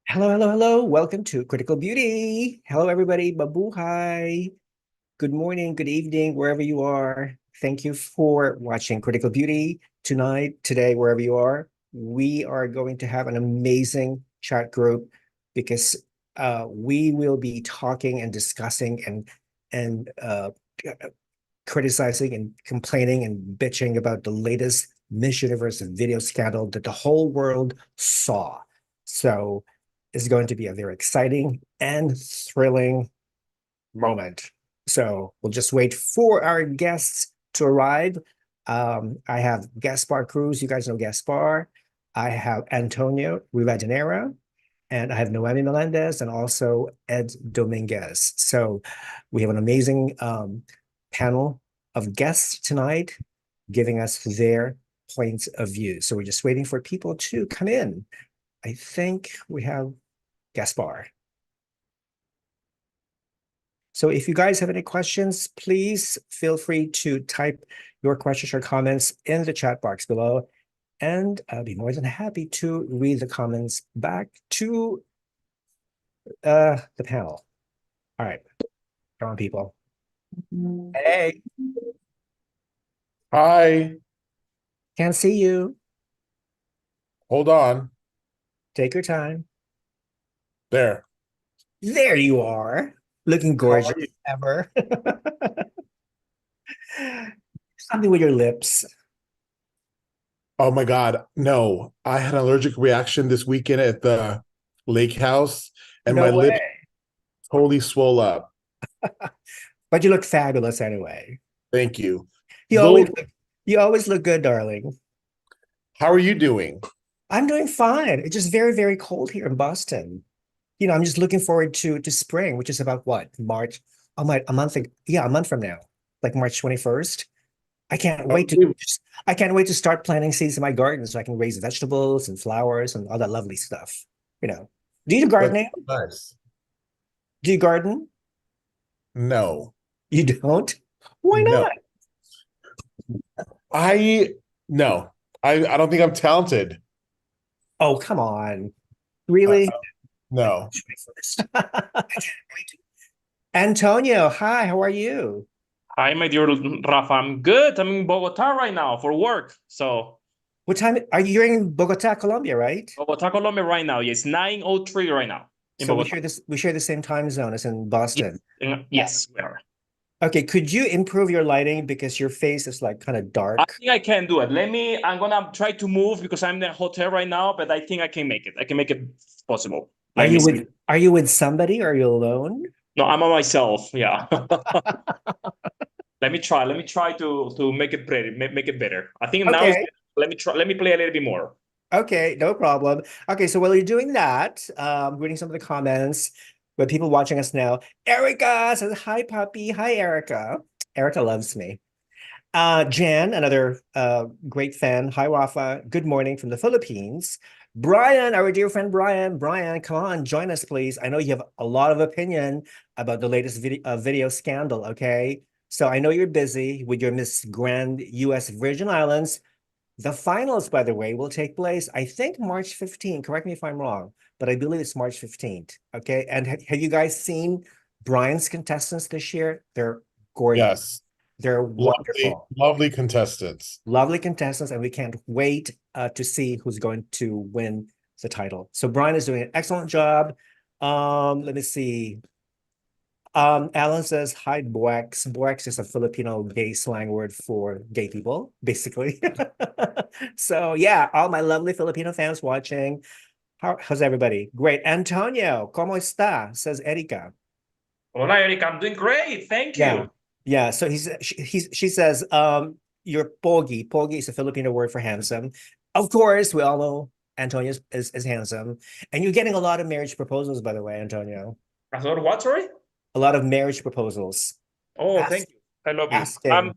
Hello, hello, hello. Welcome to Critical Beauty. Hello, everybody. Mabuhay. Good morning, good evening, wherever you are. Thank you for watching Critical Beauty today, wherever you are. We are going to have an amazing chat group because we will be talking and discussing and criticizing and complaining and bitching about the latest Miss Universe video scandal that the whole world saw. So it's going to be a very exciting and thrilling moment. So we'll just wait for our guests to arrive. I have Gaspar Cruz. You guys know Gaspar. I have Antonio Rivadeneira, and I have Noemi Melendez and also Ed Dominguez. So we have an amazing panel of guests tonight giving us their points of view. So we're just waiting for people to come in. I think we have Gaspar. So if you guys have any questions, please feel free to type your questions or comments in the chat box below, and I'll be more than happy to read the comments back to the panel. All right, come on, people. Hey. Hi. Can't see you. Hold on. Take your time. There. There you are. Looking gorgeous ever. Something with your lips. Oh my God. No, I had an allergic reaction this weekend at the lake house and No my way. lips totally swole up. But you look fabulous anyway. Thank you. You always look good, darling. How are you doing? I'm doing fine. It's just very, very cold here in Boston. You know, I'm just looking forward to spring, which is about what? March? A month from now, like March 21st. I can't wait to start planting seeds in my garden so I can raise vegetables and flowers and all that lovely stuff. You know. Do you gardening? Nice. Do you garden? No. You don't? Why No. not? No. I don't think I'm talented. Oh, come on. Really? No. Antonio, hi, how are you? Hi, my dear Rafa. I'm good. I'm in Bogota right now for work. So What time are you? You're in Bogota, Colombia, right? Bogota, Colombia right now. Yes, 9:03 right now in So Bogota. we share the same time zone as in Boston. Yes, we are. Okay, could you improve your lighting because your face is like kind of dark? I think I can do it. I'm gonna try to move because I'm in a hotel right now, but I think I can make it. I can make it possible. Are you with somebody or are you alone? No, I'm on myself. Yeah. Let me try to make it pretty, make it better. I think now is let me play a little bit more. Okay, no problem. Okay, so while you're doing that, reading some of the comments with people watching us now. Erica says, hi, puppy. Hi, Erica. Erica loves me. Jan, another great fan. Hi, Rafa. Good morning from the Philippines. Brian, our dear friend Brian. Brian, come on, join us, please. I know you have a lot of opinion about the latest video scandal, okay? So I know you're busy with your Miss Grand U.S. Virgin Islands. The finals, by the way, will take place, I think, March 15th. Correct me if I'm wrong, but I believe it's March 15th. Okay. And have you guys seen Brian's contestants this year? They're gorgeous. Yes. They're wonderful. Lovely contestants. Lovely contestants, and we can't wait to see who's going to win the title. So Brian is doing an excellent job. Let me see. Alan says, hi, Boex. Boex is a Filipino gay slang word for gay people, basically. So yeah, all my lovely Filipino fans watching. How's everybody? Great. Antonio, ¿cómo está? Says Erika. Hola, Erika. I'm doing great. Thank you. Yeah. So she says, you're pogi. Pogi is a Filipino word for handsome. Of course, we all know Antonio is handsome. And you're getting a lot of marriage proposals, by the way, Antonio. I thought, what, sorry? A lot of marriage proposals. Oh, thank you. I love you. I'm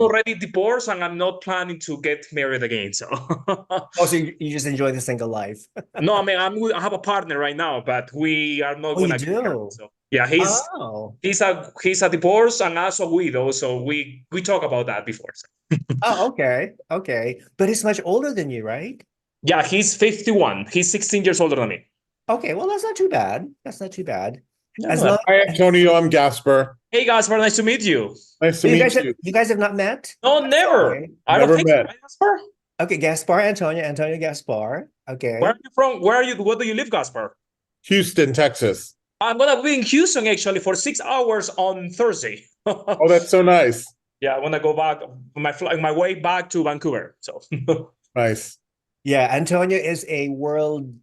already divorced and I'm not planning to get married again. So, oh, so you just enjoy the single life? No, I mean, I have a partner right now, but we are not going to get married. So, yeah, he's a divorce and also a widow. So we talk about that before. So. Oh, okay. Okay. But he's much older than you, right? Yeah, he's 51. He's 16 years older than me. Okay, well, that's not too bad. That's not too bad. Hi, Antonio. I'm Gaspar. Hey, Gaspar. Nice to meet you. Nice to meet you. You guys have not met? No, never. I never don't think met. So, Gaspar. Okay, Gaspar, Antonio, Gaspar. Okay. Where are you from? Where do you live, Gaspar? Houston, Texas. I'm gonna be in Houston actually for 6 hours on Thursday. Oh, that's so nice. Yeah, I want to go back my way back to Vancouver. So nice. Yeah, Antonio is a world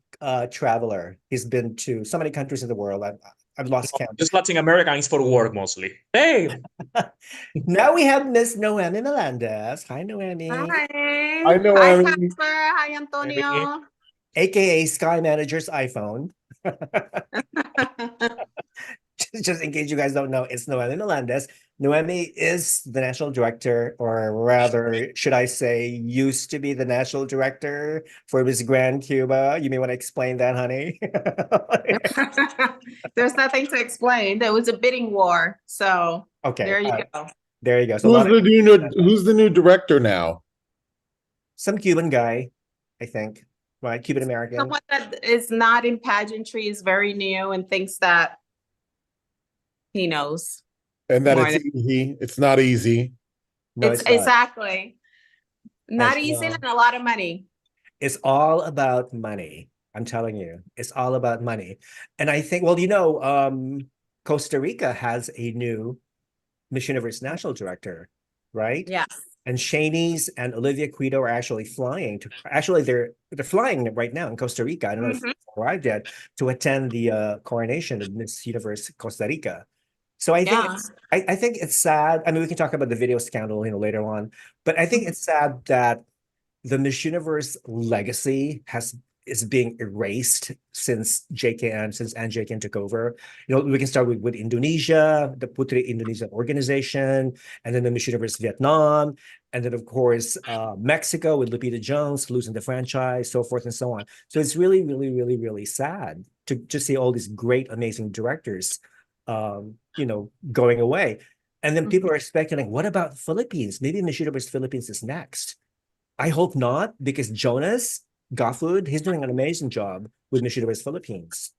traveler. He's been to so many countries in the world. I've lost count. Just Latin America is for work mostly. Hey. Now we have Miss Noemi Melendez. Hi, Noemi. Hi. Hi, Noemi. Hi, Gaspar. Hi, Antonio. AKA Sky Manager's iPhone. Just in case you guys don't know, it's Noemi Melendez. Noemi is the national director, or rather, should I say, used to be the national director for Miss Grand Cuba. You may want to explain that, honey. There's nothing to explain. There was a bidding war. So okay, there you go. There you go. So who's the new director now? Some Cuban guy, I think. Right, Cuban American. Someone that is not in pageantry, is very new and thinks that he knows. And that it's easy. It's not easy. No, it's exactly not easy and a lot of money. It's all about money. I'm telling you, it's all about money. And I think, well, Costa Rica has a new Miss Universe national director, right? Yes. And Shanice and Olivia Quito are actually flying to. Actually, they're flying right now in Costa Rica. I don't know if they arrived yet to attend the coronation of Miss Universe Costa Rica. So I think it's sad. I mean, we can talk about the video scandal, later on. But I think it's sad that the Miss Universe legacy is being erased since Anne JKN took over. We can start with Indonesia, the Putri Indonesia organization, and then the Miss Universe Vietnam, and then of course Mexico with Lupita Jones losing the franchise, so forth and so on. So it's really, really, really, really sad to see all these great, amazing directors going away. And then people are speculating, what about the Philippines? Maybe Miss Universe Philippines is next. I hope not, because Jonas Gaffud, he's doing an amazing job with Miss Universe Philippines.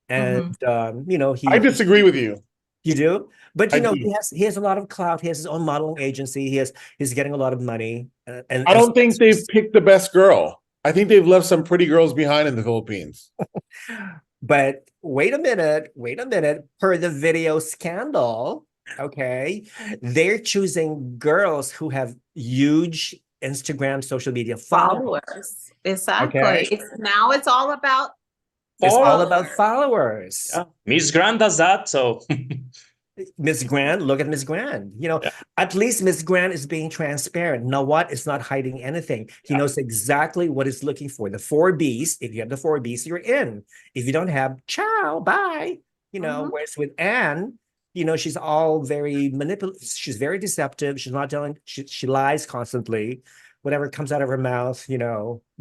And I disagree with you. You do? But he has a lot of clout. He has his own modeling agency. He's getting a lot of money. And I don't think they've picked the best girl. I think they've left some pretty girls behind in the Philippines. But wait a minute. Per the video scandal, okay, they're choosing girls who have huge Instagram, social media followers. Exactly. Okay. It's all about. It's all about followers. Yeah. Miss Grand does that, so. Miss Grand, look at Miss Grand. At least Miss Grand is being transparent. Nawat is not hiding anything. He knows exactly what he's looking for. The 4 Bs. If you have the 4 Bs, you're in. If you don't have, ciao, bye. Whereas with Anne, she's all very manipulative. She's very deceptive. She's not telling. She lies constantly. Whatever comes out of her mouth, we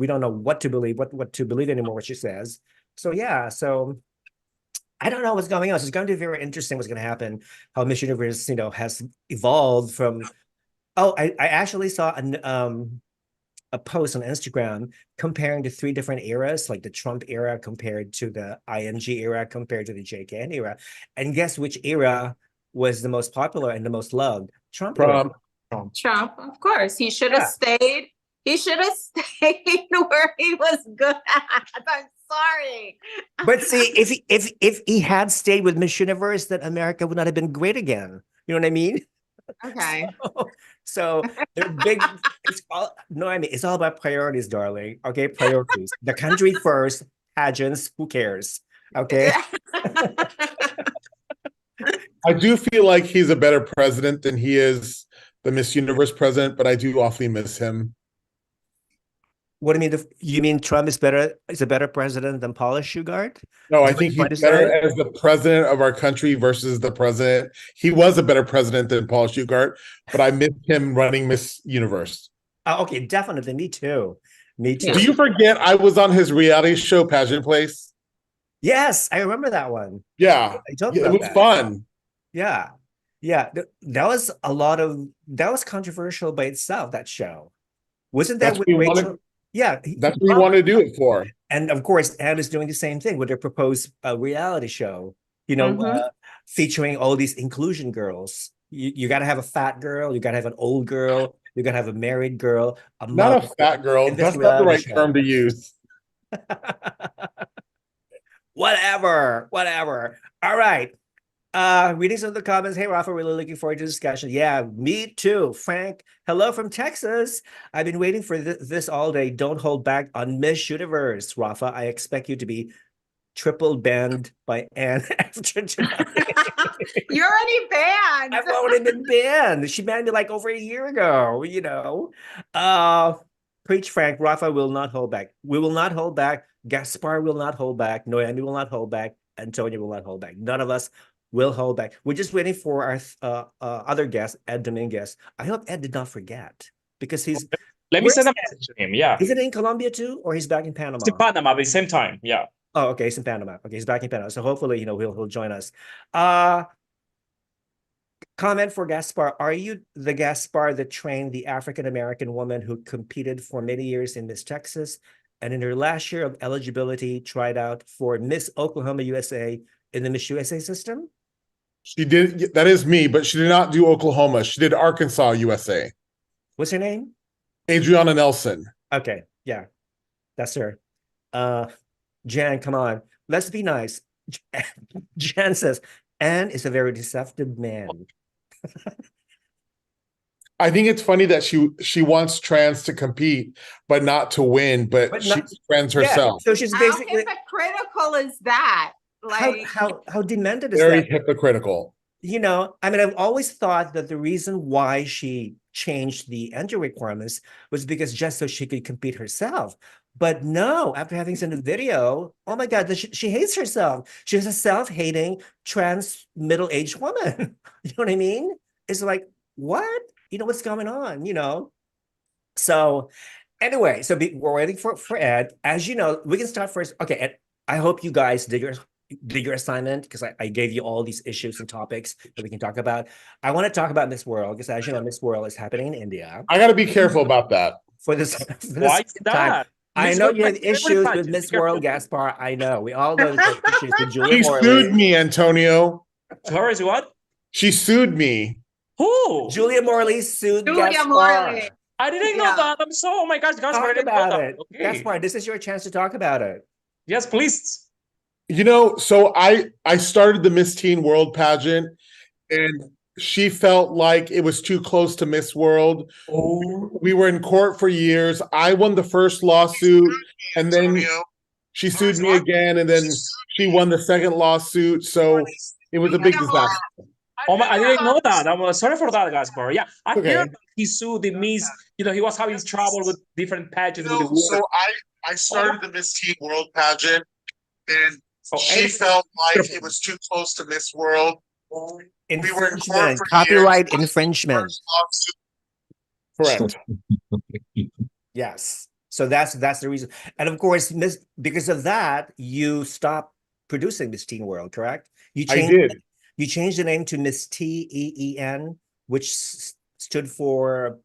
don't know what to believe, what to believe anymore. What she says. So I don't know what's going on. So it's going to be very interesting what's going to happen, how Miss Universe, has evolved from. Oh, I actually saw a post on Instagram comparing the 3 different eras, like the Trump era compared to the IMG era compared to the JKN era. And guess which era was the most popular and the most loved? Trump, of course. He should have stayed. He should have stayed where he was good at. I'm sorry. But see, if he had stayed with Miss Universe, then America would not have been great again. You know what I mean? Okay. So they're big. It's all about priorities, darling. Okay, priorities. The country first, pageants, who cares? Okay. I do feel like he's a better president than he is the Miss Universe president, but I do awfully miss him. What do you mean? You mean Trump is a better president than Paula Shugart? No, I think he's better as the president of our country versus the president. He was a better president than Paula Shugart, but I missed him running Miss Universe. Oh, okay, definitely. Me too. Me too. Do you forget I was on his reality show, Pageant Place? Yes, I remember that one. Yeah, it was fun. Yeah. Yeah, that was that was controversial by itself, that show. Wasn't that with Rachel? Yeah. That's what we want to do it for. And of course, Anne is doing the same thing with their proposed reality show, featuring all these inclusion girls. You got to have a fat girl, you got to have an old girl, you got to have a married girl. Not a fat girl. That's not the right term to use. Whatever. All right. Reading some of the comments. Hey, Rafa, really looking forward to the discussion. Yeah, me too. Frank, hello from Texas. I've been waiting for this all day. Don't hold back on Miss Universe, Rafa. I expect you to be triple banned by Anne after tonight. You're already banned. I've already been banned. She banned me like over a year ago, Preach, Frank. Rafa will not hold back. We will not hold back. Gaspar will not hold back. Noemi will not hold back. Antonio will not hold back. None of us will hold back. We're just waiting for our other guest, Ed Dominguez. I hope Ed did not forget, because he's... Let me send a message to him, yeah. Is it in Colombia too, or he's back in Panama? It's in Panama at the same time, yeah. Oh, okay, he's in Panama. Okay, he's back in Panama. So hopefully, he'll join us. Comment for Gaspar. Are you the Gaspar that trained the African-American woman who competed for many years in Miss Texas, and in her last year of eligibility tried out for Miss Oklahoma USA in the Miss USA system? She did. That is me, but she did not do Oklahoma. She did Arkansas USA. What's her name? Adriana Nelson. Okay, yeah, that's her. Jan, come on, let's be nice. Jan says, Anne is a very deceptive man. I think it's funny that she wants trans to compete, but not to win. But she's trans herself. So she's basically... How hypocritical is that? Like, how demented is very that? Very hypocritical. I've always thought that the reason why she changed the entry requirements was because just so she could compete herself. But no, after having seen the video, oh my God, she hates herself. She's a self-hating trans middle-aged woman. You know what I mean? It's like, what? What's going on, So anyway, we're waiting for Ed. As you know, we can start first. Okay, Ed, I hope you guys did your assignment, because I gave you all these issues and topics that we can talk about. I want to talk about Miss World, because as you know, Miss World is happening in India. I got to be careful about that. For this Why is that? Time. I know you have issues with Miss World, Gaspar. I know. We all know the issues with Julia Morley. She sued me, Antonio. Sorry, what? She sued me. Who? Julia Morley sued Gaspar. I didn't know that. I'm so... Oh my gosh, Gaspar, I didn't know that. Okay. Gaspar, this is your chance to talk about it. Yes, please. So I started the Miss Teen World pageant, and she felt like it was too close to Miss World. Oh. We were in court for years. I won the first lawsuit, and then she sued me again, and then she won the second lawsuit. So it was a big disaster. Oh my, I didn't know that. I'm sorry for that, Gaspar. Yeah, I heard he sued the Miss. He was having trouble with different pageants. So I started the Miss Teen World pageant, and she felt like it was too close to Miss World. We were in court for copyright infringement. Correct. Yes. So that's the reason. And of course, because of that, you stopped producing Miss Teen World, correct? I did. You changed the name to Miss TEEN, which stood for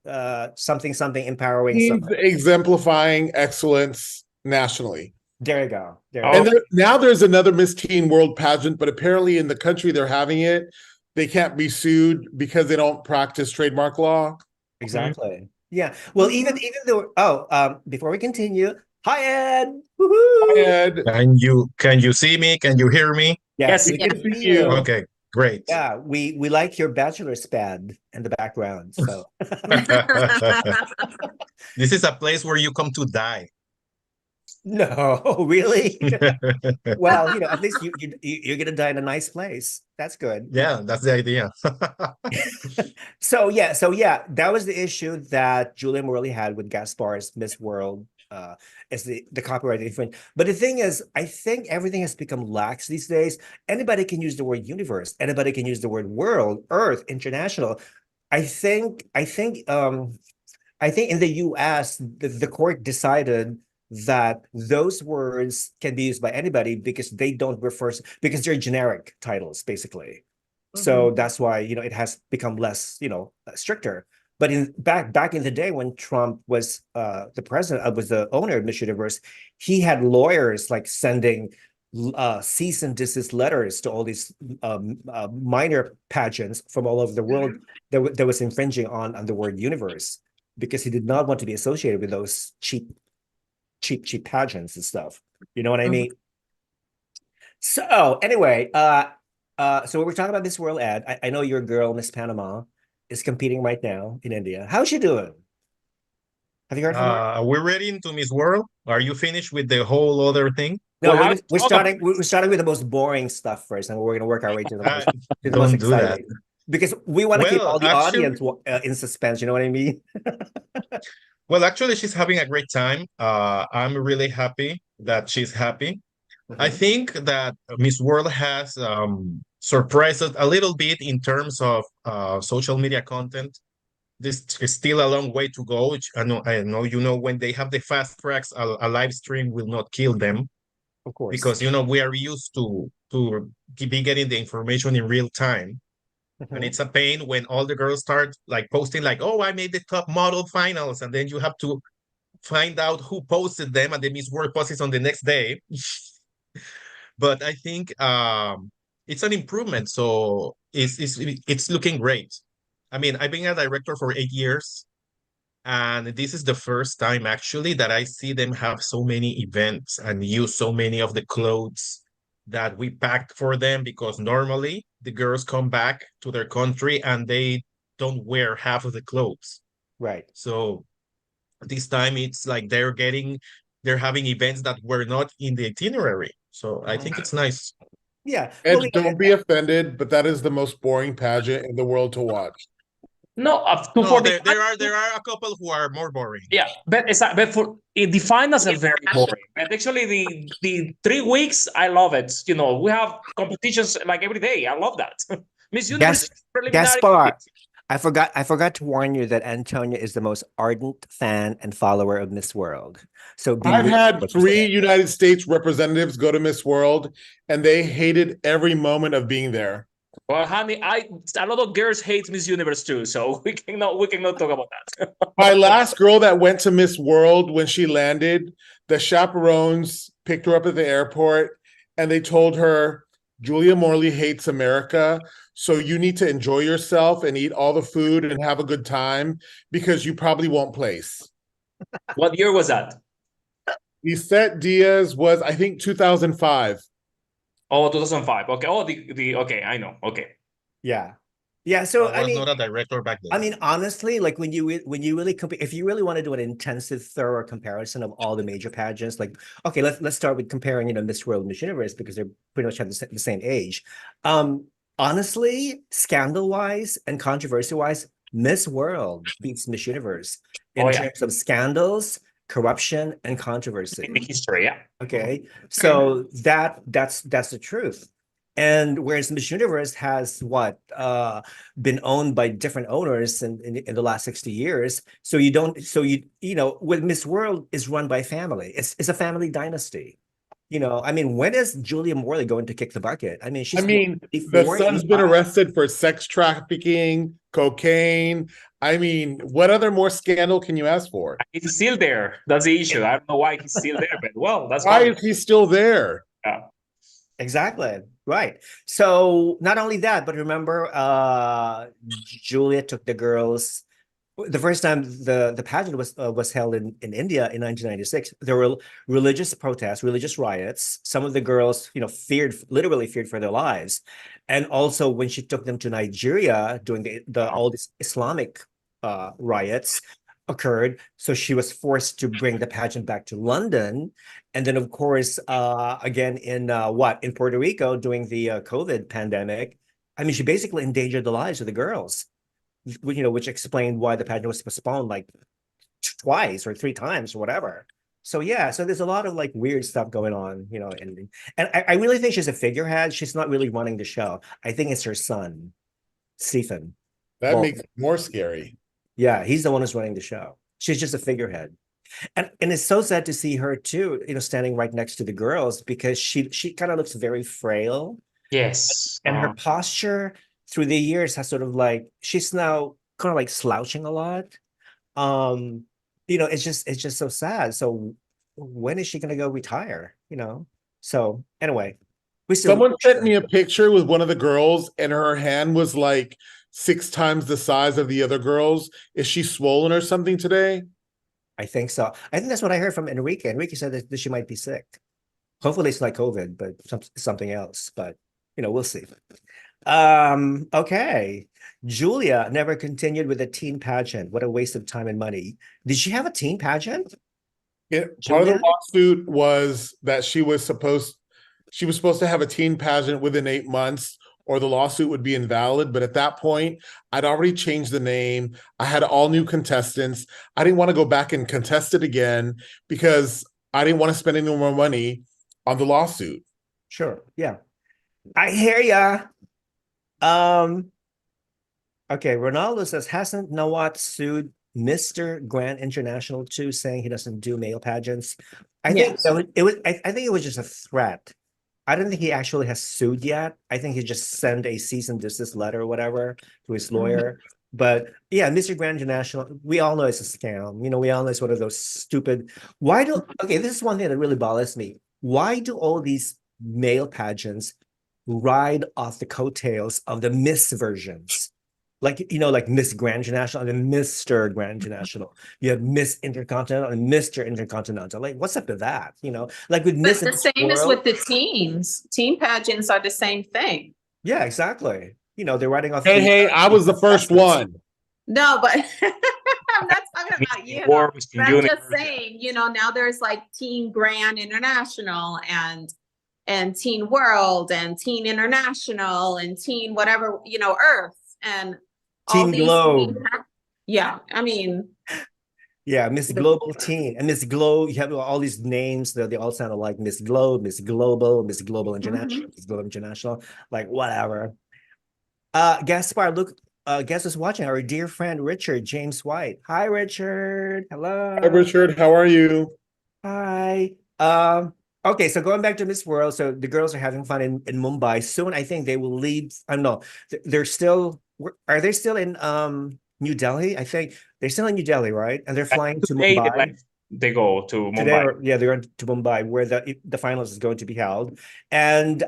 something empowering. Something. Exemplifying excellence nationally. There you go. And now there's another Miss Teen World pageant, but apparently in the country they're having it, they can't be sued because they don't practice trademark law. Exactly. Mm-hmm. Yeah. Well, even though before we continue, hi Ed. Woohoo! Hi Ed. Can you see me? Can you hear me? Yes, we can see you. Okay, great. Yeah, we like your bachelor's pad in the background. So this is a place where you come to die. No, really? Well, at least you're gonna die in a nice place. That's good. Yeah, that's the idea. So yeah, that was the issue that Julia Morley had with Gaspar's Miss World the copyright infringement. But the thing is, I think everything has become lax these days. Anybody can use the word universe. Anybody can use the word world, earth, international. I think in the US, the court decided that those words can be used by anybody because they don't refer, because they're generic titles, basically. So that's why, it has become less, stricter. But back in the day when Trump was the president, was the owner of Miss Universe, he had lawyers like sending cease and desist letters to all these minor pageants from all over the world that was infringing on the word universe, because he did not want to be associated with those cheap pageants and stuff. You know what I mean? So anyway, so we're talking about Miss World, Ed. I know your girl, Miss Panama, is competing right now in India. How's she doing? Have you heard from her? We're ready into Miss World. Are you finished with the whole other thing? No, we're starting with the most boring stuff first, and we're going to work our way to the most exciting. Because we want to keep all the audience in suspense. You know what I mean? Well, actually, she's having a great time. I'm really happy that she's happy. I think that Miss World has surprised us a little bit in terms of social media content. This is still a long way to go. I know, when they have the fast tracks, a live stream will not kill them. Of course. Because, we are used to be getting the information in real time. And it's a pain when all the girls start like posting like, oh, I made the top model finals. And then you have to find out who posted them, and the Miss World posts on the next day. But I think it's an improvement. So it's looking great. I mean, I've been a director for 8 years, and this is the first time actually that I see them have so many events and use so many of the clothes that we packed for them, because normally the girls come back to their country and they don't wear half of the clothes. Right. So this time it's like they're having events that were not in the itinerary. So I think it's nice. Yeah. And don't be offended, but that is the most boring pageant in the world to watch. No, there are a couple who are more boring. Yeah, but it defined as a very boring. And actually, the 3 weeks, I love it. We have competitions like every day. I love that. Miss Universe preliminary. Gaspar, I forgot to warn you that Antonia is the most ardent fan and follower of Miss World. So I've had 3 United States representatives go to Miss World, and they hated every moment of being there. Well, honey, a lot of girls hate Miss Universe too, so we cannot talk about that. My last girl that went to Miss World, when she landed, the chaperones picked her up at the airport, and they told her, Julia Morley hates America, so you need to enjoy yourself and eat all the food and have a good time, because you probably won't place. What year was that? Lisette Diaz was, I think, 2005. Oh, 2005. Okay. Oh, okay. I know. Okay. Yeah. So I was not a director back then. I mean, honestly, like when you really compare, if you really want to do an intensive, thorough comparison of all the major pageants, like, okay, let's start with comparing, Miss World and Miss Universe, because they're pretty much have the same age. Honestly, scandal-wise and controversy-wise, Miss World beats Miss Universe in terms of scandals, corruption, and controversy. In the history, yeah. Okay, so that's the truth. And whereas Miss Universe has been owned by different owners in the last 60 years, with Miss World is run by family. It's a family dynasty. I mean, when is Julia Morley going to kick the bucket? I mean, the son's been arrested for sex trafficking, cocaine. I mean, what other more scandal can you ask for? He's still there. That's the issue. I don't know why he's still there, but that's why is he still there? Yeah. Exactly. Right. So not only that, but remember, Julia took the girls. The first time the pageant was held in India in 1996, there were religious protests, religious riots. Some of the girls, literally feared for their lives. And also when she took them to Nigeria during all these Islamic riots occurred, so she was forced to bring the pageant back to London. And then, of course, again in Puerto Rico during the COVID pandemic, I mean, she basically endangered the lives of the girls, which explained why the pageant was postponed like twice or 3 times or whatever. So yeah, so there's a lot of like weird stuff going on, and I really think she's a figurehead. She's not really running the show. I think it's her son, Stephen. That makes it more scary. Yeah, he's the one who's running the show. She's just a figurehead. And it's so sad to see her too, standing right next to the girls, because she kind of looks very frail. Yes. And her posture through the years has sort of like, she's now kind of like slouching a lot. It's just so sad. So when is she gonna go retire? So anyway, someone sent me a picture with one of the girls, and her hand was like 6 times the size of the other girls. Is she swollen or something today? I think so. I think that's what I heard from Enrique. Enrique said that she might be sick. Hopefully it's not COVID, but something else. But we'll see. Okay. Julia never continued with a teen pageant. What a waste of time and money. Did she have a teen pageant? Part of the lawsuit was that she was supposed to have a teen pageant within 8 months, or the lawsuit would be invalid. But at that point, I'd already changed the name. I had all new contestants. I didn't want to go back and contest it again because I didn't want to spend any more money on the lawsuit. Sure. Yeah. I hear ya. Okay, Ronaldo says, hasn't Nawat sued Mr. Grand International too, saying he doesn't do male pageants? I think it was just a threat. I don't think he actually has sued yet. I think he just sent a cease and desist letter or whatever to his lawyer. But yeah, Mr. Grand International, we all know it's a scam. We all know it's one of those stupid. Okay, this is one thing that really bothers me. Why do all these male pageants ride off the coattails of the Miss versions? Like, like Miss Grand International and Mr. Grand International. You have Miss Intercontinental and Mr. Intercontinental. Like, what's up with that? Like with Miss. But the same as with the teens. Teen pageants are the same thing. Yeah, exactly. They're riding off. Hey, I was the first one. No, but I'm not talking about you. I'm just saying, now there's like Teen Grand International and Teen World and Teen International and Teen whatever, Earth and Teen Globe. Yeah, I mean. Yeah, Miss Global Teen and Miss Globe. You have all these names that they all sound like Miss Globe, Miss Global, Miss Global International, Miss Global International, like whatever. Gaspar, look, guess who's watching? Our dear friend Richard James White. Hi, Richard. Hello. Hi, Richard. How are you? Hi. Okay, so going back to Miss World, so the girls are having fun in Mumbai. Soon, I think they will leave. I don't know. They're still. Are they still in New Delhi? I think they're still in New Delhi, right? And they're flying to Mumbai. They go to Mumbai. They're going to Mumbai, where the finals is going to be held. And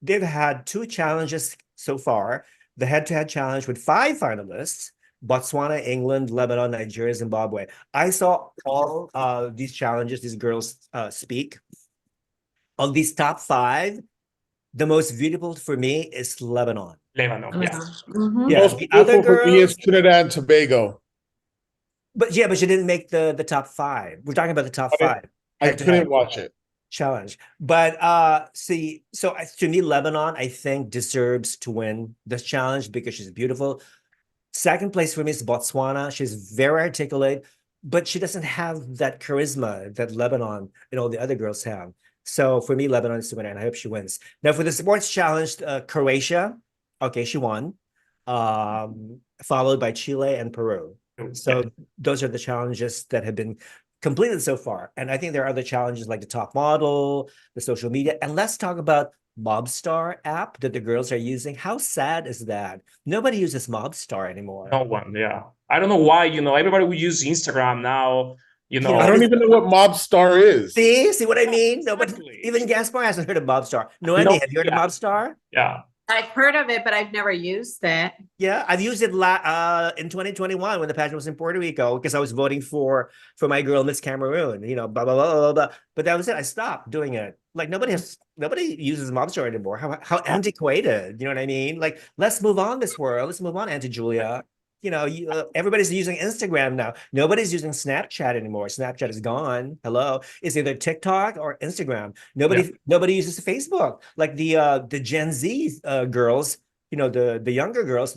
they've had 2 challenges so far. The head-to-head challenge with 5 finalists: Botswana, England, Lebanon, Nigeria, Zimbabwe. I saw all these challenges, these girls speak. Of these top 5, the most beautiful for me is Lebanon. Lebanon, yeah. Yeah, most beautiful for me is Trinidad and Tobago. But she didn't make the top 5. We're talking about the top 5. I couldn't watch it. Challenge. But to me, Lebanon, I think, deserves to win this challenge because she's beautiful. Second place for me is Botswana. She's very articulate, but she doesn't have that charisma that Lebanon and all the other girls have. So for me, Lebanon is the winner, and I hope she wins. Now for the sports challenge, Croatia, okay, she won, followed by Chile and Peru. So those are the challenges that have been completed so far. And I think there are other challenges like the top model, the social media. And let's talk about Mobstar app that the girls are using. How sad is that? Nobody uses Mobstar anymore. No one, yeah. I don't know why, everybody will use Instagram now. I don't even know what Mobstar is. See what I mean? No, but even Gaspar hasn't heard of Mobstar. Noemi, have you heard of Mobstar? Yeah. I've heard of it, but I've never used it. Yeah, I've used it in 2021 when the pageant was in Puerto Rico because I was voting for my girl Miss Cameroon. Blah blah blah blah blah. But that was it. I stopped doing it. Like nobody uses Mobstar anymore. How antiquated. You know what I mean? Like let's move on, Miss World. Let's move on, Auntie Julia. Everybody's using Instagram now. Nobody's using Snapchat anymore. Snapchat is gone. Hello. It's either TikTok or Instagram. Nobody uses Facebook. Like the Gen Z girls, the younger girls,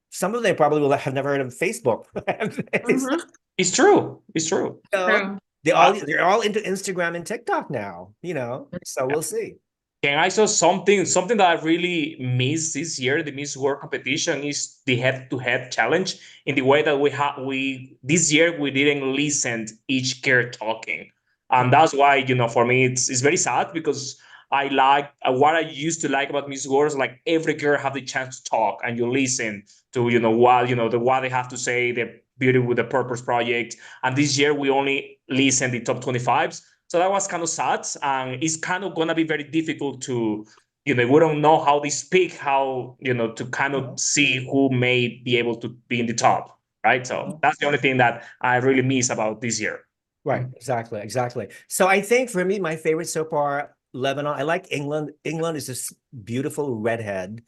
some of them probably will have never heard of Facebook. It's true. It's true. they're all into Instagram and TikTok now, you know. So we'll see. And I saw something that I really missed this year, the Miss World competition, is the head-to-head challenge, in the way that we this year we didn't listen each girl talking. And that's why, you know, for me it's very sad, because I like what I used to like about Miss World, like every girl have the chance to talk and you listen to, you know, what they have to say, the beauty with the purpose project. And this year we only listen the top 25s. So that was kind of sad, and it's kind of gonna be very difficult to, you know, we don't know how they speak, how, you know, to kind of see who may be able to be in the top, right? So that's the only thing that I really miss about this year. Right, exactly. So I think for me, my favorite so far, Lebanon. I like England. England is this beautiful redhead.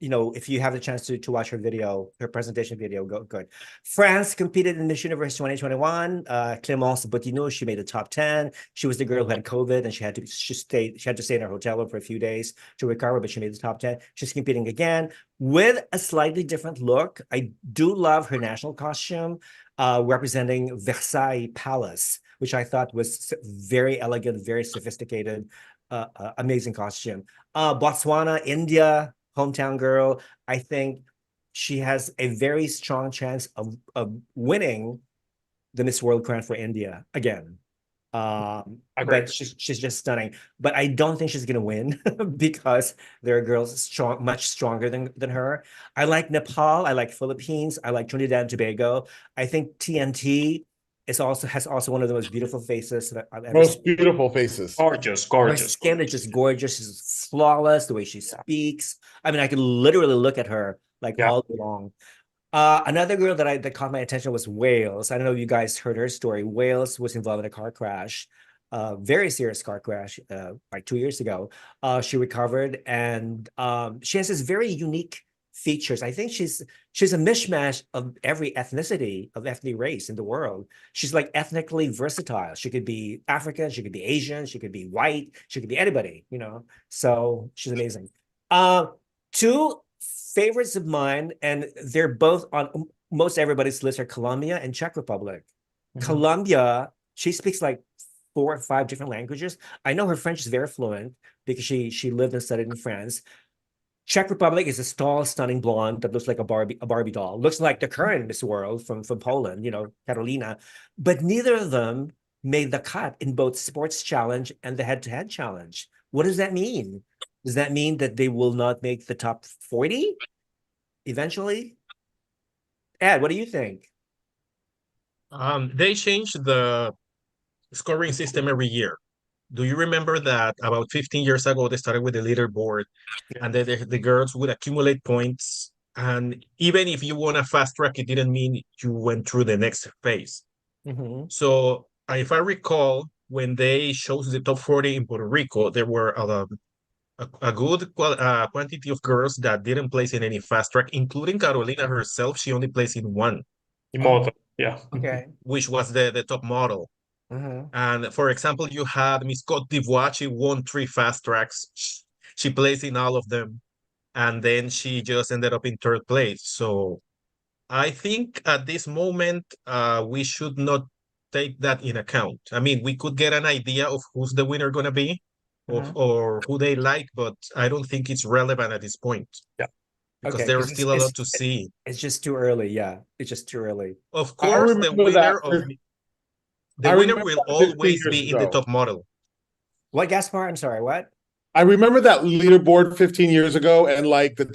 You know, if you have the chance to watch her video, her presentation video, good. France competed in Miss Universe 2021. Clémence Bottineau, she made the top 10. She was the girl who had COVID and she had to stay in her hotel room for a few days to recover, but she made the top 10. She's competing again with a slightly different look. I do love her national costume, representing Versailles Palace, which I thought was very elegant, very sophisticated, amazing costume. Botswana, India, hometown girl. I think she has a very strong chance of winning the Miss World crown for India again. But she's just stunning. But I don't think she's gonna win because there are girls much stronger than her. I like Nepal. I like Philippines. I like Trinidad and Tobago. I think TNT has also one of the most beautiful faces that I've ever seen. Beautiful faces. Gorgeous. Her skin is just gorgeous. She's flawless. The way she speaks. I mean, I could literally look at her like all day long. Another girl that caught my attention was Wales. I don't know if you guys heard her story. Wales was involved in a car crash, very serious car crash, like 2 years ago. She recovered, and she has this very unique features. I think she's a mishmash of every ethnicity, of ethnic race in the world. She's like ethnically versatile. She could be African, she could be Asian, she could be white, she could be anybody, you know. So she's amazing. Two favorites of mine, and they're both on most everybody's list, are Colombia and Czech Republic. Colombia, she speaks like 4 or 5 different languages. I know her French is very fluent because she lived and studied in France. Czech Republic is a tall, stunning blonde that looks like a Barbie doll. Looks like the current Miss World from Poland, you know, Carolina. But neither of them made the cut in both sports challenge and the head-to-head challenge. What does that mean? Does that mean that they will not make the top 40 eventually? Ed, what do you think? They changed the scoring system every year. Do you remember that about 15 years ago, they started with the leaderboard, and then the girls would accumulate points. And even if you won a fast track, it didn't mean you went through the next phase. So if I recall, when they chose the top 40 in Puerto Rico, there were a good quantity of girls that didn't place in any fast track, including Carolina herself. She only placed in one. Model, yeah. Okay. Which was the top model. And for example, you had Miss Cote d'Ivoire. She won 3 fast tracks. She placed in all of them. And then she just ended up in 3rd place. So I think at this moment, we should not take that in account. I mean, we could get an idea of who's the winner going to be, or who they like, but I don't think it's relevant at this point. Yeah. Because there's still a lot to see. It's just too early. Yeah, it's just too early. Of course, the winner will always be in the top model. What, Gaspar? I'm sorry, what? I remember that leaderboard 15 years ago, and like the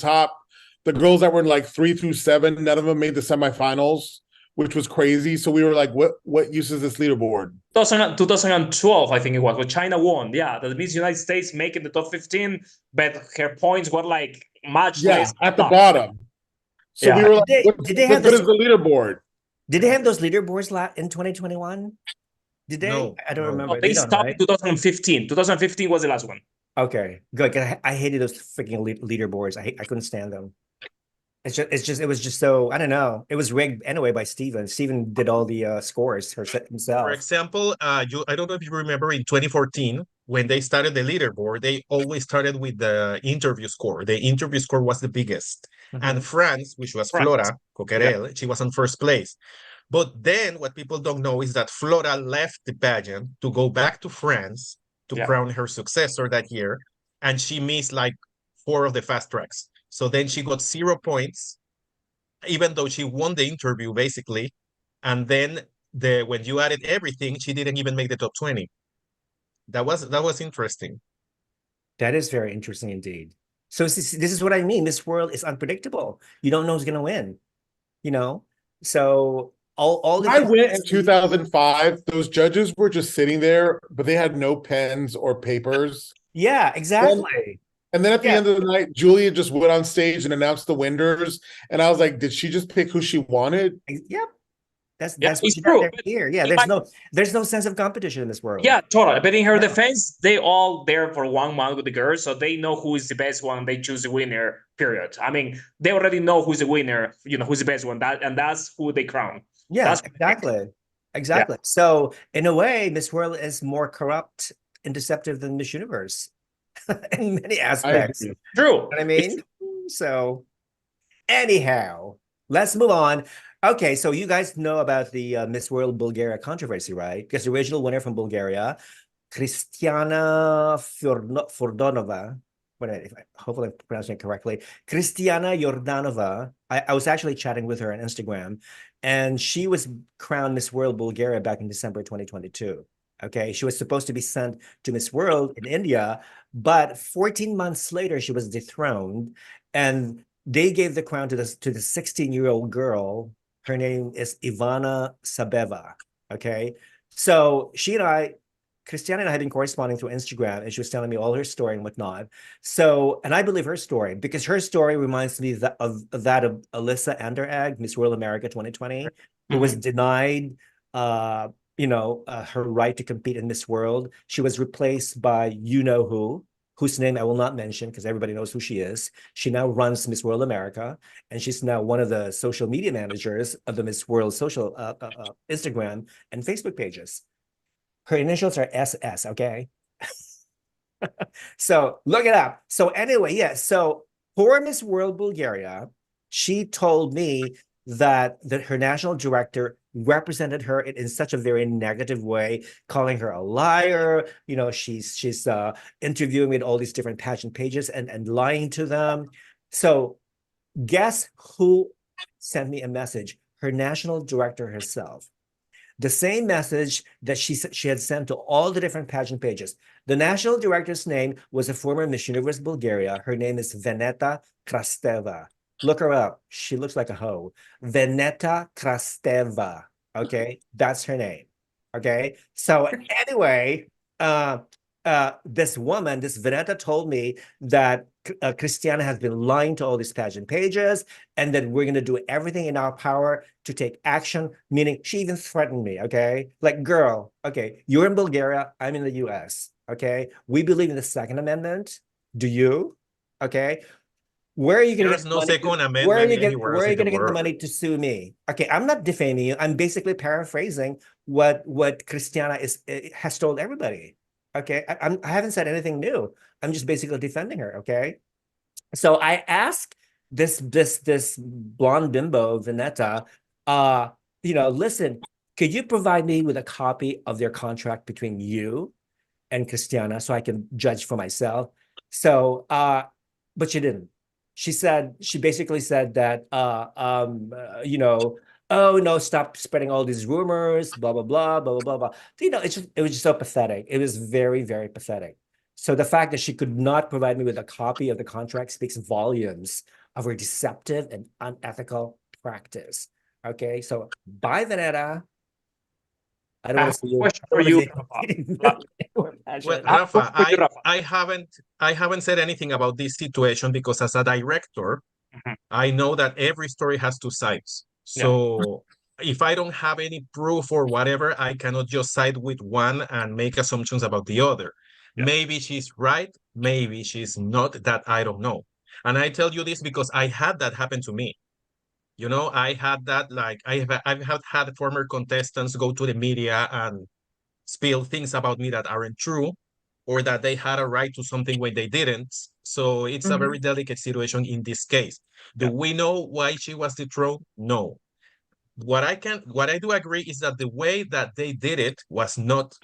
girls that were in like 3 through 7, none of them made the semifinals, which was crazy. So we were like, what use is this leaderboard? 2012, I think it was, when China won. Yeah, the Miss United States making the top 15, but her points were like much less at the bottom. So we were like, what is the leaderboard? Did they have those leaderboards in 2021? Did they? No, I don't remember. No, they stopped in 2015. 2015 was the last one. Okay, good. I hated those freaking leaderboards. I couldn't stand them. It was just so, I don't know. It was rigged anyway by Steven. Steven did all the scores himself. For example, I don't know if you remember in 2014, when they started the leaderboard, they always started with the interview score. The interview score was the biggest. And France, which was Flora Coquerel, she was in 1st place. But then what people don't know is that Flora left the pageant to go back to France to crown her successor that year, and she missed like 4 of the fast tracks. So then she got 0 points, even though she won the interview basically. And then when you added everything, she didn't even make the top 20. That was interesting. That is very interesting indeed. So this is what I mean. This world is unpredictable. You don't know who's going to win, you know? So all the I went in 2005. Those judges were just sitting there, but they had no pens or papers. Yeah, exactly. And then at the end of the night, Julia just went on stage and announced the winners. And I was like, did she just pick who she wanted? Yep. That's what it's true. Here. Yeah, there's no sense of competition in this world. Yeah, totally. But in her defense, they all there for 1 month with the girls, so they know who is the best one. They choose the winner. Period. I mean, they already know who's the winner. You know who's the best one. That's who they crown. Yeah, that's exactly. Yeah. So in a way, Miss World is more corrupt and deceptive than Miss Universe in many aspects. True. You know what I mean? So anyhow, let's move on. Okay, so you guys know about the Miss World Bulgaria controversy, right? Because the original winner from Bulgaria, Kristiyana Yordanova, hopefully I'm pronouncing it correctly, Kristiyana Yordanova. I was actually chatting with her on Instagram, and she was crowned Miss World Bulgaria back in December 2022. Okay, she was supposed to be sent to Miss World in India, but 14 months later, she was dethroned, and they gave the crown to the 16-year-old girl. Her name is Ivana Sabeva. Okay, so Kristiyana and I had been corresponding through Instagram, and she was telling me all her story and whatnot. So, and I believe her story because her story reminds me of that of Alissa Anderegg, Miss World America 2020, who was denied, her right to compete in Miss World. She was replaced by you-know-who, whose name I will not mention because everybody knows who she is. She now runs Miss World America, and she's now one of the social media managers of the Miss World social Instagram and Facebook pages. Her initials are SS, okay? So look it up. So anyway, so for Miss World Bulgaria, she told me that her national director represented her in such a very negative way, calling her a liar. You know, she's interviewing with all these different pageant pages and lying to them. So guess who sent me a message? Her national director herself. The same message that she had sent to all the different pageant pages. The national director's name was a former Miss Universe Bulgaria. Her name is Veneta Kresteva. Look her up. She looks like a hoe. Veneta Kresteva. Okay, that's her name. Okay, so anyway, this woman, this Veneta, told me that Kristiyana has been lying to all these pageant pages, and that we're going to do everything in our power to take action, meaning she even threatened me, okay? Like, girl, okay, you're in Bulgaria, I'm in the US, okay? We believe in the Second Amendment. Do you? Okay? Where are you going to get no Second Amendment where are you anywhere going to else in the get the world. money to sue me? Okay, I'm not defaming you. I'm basically paraphrasing what Kristiyana has told everybody. Okay, I haven't said anything new. I'm just basically defending her. Okay, so I asked this blonde bimbo Veneta, listen, could you provide me with a copy of their contract between you and Kristiyana so I can judge for myself? So, but she didn't. She basically said that, oh no, stop spreading all these rumors, blah, blah, blah, blah, blah, blah. You know, it was just so pathetic. It was very, very pathetic. So the fact that she could not provide me with a copy of the contract speaks volumes of her deceptive and unethical practice. Okay, so bye, Veneta. I don't want to see you. Question for you, Well, Rafa, I haven't said anything about this situation because as a director, I know that every story has two sides. So if I don't have any proof or whatever, I cannot just side with one and make assumptions about the other. Maybe she's right, maybe she's not, that I don't know. And I tell you this because I had that happen to me. You know, I had that, like, I've had former contestants go to the media and spill things about me that aren't true, or that they had a right to something when they didn't. So it's a very delicate situation in this case. Do we know why she was dethroned? No. what I do agree is that the way that they did it was not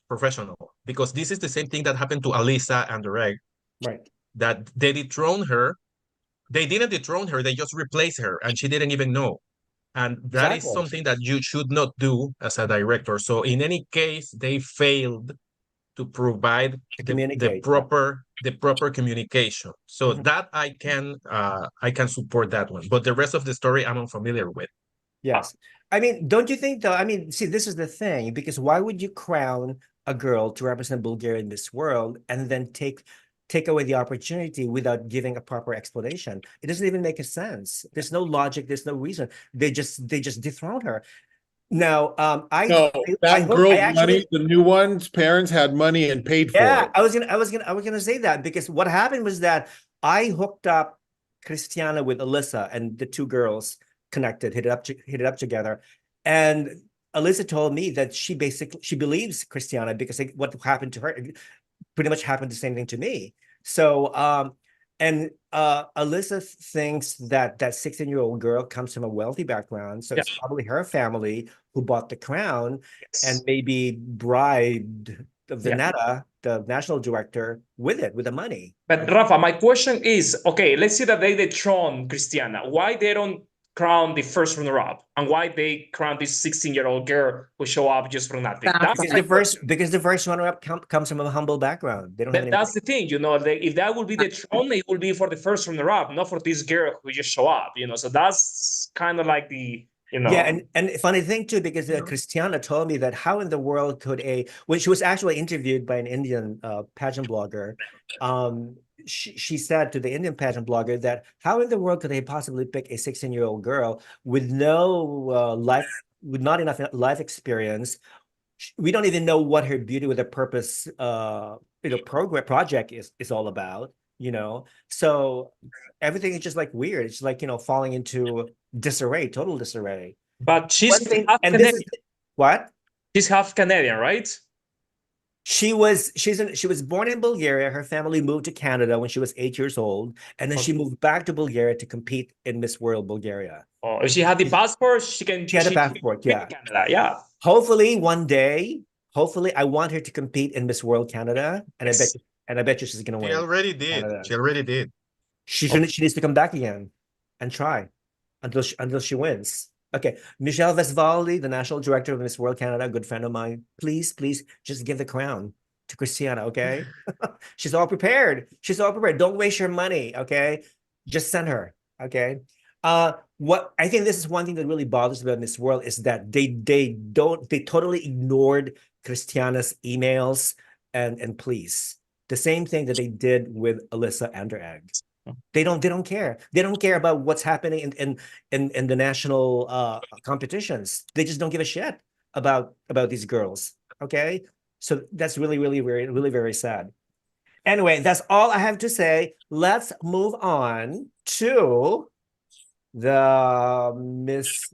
professional, because this is the same thing that happened to Alissa Anderegg, Right. that they dethroned her. They didn't dethrone her, they just replaced her, and she didn't even know. And that is Exactly. something that you should not do as a director. So in any case, they failed to provide the proper communication. So that I can support that one. But the rest of the story I'm unfamiliar with. Yes. I mean, don't you think though? I mean, see, this is the thing, because why would you crown a girl to represent Bulgaria in this world and then take away the opportunity without giving a proper explanation? It doesn't even make a sense. There's no logic, there's no reason. They just dethrone her. Now, that girl's money, the new one's parents had money and paid for it. I was gonna say that, because what happened was that I hooked up Kristiyana with Alissa, and the two girls connected, hit it up together. And Alissa told me that she believes Kristiyana, because what happened to her pretty much happened the same thing to me. So and Alissa thinks that 16-year-old girl comes from a wealthy background, so it's probably her family who bought the crown and maybe bribed Veneta, the national director, with the money. But Rafa, my question is, okay, let's say that they dethrone Kristiyana. Why they don't crown the first runner-up, and why they crown this 16-year-old girl who show up just for nothing? Because the first runner-up comes from a humble background. They don't have any that's the thing, you know. If that would be the throne, it would be for the first runner-up, not for this girl who just show up, you know. So that's kind of like the, you know. Yeah, and funny thing too, because Kristiyana told me that how in the world could when she was actually interviewed by an Indian pageant blogger, she said to the Indian pageant blogger that how in the world could they possibly pick a 16-year-old girl with with not enough life experience? We don't even know what her beauty with a purpose project is all about, you know. So everything is just like weird. It's like, you know, falling into disarray, total disarray. But she's half Canadian. What? She's half Canadian, right? She was born in Bulgaria. Her family moved to Canada when she was 8 years old, and then she moved back to Bulgaria to compete in Miss World Bulgaria. Oh, if she had the passport, she had a passport, yeah. Canada, yeah. Hopefully one day, I want her to compete in Miss World Canada, and I bet you she's gonna win. She already did. Canada. She already did. She needs to come back again and try until she wins. Okay, Michelle Vesvaldi, the national director of Miss World Canada, a good friend of mine. Please just give the crown to Kristiyana, okay? She's all prepared. Don't waste your money, okay? Just send her, okay? What I think this is one thing that really bothers me about Miss World is that they totally ignored Kristiyana's emails and pleas. The same thing that they did with Alissa Anderegg. They don't care. They don't care about what's happening in the national competitions. They just don't give a shit about these girls. Okay, so that's really very sad. Anyway, that's all I have to say. Let's move on to the Miss.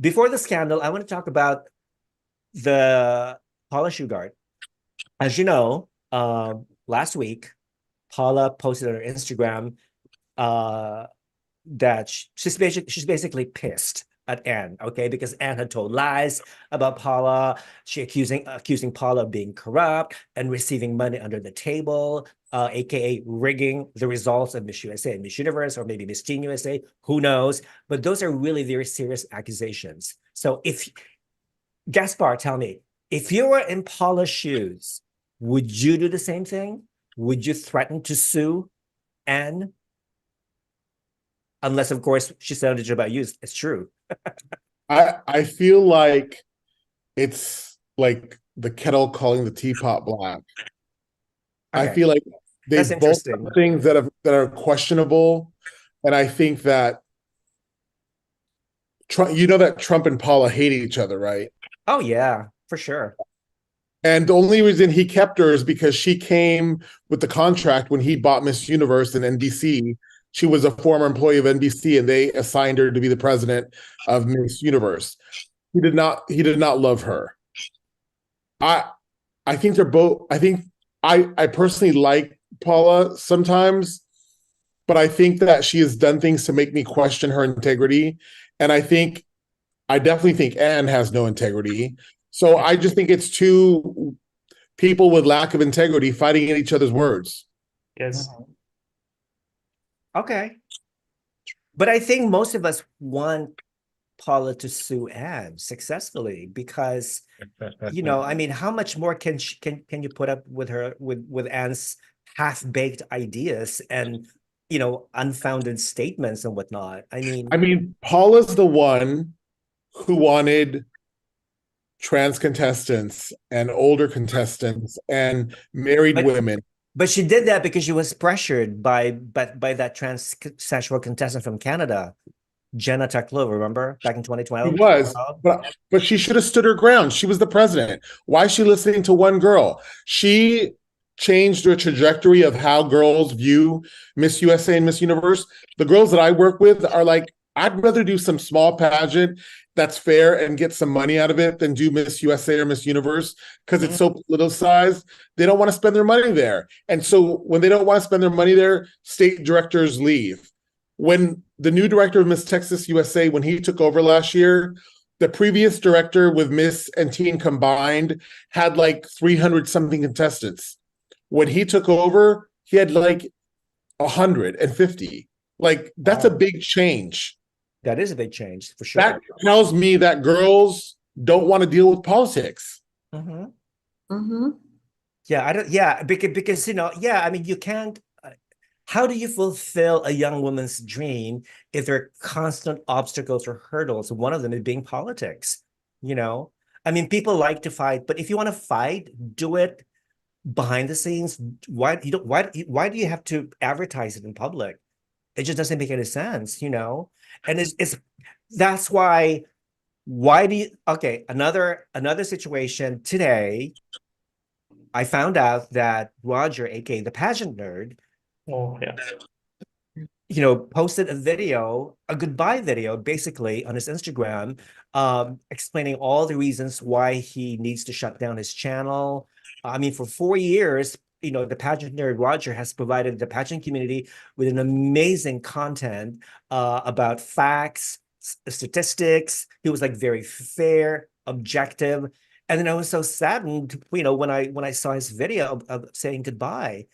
Before the scandal, I want to talk about the Paula Shugart. As you know, last week, Paula posted on her Instagram that she's basically pissed at Anne, okay, because Anne had told lies about Paula. She accusing Paula of being corrupt and receiving money under the table, aka rigging the results of Miss USA, Miss Universe, or maybe Miss Teen USA, who knows? But those are really very serious accusations. So if Gaspar, tell me, if you were in Paula's shoes, would you do the same thing? Would you threaten to sue Anne? Unless, of course, she said it about you. It's true. I feel like it's like the kettle calling the teapot black. Okay. I feel like they both have things that are questionable, and I think that Trump, you know that Trump and Paula hate each other, right? Oh yeah, for sure. And the only reason he kept her is because she came with the contract when he bought Miss Universe and NBC. She was a former employee of NBC, and they assigned her to be the president of Miss Universe. He did not love her. I think they're both. I think I personally like Paula sometimes, but I think that she has done things to make me question her integrity. And I think I definitely think Anne has no integrity. So I just think it's two people with lack of integrity fighting at each other's words. Yes. Okay. But I think most of us want Paula to sue Anne successfully because, you know, I mean, how much more can you put up with her with Anne's half-baked ideas and, you know, unfounded statements and whatnot? I mean, Paula's the one who wanted trans contestants and older contestants and married women. But she did that because she was pressured by that transsexual contestant from Canada, Jenna Taklo, remember back in 2012? She was, but she should have stood her ground. She was the president. Why is she listening to one girl? She changed the trajectory of how girls view Miss USA and Miss Universe. The girls that I work with are like, I'd rather do some small pageant that's fair and get some money out of it than do Miss USA or Miss Universe because it's so politicized. They don't want to spend their money there. And so when they don't want to spend their money there, state directors leave. When the new director of Miss Texas USA, when he took over last year, the previous director with Miss and Teen combined had like 300 something contestants. When he took over, he had like 150. Like that's a big change. That is a big change for sure. That tells me that girls don't want to deal with politics. Yeah, I don't. Yeah, because you know, yeah, I mean, you can't. How do you fulfill a young woman's dream if there are constant obstacles or hurdles? One of them is being politics. You know, I mean, people like to fight, but if you want to fight, do it behind the scenes. Why do you have to advertise it in public? It just doesn't make any sense, you know. And that's why do you, okay, another situation today, I found out that Roger, aka the Pageant Nerd, you know, posted a video, a goodbye video, basically on his Instagram, explaining all the reasons why he needs to shut down his channel. I mean, for 4 years, you know, the Pageant Nerd Roger has provided the pageant community with an amazing content about facts, statistics. He was like very fair, objective. And then I was so saddened, you know, when I saw his video of saying goodbye.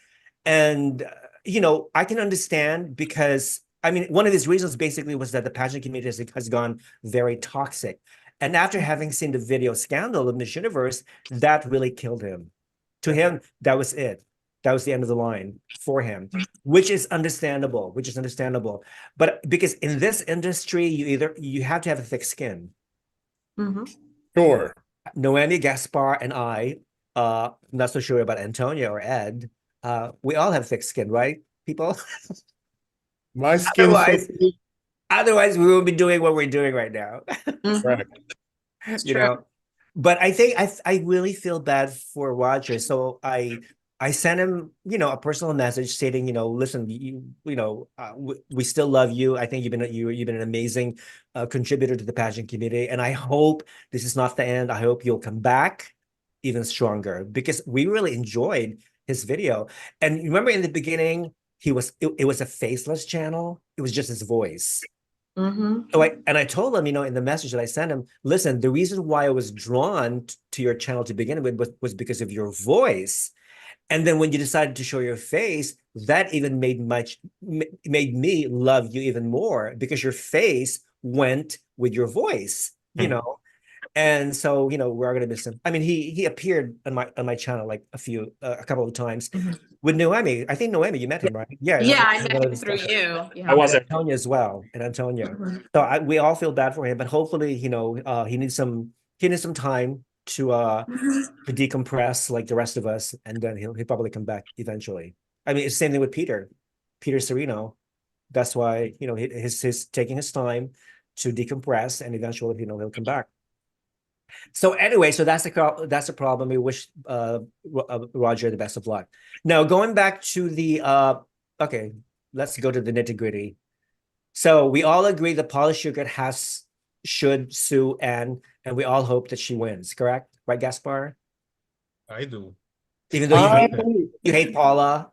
And, you know, I can understand because, I mean, one of his reasons basically was that the pageant community has gone very toxic. And after having seen the video scandal of Miss Universe, that really killed him. To him, that was it. That was the end of the line for him, which is understandable, But because in this industry, you have to have a thick skin. Sure. Noemi, Gaspar, and I, I'm not so sure about Antonia or Ed. We all have thick skin, right, people? My skin. Otherwise, we won't be doing what we're doing right now. Right. You know, but I think I really feel bad for Roger. So I sent him, you know, a personal message stating, you know, listen, we still love you. I think you've been an amazing contributor to the pageant community, and I hope this is not the end. I hope you'll come back even stronger because we really enjoyed his video. And remember, in the beginning, it was a faceless channel. It was just his voice. So I told him, you know, in the message that I sent him, listen, the reason why I was drawn to your channel to begin with was because of your voice. And then when you decided to show your face, that even made me love you even more because your face went with your voice, you know. And so, you know, we're gonna miss him. I mean, he appeared on my channel like a couple of times with Noemi. I think Noemi, you met him, right? Yeah, I met him through you. Yeah. I was at Antonia as well, and Antonia. So we all feel bad for him, but hopefully, you know, he needs some time to decompress like the rest of us, and then he'll probably come back eventually. I mean, it's the same thing with Peter Serino. That's why, you know, his taking his time to decompress, and eventually, you know, he'll come back. So anyway, so that's the problem. We wish Roger the best of luck. Now going back to the okay, let's go to the nitty-gritty. So we all agree that Paula Shugart should sue Anne, and we all hope that she wins, correct? Right, Gaspar? I do. Even though you hate Paula?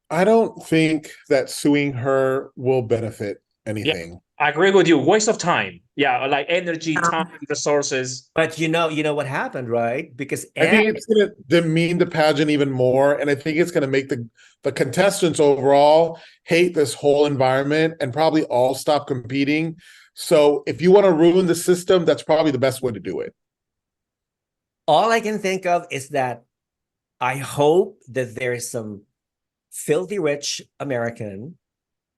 I don't think that suing her will benefit anything. I agree with you. Waste of time. Yeah, like energy, time, resources. But you know what happened, right? Because I think it's going to demean the pageant even more, and I think it's going to make the contestants overall hate this whole environment and probably all stop competing. So if you want to ruin the system, that's probably the best way to do it. all I can think of is that I hope that there is some filthy rich American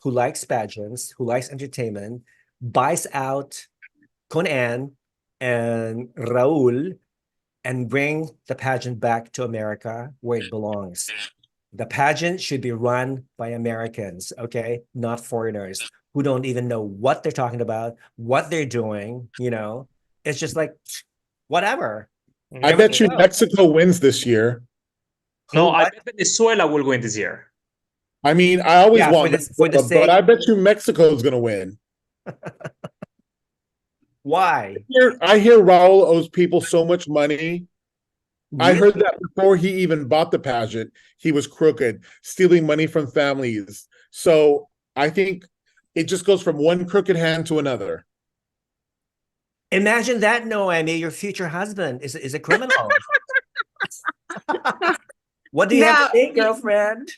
who likes pageants, who likes entertainment, buys out Anne and Raul and bring the pageant back to America where it belongs. The pageant should be run by Americans, okay? Not foreigners who don't even know what they're talking about, what they're doing, you know? It's just like, whatever. I bet you Mexico wins this year. No, I bet Venezuela will win this year. I mean, I always want Mexico, but I bet you Mexico is going to win. Why? I hear Raul owes people so much money. Really? I heard that before he even bought the pageant, he was crooked, stealing money from families. So I think it just goes from one crooked hand to another. Imagine that, Noemi, your future husband is a criminal. What do you have to say, girlfriend?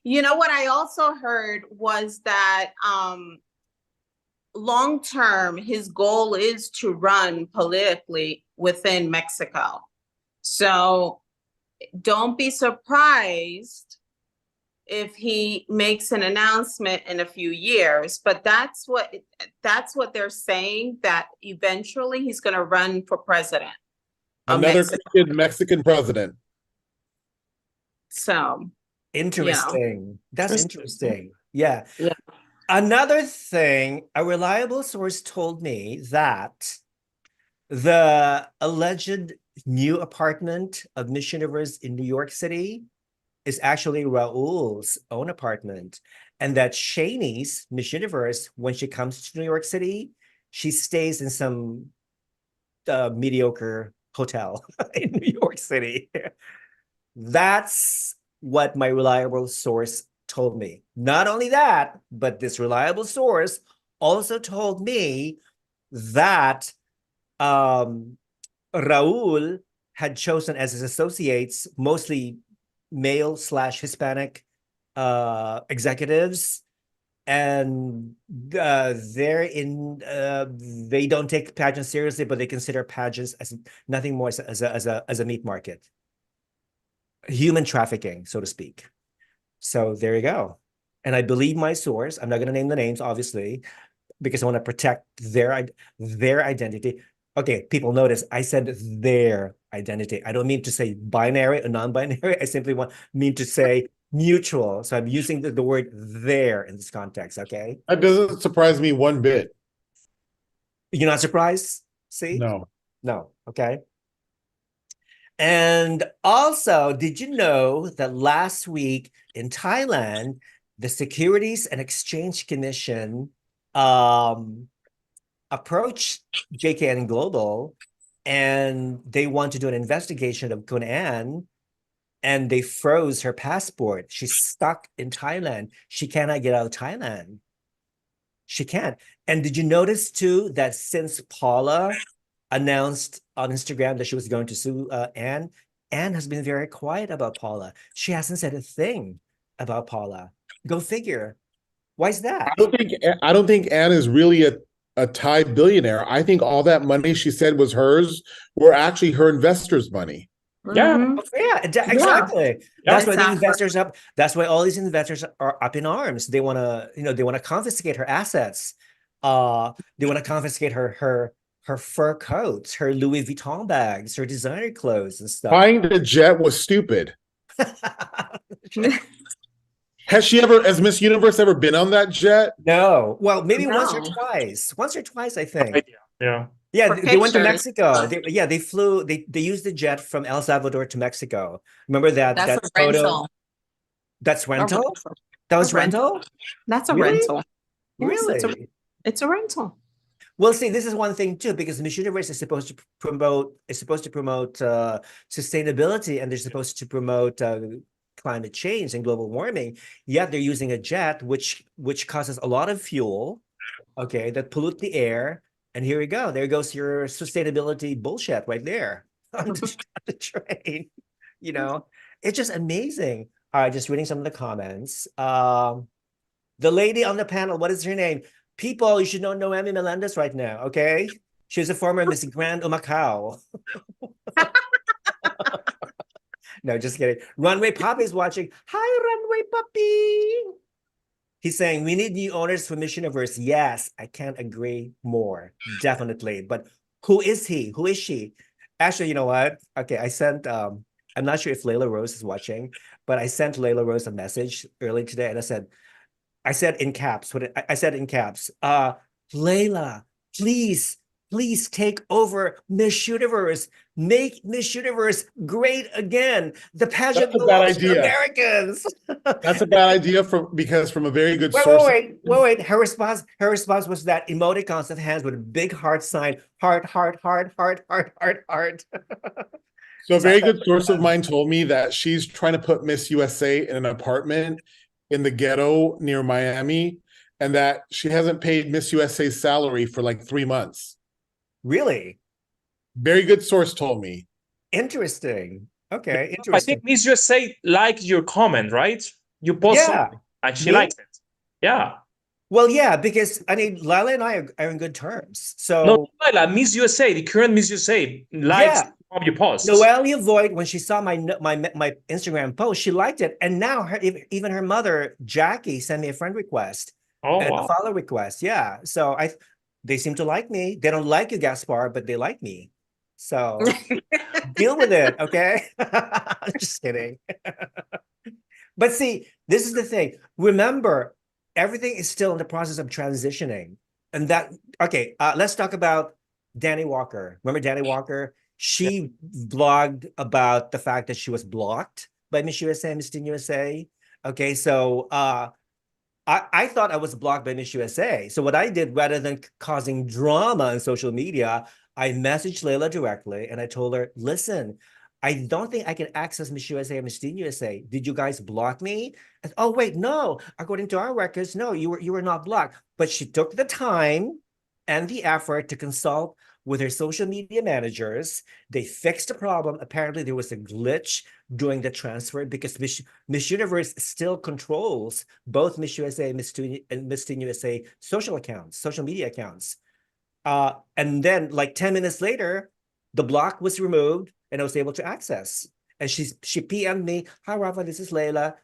You know what I also heard was that long term, his goal is to run politically within Mexico. So don't be surprised if he makes an announcement in a few years. But that's what they're saying, that eventually he's going to run for president. Another Mexican president. So interesting. That's interesting. Yeah. Another thing, a reliable source told me that the alleged new apartment of Miss Universe in New York City is actually Raul's own apartment, and that Shani's Miss Universe, when she comes to New York City, she stays in some mediocre hotel in New York City. That's what my reliable source told me. Not only that, but this reliable source also told me that Raul had chosen as his associates mostly male/Hispanic executives, and they don't take pageants seriously, but they consider pageants as nothing more as a meat market, human trafficking, so to speak. So there you go. And I believe my source. I'm not going to name the names, obviously, because I want to protect their identity. Okay, people notice I said their identity. I don't mean to say binary or non-binary. I simply mean to say mutual. So I'm using the word their in this context, okay? That doesn't surprise me one bit. You're not surprised? See? No. No, okay. And also, did you know that last week in Thailand, the Securities and Exchange Commission approached JKN Global, and they want to do an investigation of Anne, and they froze her passport. She's stuck in Thailand. She cannot get out of Thailand. She can't. And did you notice too that since Paula announced on Instagram that she was going to sue Anne, Anne has been very quiet about Paula. She hasn't said a thing about Paula. Go figure. Why is that? I don't think Anne is really a Thai billionaire. I think all that money she said was hers were actually her investors' money. Yeah. Yeah, exactly. That's why the investors up. That's why all these investors are up in arms. They want to, confiscate her assets. They want to confiscate her fur coats, her Louis Vuitton bags, her designer clothes and stuff. Buying the jet was stupid. Has Miss Universe ever been on that jet? No. Well, maybe once or twice. Once or twice, I think. Yeah. Yeah, they went to Mexico. They flew. They used the jet from El Salvador to Mexico. Remember that? That's a photo? rental. That's rental. That was rental. That's a Really? rental. Yes, Really? it's a rental. Well, see, this is one thing too, because Miss Universe is supposed to promote sustainability, and they're supposed to promote climate change and global warming, yet they're using a jet which causes a lot of fuel, okay, that pollute the air. And here we go. There goes your sustainability bullshit right there on the train. You know, it's just amazing. All right, just reading some of the comments. The lady on the panel, what is her name? People, you should know Noemi Melendez right now, okay? She's a former Miss Grand Macau. No, just kidding. Runway Puppy is watching. Hi, Runway Puppy. He's saying, we need new owners for Miss Universe. Yes, I can't agree more. Definitely. But who is he? Who is she? Actually, you know what? Okay, I sent, I'm not sure if Laylah Rose is watching, but I sent Laylah Rose a message early today, and I said in caps, I said in caps, Laylah, please take over Miss Universe. Make Miss Universe great again. The pageant belongs to Americans. That's a bad idea because from a very good source. Wait. Her response was that emoticons of hands with a big heart sign, heart. So a very good source of mine told me that she's trying to put Miss USA in an apartment in the ghetto near Miami, and that she hasn't paid Miss USA's salary for like 3 months. Really? Very good source told me. Interesting. Okay, interesting. I think Miss USA liked your comment, right? You posted something and she liked it. Yeah. Well, yeah, because I mean, Laylah and I are in good terms. So no, Laylah, Miss USA, the current Miss USA, likes your posts. Noelia Voigt, when she saw my Instagram post, she liked it, and now even her mother Jackie sent me a friend request and a follow request. Yeah, so they seem to like me. They don't like you, Gaspar, but they like me. So deal with it, okay? Just kidding. But see, this is the thing. Remember, everything is still in the process of transitioning. And that, okay, let's talk about Dani Walker. Remember Dani Walker? She blogged about the fact that she was blocked by Miss USA and Miss Teen USA. Okay, so I thought I was blocked by Miss USA. So what I did, rather than causing drama on social media, I messaged Laylah directly and I told her, listen, I don't think I can access Miss USA and Miss Teen USA. Did you guys block me? And, oh, wait, no. According to our records, no, you were not blocked. But she took the time and the effort to consult with her social media managers. They fixed the problem. Apparently, there was a glitch during the transfer because Miss Universe still controls both Miss USA and Miss Teen USA social media accounts. And then like 10 minutes later, the block was removed and I was able to access. And she PM'd me, hi, Rafa, this is Laylah.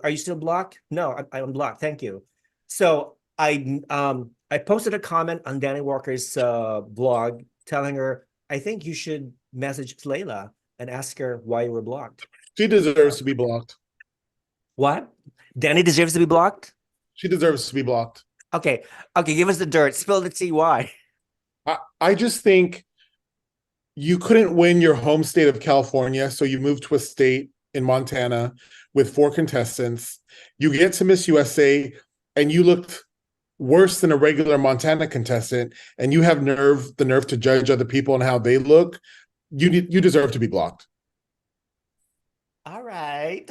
Are you still blocked? No, I'm blocked. Thank you. So I posted a comment on Dani Walker's blog telling her, I think you should message Laylah and ask her why you were blocked. She deserves to be blocked. What? Dani deserves to be blocked? She deserves to be blocked. Okay, give us the dirt. Spill the tea. Why? I just think you couldn't win your home state of California, so you moved to a state in Montana with 4 contestants. You get to Miss USA, and you looked worse than a regular Montana contestant, and you have the nerve to judge other people and how they look. You deserve to be blocked. All right.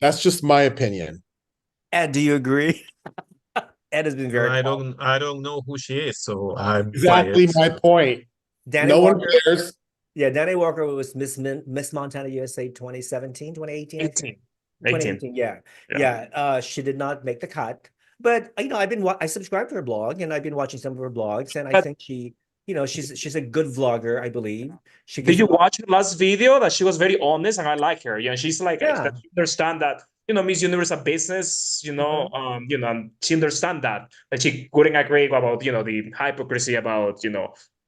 That's just my opinion. Ed, do you agree? Ed has been very. I don't know who she is, so I'm exactly quiet. my point. Dani Walker, one cares. Yeah, Dani Walker was Miss Montana USA 2017, 2018. 2018. Yeah. She did not make the cut, but I subscribed to her blog and I've been watching some of her blogs, and I think she's a good vlogger, I believe. Did you watch the last video? That she was very honest, and I like her. Yeah, she's like, she understand that Miss Universe a business. She understand that she couldn't agree about the hypocrisy about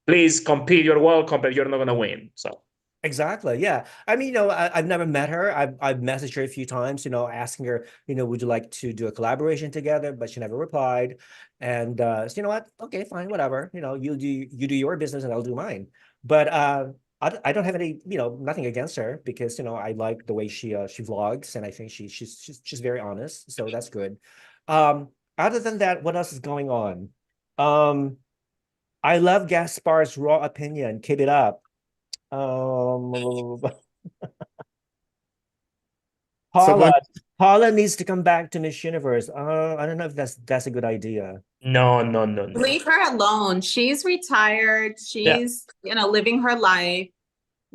please compete, you're welcome, but you're not gonna win. So. Exactly. Yeah. I mean, I've never met her. I've messaged her a few times, asking her, would you like to do a collaboration together? But she never replied. And so you know what? Okay, fine, whatever. You do your business and I'll do mine. But I don't have any, nothing against her because I like the way she vlogs, and I think she's very honest. So that's good. Other than that, what else is going on? I love Gaspar's raw opinion. Keep it up. Paula needs to come back to Miss Universe. I don't know if that's a good idea. No. Leave her alone. She's retired. She's, living her life.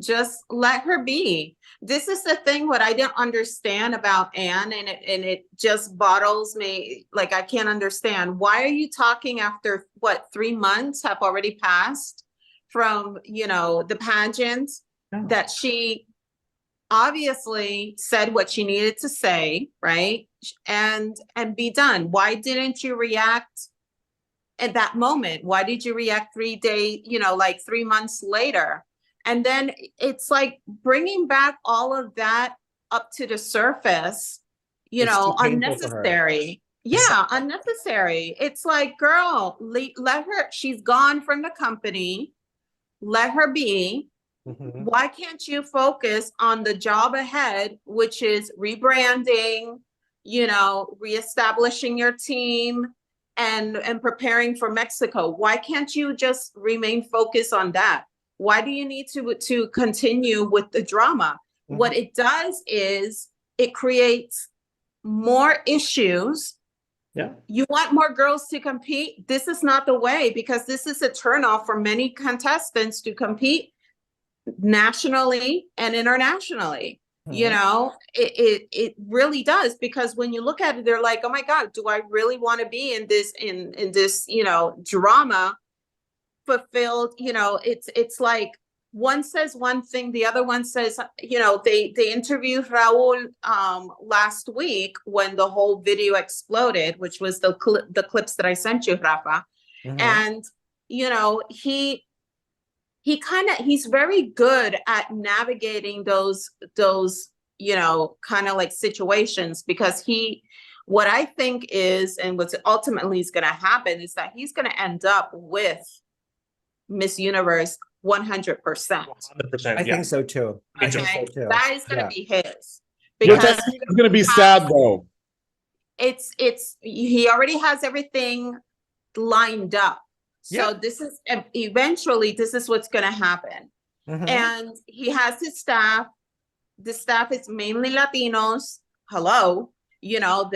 Just let her be. This is the thing, what I didn't understand about Anne, and it just bottles me. Like, I can't understand. Why are you talking after, 3 months have already passed from, the pageant, that she obviously said what she needed to say, right? And be done. Why didn't you react at that moment? Why did you react 3 days, 3 months later? And then it's like bringing back all of that up to the surface, unnecessary. Yeah, unnecessary. It's like, girl, let her, she's gone from the company. Let her be. Mhm. Why can't you focus on the job ahead, which is rebranding, reestablishing your team and preparing for Mexico? Why can't you just remain focused on that? Why do you need to continue with the drama? Mhm. What it does is it creates more issues. Yeah. You want more girls to compete? This is not the way, because this is a turnoff for many contestants to compete nationally and internationally. It really does, because when you look at it, they're like, oh my God, do I really want to be in this drama fulfilled? It's like one says one thing, the other one says, they interviewed Raul last week when the whole video exploded, which was the clips that I sent you, Rafa. Mhm. And he's very good at navigating those kind of like situations, because what I think is, and what's ultimately is going to happen, is that he's going to end up with Miss Universe 100%. 100%. I think so too. I think Okay, so too. that is going to be his, Which I because think is going to be sad though. he already has everything lined up. So Yeah. this is eventually, this is what's going to happen. Mhm. And he has his staff. The staff is mainly Latinos. Hello,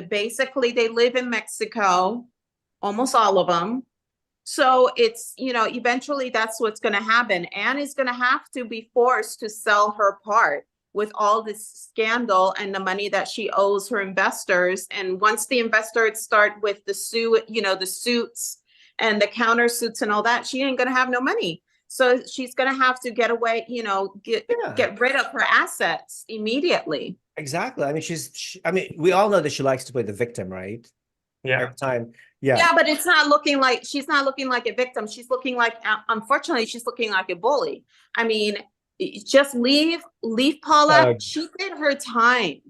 basically they live in Mexico, almost all of them. So it's, eventually that's what's going to happen. Anne is going to have to be forced to sell her part with all this scandal and the money that she owes her investors. And once the investors start with the suits and the countersuits and all that, she ain't going to have no money. So she's going to have to get away, get rid of her assets immediately. Exactly. I mean, we all know that she likes to play the victim, right? Yeah. Every time. Yeah. Yeah, but she's not looking like a victim. She's looking like, unfortunately, she's looking like a bully. I mean, just leave Paula. She did her time.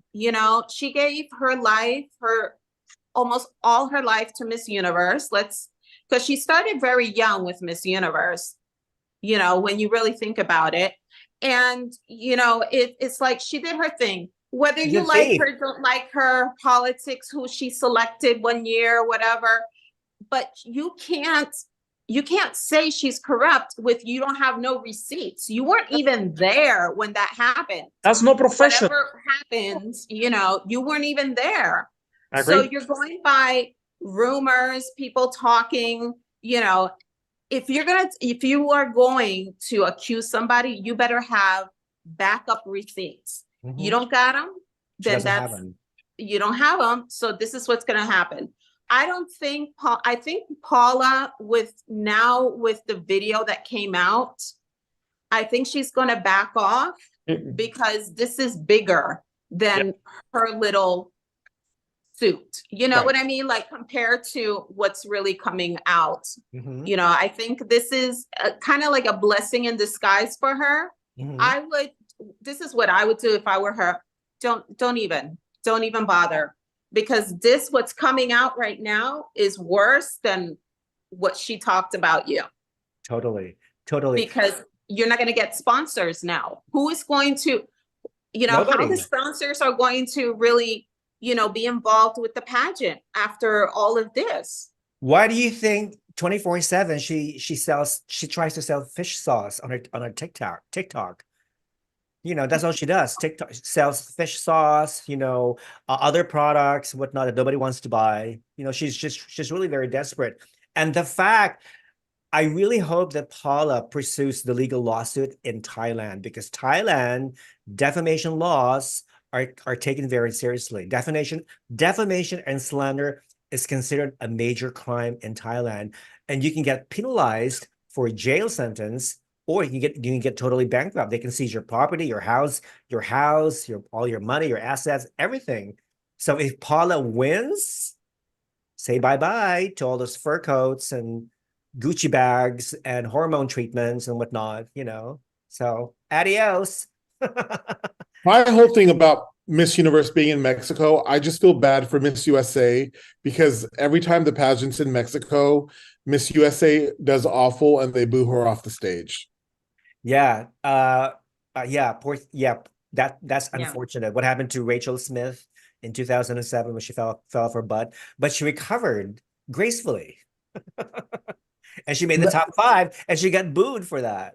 She gave her life, almost all her life to Miss Universe. Because she started very young with Miss Universe, when you really think about it. And, it's like she did her thing. Whether you like her, don't like her, politics, who she selected one year, whatever, but you can't say she's corrupt you don't have no receipts. You weren't even there when that happened. That's not professional. Whatever happens, you weren't even there. I agree. So you're going by rumors, people talking, if you are going to accuse somebody, you better have backup receipts. Mhm. You don't got them, then you don't have them. So this is what's going to happen. I think Paula, with the video that came out, I think she's going to back off because this is bigger than her little suit. You know what I mean? Like, compared to what's really coming out. Mhm. I think this is kind of like a blessing in disguise for her. Mhm. This is what I would do if I were her. Don't even bother, because what's coming out right now is worse than what she talked about you. Totally. Because you're not going to get sponsors now. Who is going to, Nobody. how the sponsors are going to really, be involved with the pageant after all of this? Why do you think 24/7 she tries to sell fish sauce on her TikTok? That's all she does. TikTok sells fish sauce, other products, whatnot that nobody wants to buy. She's really very desperate. And the fact, I really hope that Paula pursues the legal lawsuit in Thailand, because Thailand defamation laws are taken very seriously. Defamation and slander is considered a major crime in Thailand, and you can get penalized for a jail sentence, or you can get totally bankrupt. They can seize your property, your house, all your money, your assets, everything. So if Paula wins, say bye-bye to all those fur coats and Gucci bags and hormone treatments and whatnot, So adios. My whole thing about Miss Universe being in Mexico, I just feel bad for Miss USA, because every time the pageant's in Mexico, Miss USA does awful and they boo her off the stage. Yeah. That's unfortunate. What happened to Rachel Smith in 2007 when she fell off her butt, but she recovered gracefully. And she made the top 5 and she got booed for that.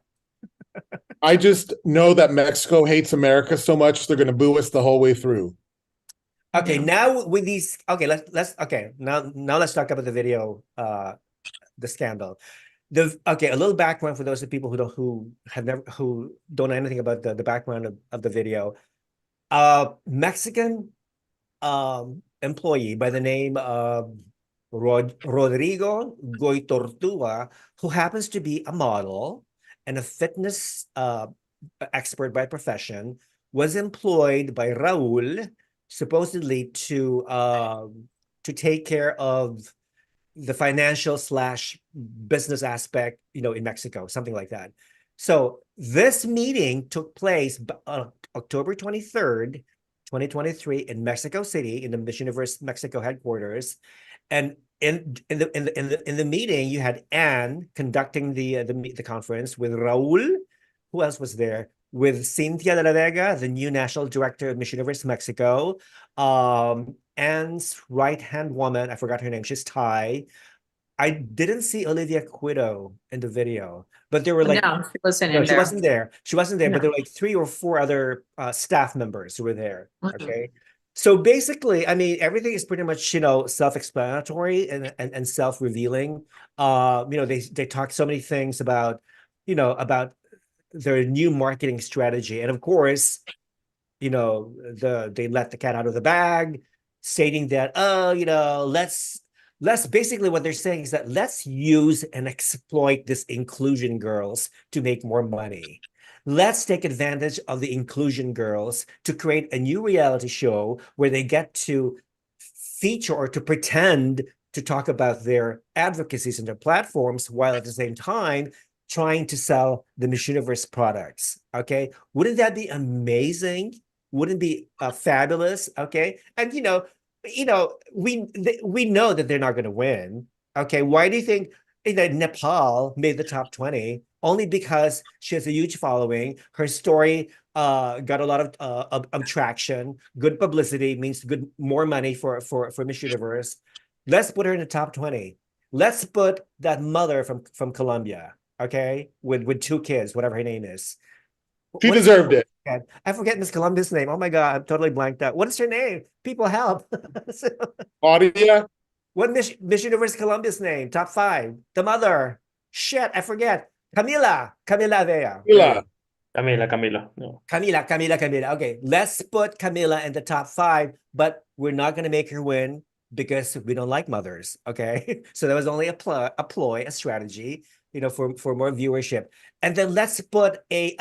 I just know that Mexico hates America so much they're going to boo us the whole way through. Okay, now with these, now let's talk about the video, the scandal. A little background for those people who don't know anything about the background of the video. Mexican employee by the name of Rodrigo Goitortua, who happens to be a model and a fitness expert by profession, was employed by Raul supposedly to take care of the financial / business aspect, in Mexico, something like that. So this meeting took place on October 23rd, 2023 in Mexico City, in the Miss Universe Mexico headquarters. And in the meeting, you had Anne conducting the conference with Raul. Who else was there? With Cynthia de la Vega, the new national director of Miss Universe Mexico. Anne's right-hand woman, I forgot her name, she's Thai. I didn't see Olivia Quito in the video, but there were no, she wasn't in she there. wasn't there. She wasn't there, No. but there were 3 or 4 other staff members who were there. Mhm. Okay. So basically, I mean, everything is pretty much, self-explanatory and self-revealing. They talk so many things about, about their new marketing strategy. And of course, they let the cat out of the bag, stating that, let's basically, what they're saying is that let's use and exploit this inclusion girls to make more money. Let's take advantage of the inclusion girls to create a new reality show where they get to feature or to pretend to talk about their advocacies and their platforms, while at the same time trying to sell the Miss Universe products. Okay, wouldn't that be amazing? Wouldn't it be fabulous? Okay, and we know that they're not going to win. Okay, why do you think Nepal made the top 20? Only because she has a huge following. Her story got a lot of traction. Good publicity means more money for Miss Universe. Let's put her in the top 20. Let's put that mother from Colombia, okay, with 2 kids, whatever her name is. She deserved it. I forget Miss Colombia's name. Oh my God, I'm totally blanked out. What is her name? People help. Claudia? What Miss Universe Colombia's name? Top 5. The mother. Shit, I forget. Camila Vea. Camila. No. Camila. Okay, let's put Camila in the top 5, but we're not going to make her win because we don't like mothers. Okay, so that was only a ploy, a strategy, for more viewership. And then let's put a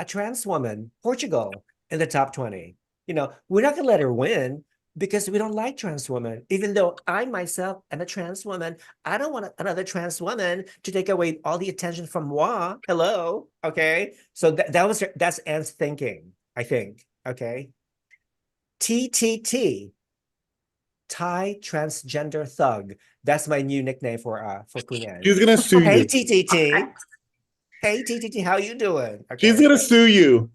trans woman, Portugal, in the top 20. We're not going to let her win because we don't like trans women. Even though I myself am a trans woman, I don't want another trans woman to take away all the attention from moi. Hello, okay? So that's Anne's thinking, I think, okay? TTT, Thai Transgender Thug. That's my new nickname for Queen Anne. She's gonna sue Hey, you. TTT. Hey, TTT, how you doing? Okay. She's gonna sue you.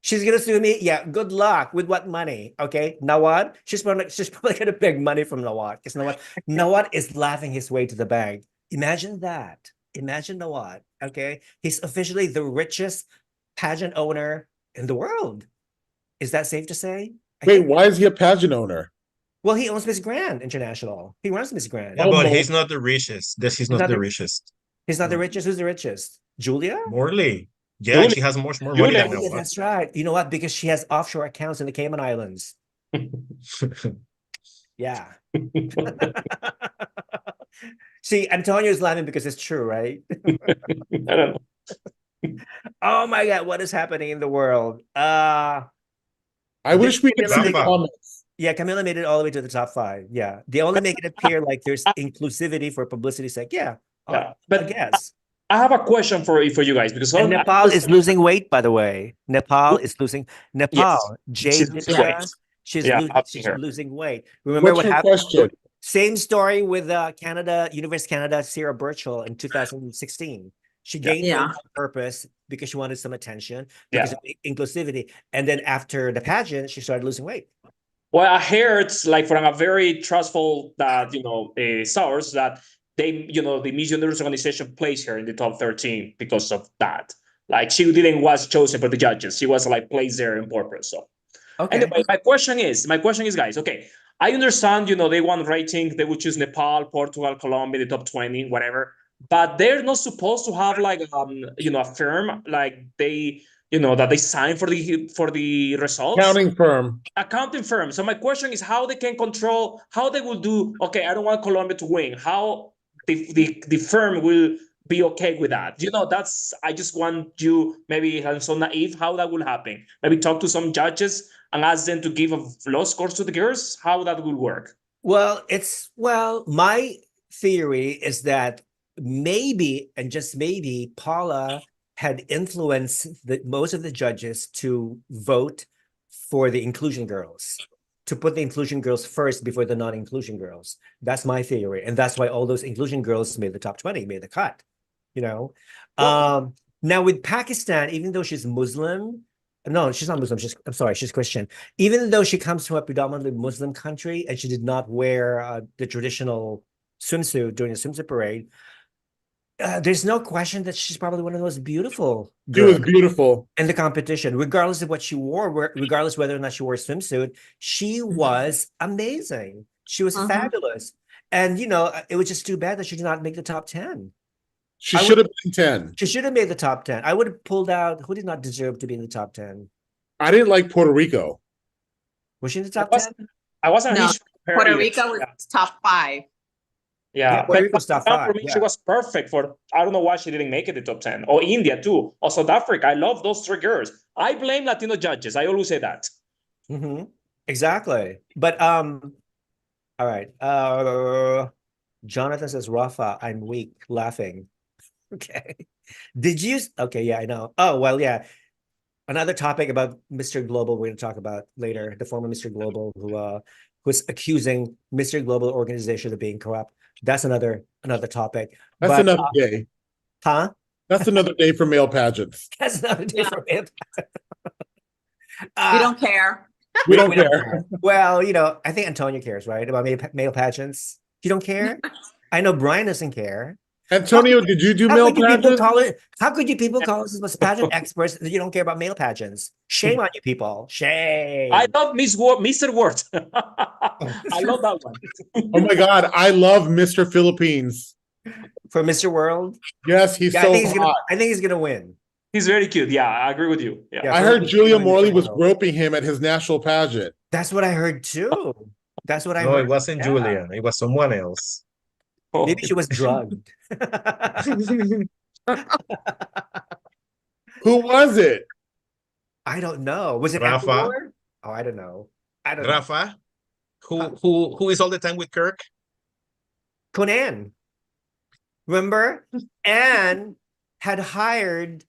She's gonna sue me. Yeah, good luck. With what money? Okay, Nawat. She's probably gonna beg money from Nawat, because Nawat is laughing his way to the bank. Imagine that. Imagine Nawat. Okay, he's officially the richest pageant owner in the world. Is that safe to say? Wait, why is he a pageant owner? Well, he owns Miss Grand International. He runs Miss Grand. Yeah, but he's not the richest. He's not the richest. He's not the richest. Who's the richest? Julia? Morley. Yeah, she has much more money than Yeah, Nawat. that's right. You know what? Because she has offshore accounts in the Cayman Islands. Yeah. See, Antonio's laughing because it's true, right? I don't know. Oh my God, what is happening in the world? I wish we could see the comments. Yeah, Camila made it all the way to the top 5. Yeah. They only make it appear like there's inclusivity for publicity's sake. Yeah. But I guess. I have a question for you guys because Nepal is losing weight, by the way. Nepal is losing. Nepal, yes. She's losing weight. Remember What's what happened? Question? Same story with Canada, University of Canada, Sarah Burchell in 2016. She gained weight on purpose because she wanted some attention, because of inclusivity. And then after the pageant, she started losing weight. Well, I heard like from a very trustful that source that they, the Miss Universe organization placed her in the top 13 because of that. Like she was chosen by the judges. She was like placed there on purpose. So anyway, my question is, guys, okay, I understand, they want rating, they would choose Nepal, Portugal, Colombia, the top 20, whatever, but they're not supposed to have like a firm like they that they sign for the results. Accounting firm. So my question is how they can control, how they will do, okay, I don't want Colombia to win. How the firm will be okay with that? I just want you, maybe I'm so naive, how that will happen. Maybe talk to some judges and ask them to give a low scores to the girls, how that will work. Well, my theory is that maybe, and just maybe, Paula had influenced most of the judges to vote for the inclusion girls, to put the inclusion girls first before the non-inclusion girls. That's my theory. And that's why all those inclusion girls made the top 20, made the cut, Now with Pakistan, even though she's Muslim, no, she's not Muslim. She's Christian. Even though she comes from a predominantly Muslim country and she did not wear the traditional swimsuit during the swimsuit parade, there's no question that she's probably one of the most beautiful girls. She was beautiful in the competition, regardless of what she wore, regardless whether or not she wore a swimsuit. She was amazing. She was fabulous. And, it was just too bad that she did not make the top 10. She should have been 10. She should have made the top 10. I would have pulled out who did not deserve to be in the top 10. I didn't like Puerto Rico. Was she in the top 10? I wasn't. No, Puerto Rico was top 5. Yeah, Puerto Rico was top 5. For me, she was perfect for. I don't know why she didn't make it the top 10. Or India too, or South Africa. I love those 3 girls. I blame Latino judges. I always say that. Exactly. But all right. Jonathan says, Rafa, I'm weak, laughing. Okay. Okay, yeah, I know. Oh, well, yeah. Another topic about Mr. Global we're going to talk about later, the former Mr. Global who's accusing Mr. Global organization of being corrupt. That's another topic. That's another day. Huh? That's another day for male pageants. That's another day for male pageants. We don't care. We don't care. Well, I think Antonio cares, right? About male pageants. You don't care? I know Brian doesn't care. Antonio, did you do male pageants? How could you people call us as pageant experts that you don't care about male pageants? Shame on you people. Shame. I love Mr. Word. I love that one. Oh my God, I love Mr. Philippines. For Mr. World? Yes, he's so hot. I think he's going to win. He's very cute. Yeah, I agree with you. Yeah. I heard Julia Morley was groping him at his national pageant. That's what I heard too. That's what I heard. No, it wasn't Julia. It was someone else. Maybe she was drugged. Who was it? I don't know. Was it Rafa? Ecuador? Oh, I don't know. Rafa? Who is all the time with Kirk? Conan. Remember? Anne had hired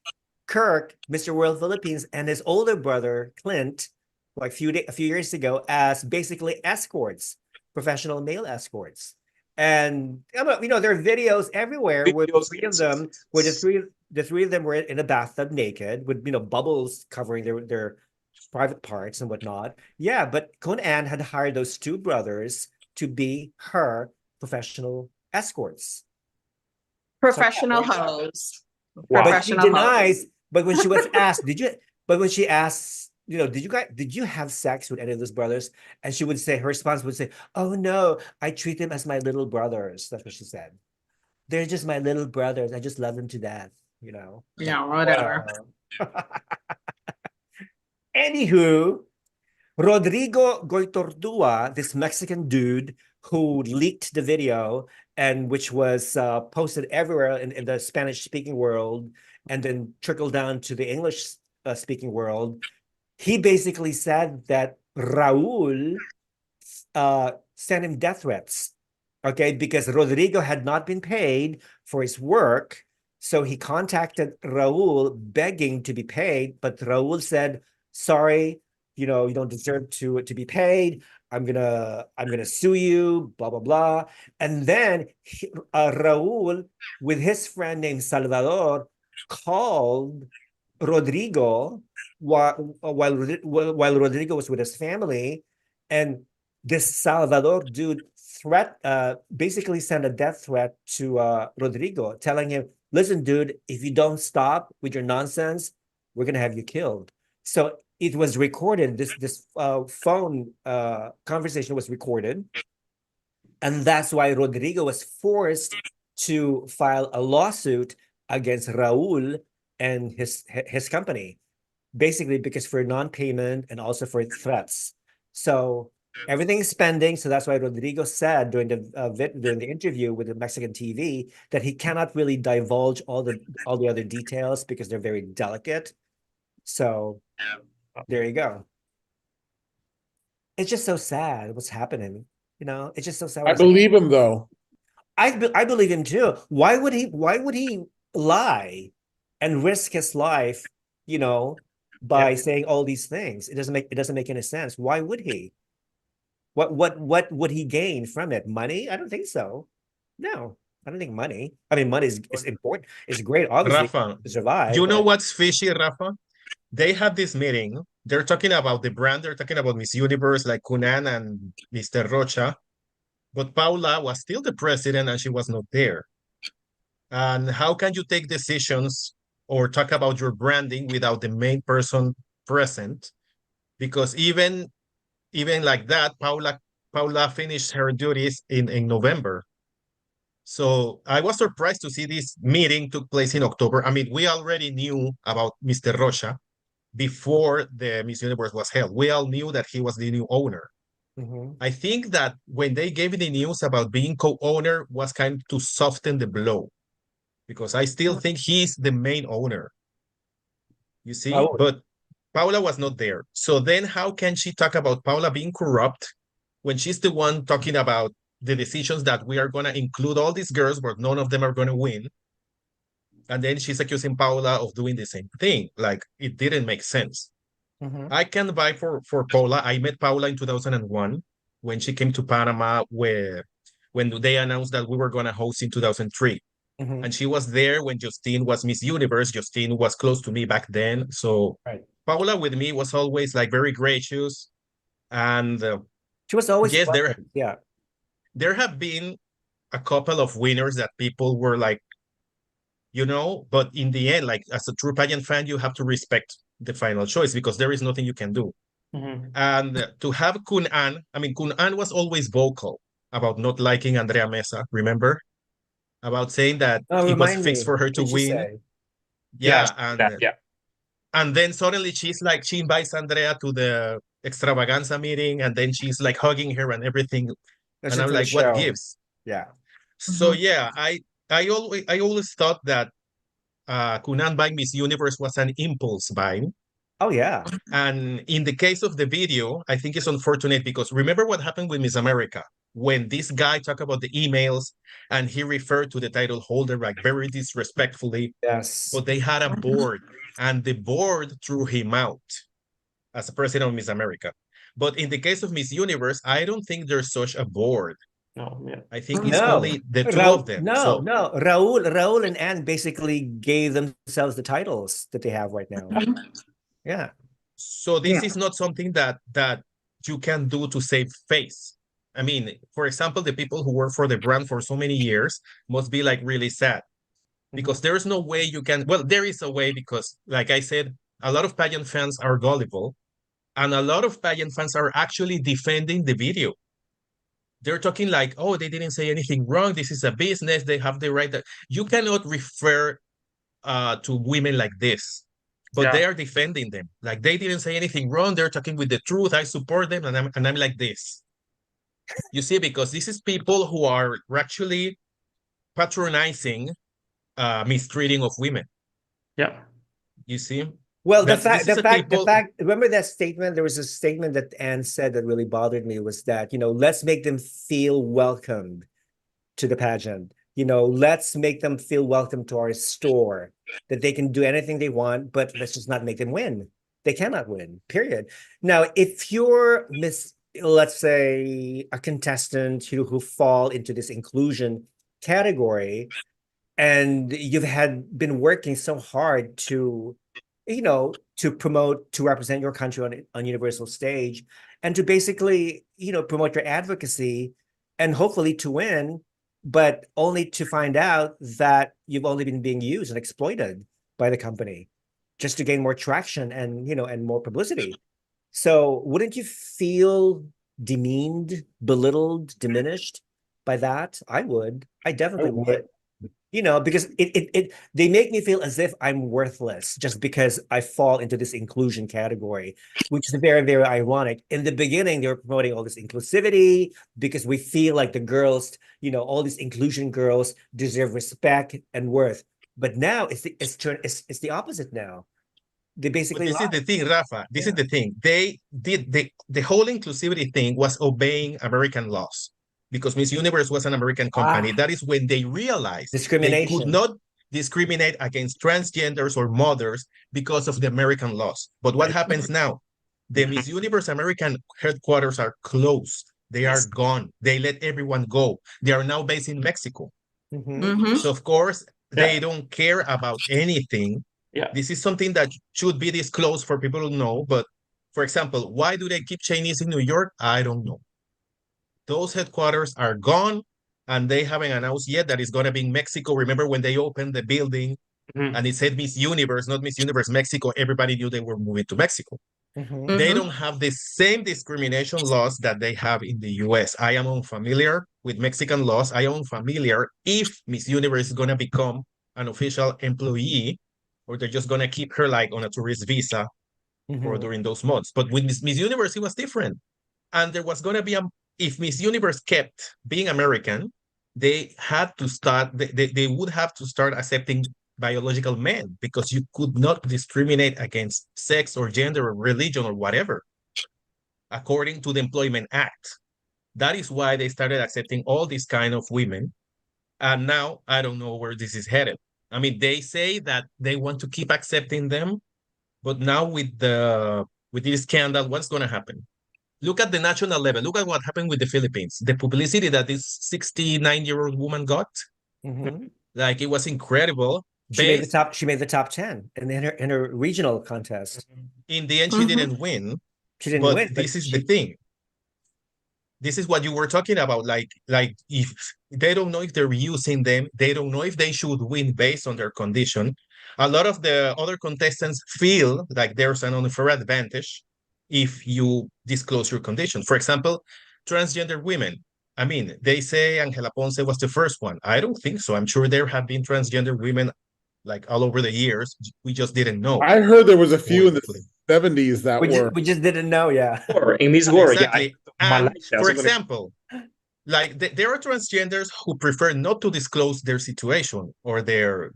Kirk, Mr. World Philippines, and his older brother, Clint, like a few years ago, as basically escorts, professional male escorts. And there are videos everywhere with the three of them, where the three of them were in a bathtub naked with bubbles covering their private parts and whatnot. Yeah, but Conan had hired those 2 brothers to be her professional escorts. Professional hoes. Wow. But But when she was asked, but when she asked, did you have sex with any of those brothers? And she would say, her response would say, oh no, I treat them as my little brothers. That's what she said. They're just my little brothers. I just love them to death, Yeah, whatever. Wow. Anywho, Rodrigo Goitordua, this Mexican dude who leaked the video and which was posted everywhere in the Spanish-speaking world and then trickled down to the English-speaking world, he basically said that Raul sent him death threats, okay, because Rodrigo had not been paid for his work. So he contacted Raul begging to be paid, but Raul said, sorry, you don't deserve to be paid. I'm gonna sue you, blah blah blah. And then Raul, with his friend named Salvador, called Rodrigo while Rodrigo was with his family, and this Salvador dude basically sent a death threat to Rodrigo, telling him, listen, dude, if you don't stop with your nonsense, we're gonna have you killed. So it was recorded. This phone conversation was recorded, and that's why Rodrigo was forced to file a lawsuit against Raul and his company, basically because for non-payment and also for threats. So everything is pending. So that's why Rodrigo said during the interview with the Mexican TV that he cannot really divulge all the other details because they're very delicate. So there you go. It's just so sad what's happening. It's just so sad. I believe him though. I believe him too. Why would he lie and risk his life, by saying all these things? It doesn't make any sense. Why would he? What would he gain from it? Money? I don't think so. No, I don't think money. I mean, money is important. It's great, obviously, Rafa, to survive. you know what's fishy, Rafa? They had this meeting. They're talking about the brand. They're talking about Miss Universe, like Cunan and Mr. Rocha. But Paula was still the president and she was not there. And how can you take decisions or talk about your branding without the main person present? Because even like that, Paula finished her duties in November. So I was surprised to see this meeting took place in October. I mean, we already knew about Mr. Rocha before the Miss Universe was held. We all knew that he was the new owner. Mm-hmm. I think that when they gave the news about being co-owner was kind of to soften the blow, because I still think he's the main owner. You see, but Paula was not there. So then how can she talk about Paula being corrupt when she's the one talking about the decisions that we are going to include all these girls, but none of them are going to win? And then she's accusing Paula of doing the same thing. Like, it didn't make sense. Mm-hmm. I can buy for Paula. I met Paula in 2001 when she came to Panama, when they announced that we were going to host in 2003. Mm-hmm. And she was there when Justine was Miss Universe. Justine was close to me back then. So Paula with me was always like very gracious. And she was always yes, there have been a couple of winners that people were like, but in the end, like as a true pageant fan, you have to respect the final choice because there is nothing you can do. Mm-hmm. And to have Kun Anne, I mean, Kun Anne was always vocal about not liking Andrea Mesa, remember? About saying that it was fixed for her to win. And then suddenly she invites Andrea to the extravaganza meeting, and then she's like hugging her and everything. And I'm like, what gives? Yeah. So I always thought that Cunan buying Miss Universe was an impulse buying. Oh yeah. And in the case of the video, I think it's unfortunate because remember what happened with Miss America when this guy talked about the emails and he referred to the title holder like very disrespectfully. Yes. But they had a board and the board threw him out as a president of Miss America. But in the case of Miss Universe, I don't think there's such a board. No, yeah. I think it's only the two of them. No. Raul and Anne basically gave themselves the titles that they have right now. Yeah. So this is not something that you can do to save face. I mean, for example, the people who work for the brand for so many years must be like really sad. because there's no way you can, well, there is a way because, like I said, a lot of pageant fans are gullible, and a lot of pageant fans are actually defending the video. They're talking like, oh, they didn't say anything wrong. This is a business. They have the right. That you cannot refer to women like this, but they are defending them. Like they didn't say anything wrong. They're talking with the truth. I support them, and I'm like this. You see, because this is people who are actually patronizing mistreating of women. Yeah. You see? Well, the fact, remember that statement? There was a statement that Anne said that really bothered me was that, let's make them feel welcomed to the pageant. Let's make them feel welcome to our store, that they can do anything they want, but let's just not make them win. They cannot win, period. Now, if you're let's say a contestant who fall into this inclusion category, and you've been working so hard to promote, to represent your country on universal stage, and to basically, promote your advocacy and hopefully to win, but only to find out that you've only been being used and exploited by the company just to gain more traction and, and more publicity. So wouldn't you feel demeaned, belittled, diminished by that? I would. I definitely would. Because they make me feel as if I'm worthless just because I fall into this inclusion category, which is very, very ironic. In the beginning, they were promoting all this inclusivity because we feel like the girls, all these inclusion girls deserve respect and worth. But now it's the opposite now. They basically This is the thing, Rafa. This is the thing. They did the whole inclusivity thing was obeying American laws. Because Miss Universe was an American company. That is when they realized they could not discriminate against transgenders or mothers because of the American laws. But what happens now? The Miss Universe American headquarters are closed. They are gone. They let everyone go. They are now based in Mexico. So, of course, they don't care about anything. This is something that should be disclosed for people to know. But, for example, why do they keep Chinese in New York? I don't know. Those headquarters are gone, and they haven't announced yet that it's going to be in Mexico. Remember when they opened the building and it said Miss Universe, not Miss Universe Mexico, everybody knew they were moving to Mexico. They don't have the same discrimination laws that they have in the US. I am unfamiliar with Mexican laws. I am unfamiliar if Miss Universe is going to become an official employee, or they're just going to keep her like on a tourist visa or during those months. But with Miss Universe, it was different. And there was going to be if Miss Universe kept being American, they had to start, they would have to start accepting biological men, because you could not discriminate against sex or gender or religion or whatever, according to the Employment Act. That is why they started accepting all these kind of women. And now I don't know where this is headed. I mean, they say that they want to keep accepting them, but now with this scandal, what's going to happen? Look at the national level. Look at what happened with the Philippines. The publicity that this 69-year-old woman got, like it was incredible. She made the top 10 in her regional contest. In the end, she didn't win. She didn't win. This is the thing. This is what you were talking about. Like if they don't know if they're using them, they don't know if they should win based on their condition. A lot of the other contestants feel like there's an unfair advantage if you disclose your condition. For example, transgender women. I mean, they say Angela Ponce was the first one. I don't think so. I'm sure there have been transgender women like all over the years. We just didn't know. I heard there was a few in the 70s that we just didn't know, Or in this world, exactly. For example, like there are transgenders who prefer not to disclose their situation or their,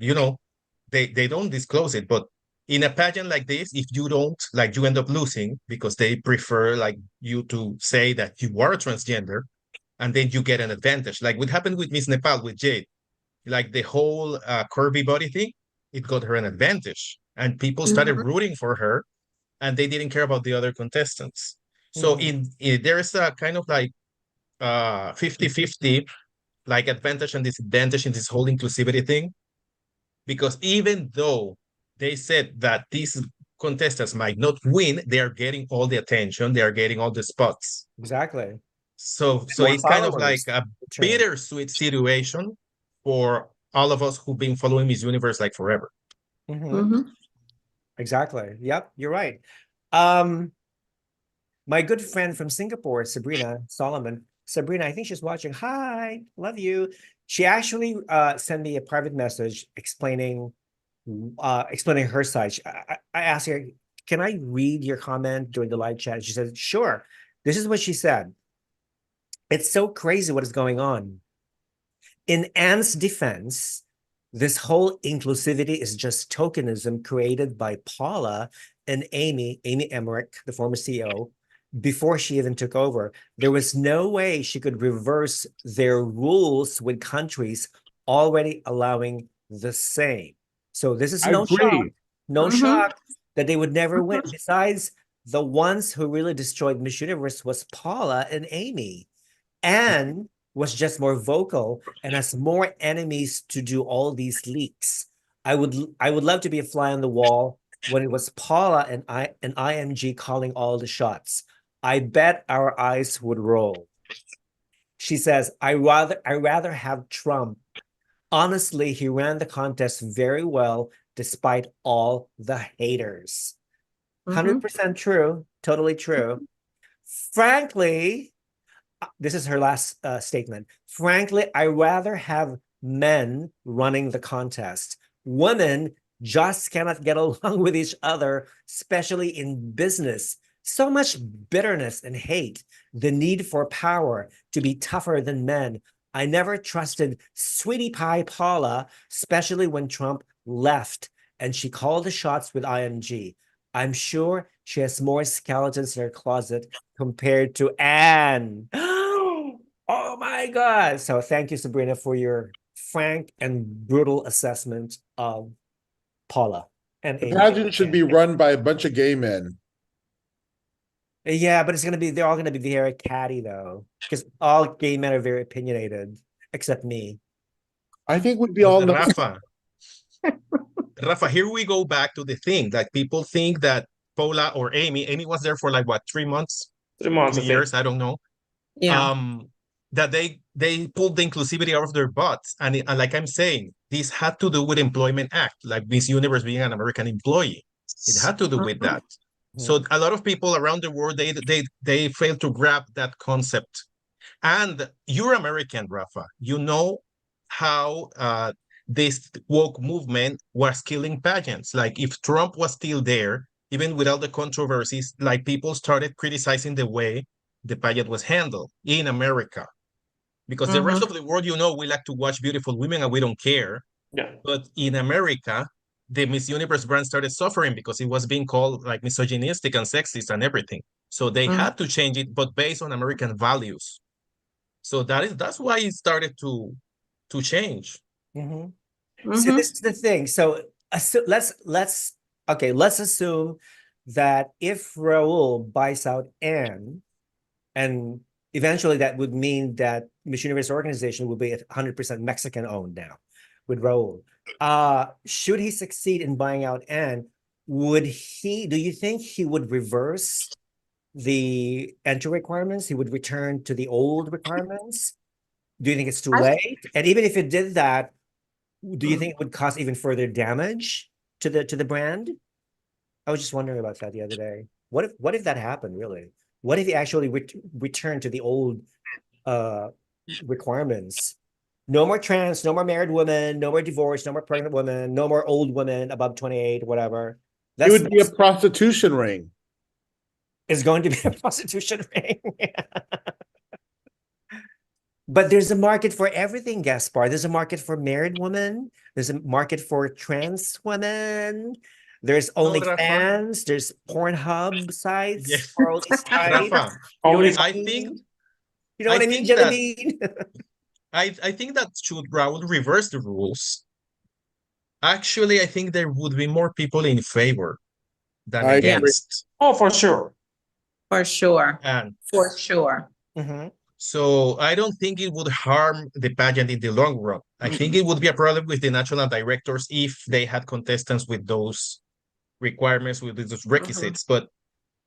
they don't disclose it. But in a pageant like this, if you don't, like, you end up losing because they prefer like you to say that you are a transgender, and then you get an advantage. Like what happened with Miss Nepal, with Jade, like the whole curvy body thing, it got her an advantage, and people started rooting for her, and they didn't care about the other contestants. So there is a kind of like 50-50 like advantage and disadvantage in this whole inclusivity thing, because even though they said that these contestants might not win, they are getting all the attention, they are getting all the spots. Exactly. So it's kind of like a bittersweet situation for all of us who've been following Miss Universe like forever. Exactly. Yep, you're right. My good friend from Singapore, Sabrina Solomon. Sabrina, I think she's watching. Hi, love you. She actually sent me a private message explaining her side. I asked her, can I read your comment during the live chat? She said, sure. This is what she said. It's so crazy what is going on. In Anne's defense, this whole inclusivity is just tokenism created by Paula and Amy Emmerich, the former CEO, before she even took over. There was no way she could reverse their rules with countries already allowing the same. So this is no shock that they would never win. Besides, the ones who really destroyed Miss Universe was Paula and Amy. Anne was just more vocal and has more enemies to do all these leaks. I would love to be a fly on the wall when it was Paula and IMG calling all the shots. I bet our eyes would roll. She says, I rather have Trump. Honestly, he ran the contest very well despite all the haters. 100% true, totally true. Frankly, this is her last statement. Frankly, I rather have men running the contest. Women just cannot get along with each other, especially in business. So much bitterness and hate, the need for power to be tougher than men. I never trusted Sweetie Pie Paula, especially when Trump left and she called the shots with IMG. I'm sure she has more skeletons in her closet compared to Anne. Oh my God. So thank you, Sabrina, for your frank and brutal assessment of Paula. And the pageant should be run by a bunch of gay men. Yeah, but they're all gonna be very catty though, because all gay men are very opinionated, except me. I think we'd be all Rafa, here we go back to the thing. Like people think that Paula or Amy was there for like what, 3 months? 3 months, 2 years, I don't know. Yeah. That they pulled the inclusivity out of their butts. And like I'm saying, this had to do with Employment Act, like Miss Universe being an American employee. It had to do with that. So a lot of people around the world, they fail to grab that concept. And you're American, Rafa. You know how this woke movement was killing pageants. Like if Trump was still there, even with all the controversies, like people started criticizing the way the pageant was handled in America. Because the rest of the world, you know, we like to watch beautiful women and we don't care. Yeah. But in America, the Miss Universe brand started suffering because it was being called like misogynistic and sexist and everything. So they had to change it, but based on American values. So that's why it started to change. So this is the thing. So let's assume that if Raul buys out Anne, and eventually that would mean that Miss Universe organization will be 100% Mexican owned now with Raul. Should he succeed in buying out Anne, do you think he would reverse the entry requirements? He would return to the old requirements? Do you think it's too late? And even if it did that, do you think it would cause even further damage to the brand? I was just wondering about that the other day. What if that happened, really? What if he actually returned to the old requirements? No more trans, no more married women, no more divorced, no more pregnant women, no more old women above 28, whatever. It would be a prostitution ring. It's going to be a prostitution ring. But there's a market for everything, Gaspar. There's a market for married women. There's a market for trans women. There's OnlyFans. There's Pornhub sites for all these sites. I think. You know what I mean, Jelly? I think that should Raul reverse the rules. Actually, I think there would be more people in favor than against. Oh, for sure. For sure. And for sure. So I don't think it would harm the pageant in the long run. I think it would be a problem with the national directors if they had contestants with those requirements, with those requisites. But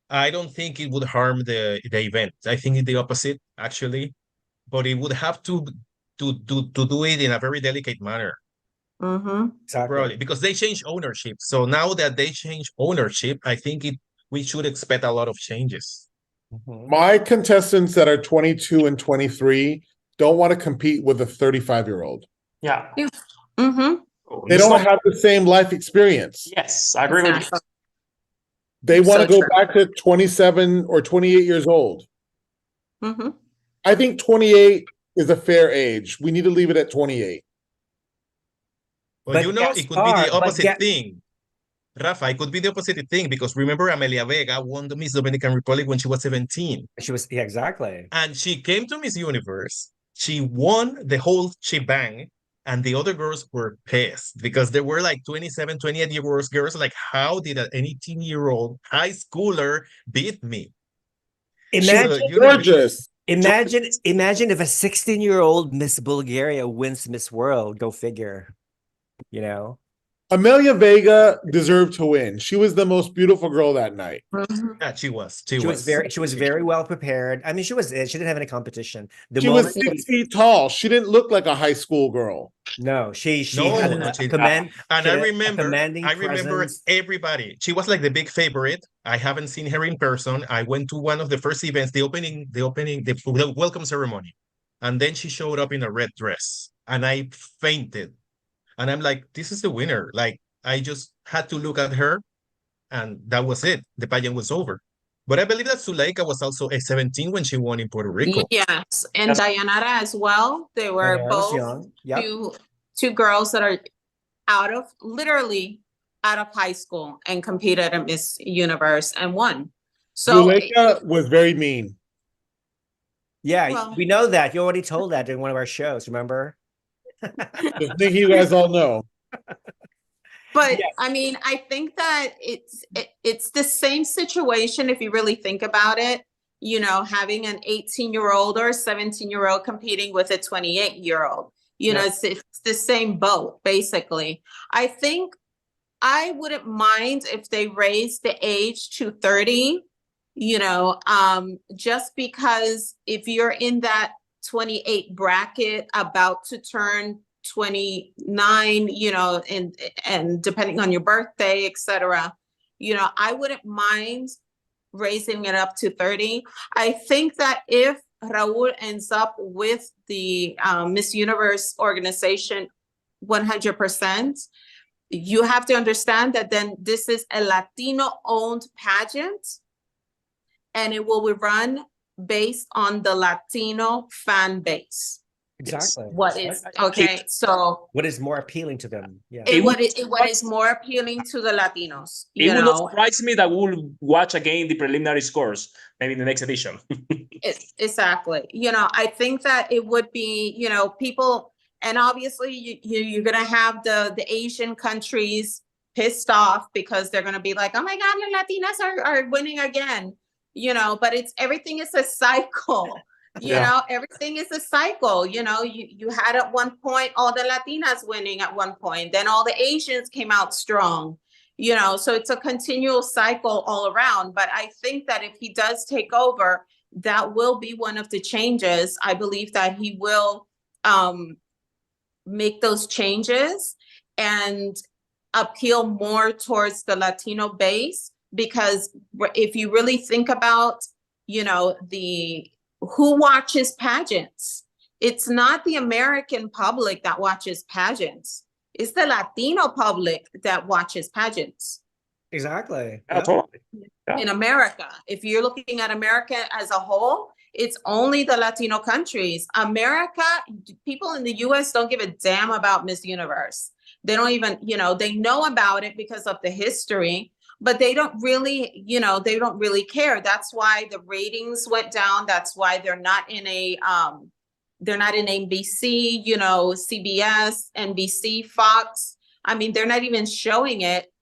I don't think it would harm the event. I think it's the opposite, actually. But it would have to do it in a very delicate manner. Exactly. Probably because they changed ownership. So now that they changed ownership, I think we should expect a lot of changes. My contestants that are 22 and 23 don't want to compete with a 35-year-old. Yeah. They don't have the same life experience. Yes, I agree with you. They want to go true. back to 27 or 28 years old. I think 28 is a fair age. We need to leave it at 28. Well, But you know, it could be the opposite thing. Rafa, it could be the opposite thing because remember Amelia Vega won the Miss Dominican Republic when she was 17. She was, yeah, exactly. And she came to Miss Universe. She won the whole shebang. And the other girls were pissed because there were like 27, 28-year-old girls like, how did an 18-year-old high schooler beat me? Imagine, gorgeous. Imagine if a 16-year-old Miss Bulgaria wins Miss World. Go figure. You know? Amelia Vega deserved to win. She was the most beautiful girl that night. Yeah, she was. She was very well prepared. I mean, she didn't have any competition. She was 6 feet tall. She didn't look like a high school girl. No, she had a command. And I remember presence. everybody. She was like the big favorite. I haven't seen her in person. I went to one of the first events, the welcome ceremony. And then she showed up in a red dress and I fainted. And I'm like, this is the winner. Like, I just had to look at her and that was it. The pageant was over. But I believe that Zuleika was also a 17 when she won in Puerto Rico. Yes, and Dayanara as well. They were both two girls that are literally out of high school and competed at Miss Universe and won. So Zuleika was very mean. Yeah, we know that. You already told that during one of our shows, remember? I think you guys all know. But yes. I mean, I think that it's the same situation if you really think about it, you know, having an 18-year-old or a 17-year-old competing with a 28-year-old, you know, it's the same boat, basically. I think I wouldn't mind if they raised the age to 30, you know, just because if you're in that 28 bracket about to turn 29, you know, and depending on your birthday, etc., you know, I wouldn't mind raising it up to 30. I think that if Raul ends up with the Miss Universe organization 100%, you have to understand that then this is a Latino-owned pageant and it will be run based on the Latino fan base. Exactly. What is more appealing to them? Yeah. What is more appealing to the Latinos? It would not surprise me that we'll watch again the preliminary scores, maybe in the next edition. Exactly. You know, I think that it would be, you know, people, and obviously you're gonna have the Asian countries pissed off because they're gonna be like, oh my God, the Latinas are winning again. You know, but everything is a cycle. You know, everything is a cycle. You know, you had at one point all the Latinas winning at one point, then all the Asians came out strong, you know, so it's a continual cycle all around. But I think that if he does take over, that will be one of the changes. I believe that he will make those changes and appeal more towards the Latino base. Because if you really think about, you know, who watches pageants, it's not the American public that watches pageants. It's the Latino public that watches pageants. Exactly. In America, if you're looking at America as a whole, it's only the Latino countries. America, people in the US don't give a damn about Miss Universe. They don't even, you know, they know about it because of the history. But they don't really, you know, they don't really care. That's why the ratings went down. That's why they're not in NBC, you know, CBS, NBC, Fox. I mean, they're not even showing it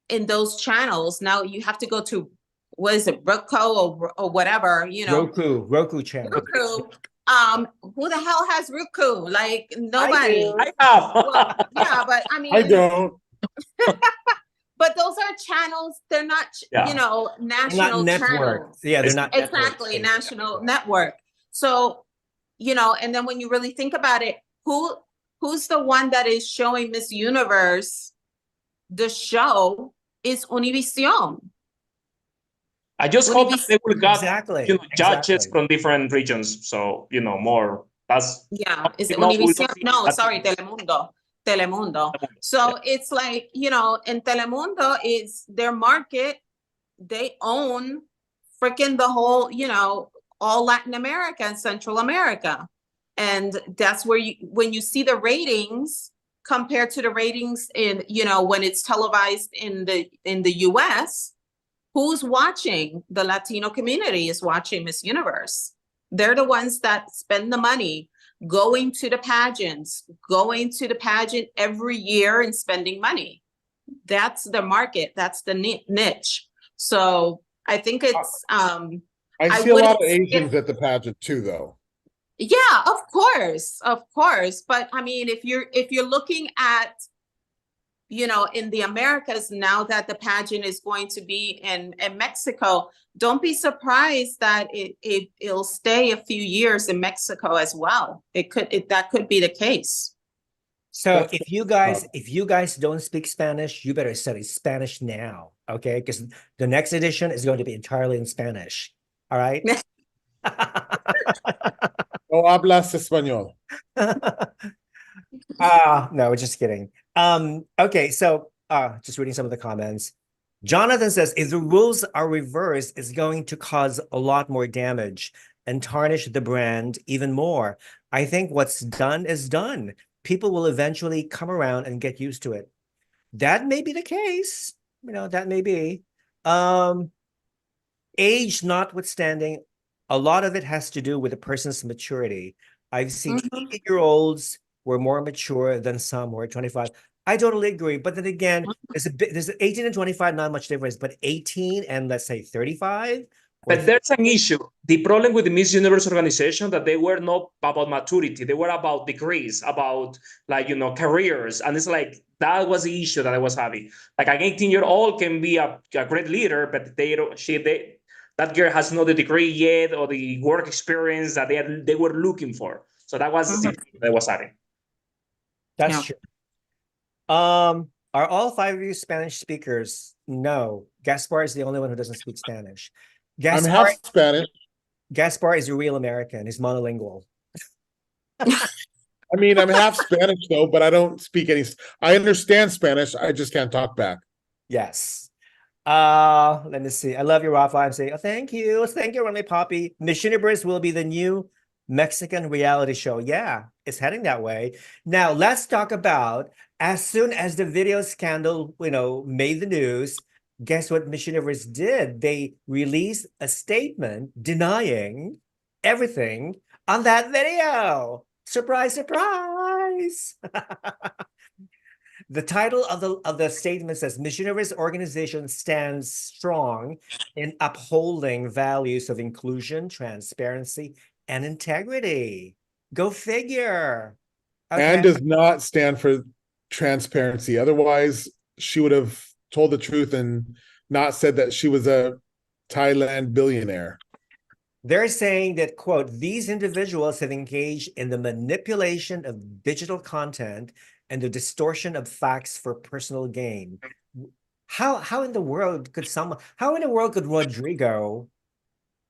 in those channels. Now you have to go to, what is it, Roku or whatever, you know. Roku channel. Roku. Who the hell has Roku? Like nobody. I have. Well, yeah, but I mean, I don't. But those are channels, they're not, you know, national channels. Yeah, they're not exactly national network. So, you know, and then when you really think about it, who who's the one that is showing Miss Universe? The show is Univision. I just hope that they will got Exactly. judges from different regions. So more. That's Is it you know, we Univision? don't see No, that- sorry, Telemundo. So it's like, in Telemundo is their market. They own freaking the whole, all Latin America and Central America. And that's where when you see the ratings compared to the ratings in, when it's televised in the US, who's watching? The Latino community is watching Miss Universe. They're the ones that spend the money going to the pageants, going to the pageant every year and spending money. That's the market. That's the niche. So I think it's, I see a lot of Asians at the pageant too, though. Yeah, of course. But I mean, if you're looking at, in the Americas, now that the pageant is going to be in Mexico, don't be surprised that it'll stay a few years in Mexico as well. That could be the case. So if you guys don't speak Spanish, you better study Spanish now, okay? Because the next edition is going to be entirely in Spanish. All right. No hablas español. No, just kidding. Okay, so just reading some of the comments. Jonathan says, if the rules are reversed, it's going to cause a lot more damage and tarnish the brand even more. I think what's done is done. People will eventually come around and get used to it. That may be the case. That may be. Age notwithstanding, a lot of it has to do with a person's maturity. I've seen 18-year-olds were more mature than some who are 25. I totally agree. But then again, there's 18 and 25, not much difference, but 18 and let's say 35. But there's an issue. The problem with the Miss Universe organization that they were not about maturity. They were about degrees, about careers. And it's like, that was the issue that I was having. Like an 18-year-old can be a great leader, but that girl has not the degree yet or the work experience that they were looking for. So that was the issue that I was having. That's true. Are all 5 of you Spanish speakers? No. Gaspar is the only one who doesn't speak Spanish. I'm half Spanish. Gaspar is a real American. He's monolingual. I mean, I'm half Spanish though, but I don't speak any. I understand Spanish. I just can't talk back. Yes. Let me see. I love you, Rafa. I'm saying, thank you. Thank you, Runway Poppy. Miss Universe will be the new Mexican reality show. Yeah, it's heading that way. Now, let's talk about, as soon as the video scandal, made the news, guess what Miss Universe did? They released a statement denying everything on that video. Surprise, surprise. The title of the statement says, Miss Universe organization stands strong in upholding values of inclusion, transparency, and integrity. Go figure. Okay. Anne does not stand for transparency. Otherwise, she would have told the truth and not said that she was a Thailand billionaire. They're saying that, quote, these individuals have engaged in the manipulation of digital content and the distortion of facts for personal gain. How in the world could Rodrigo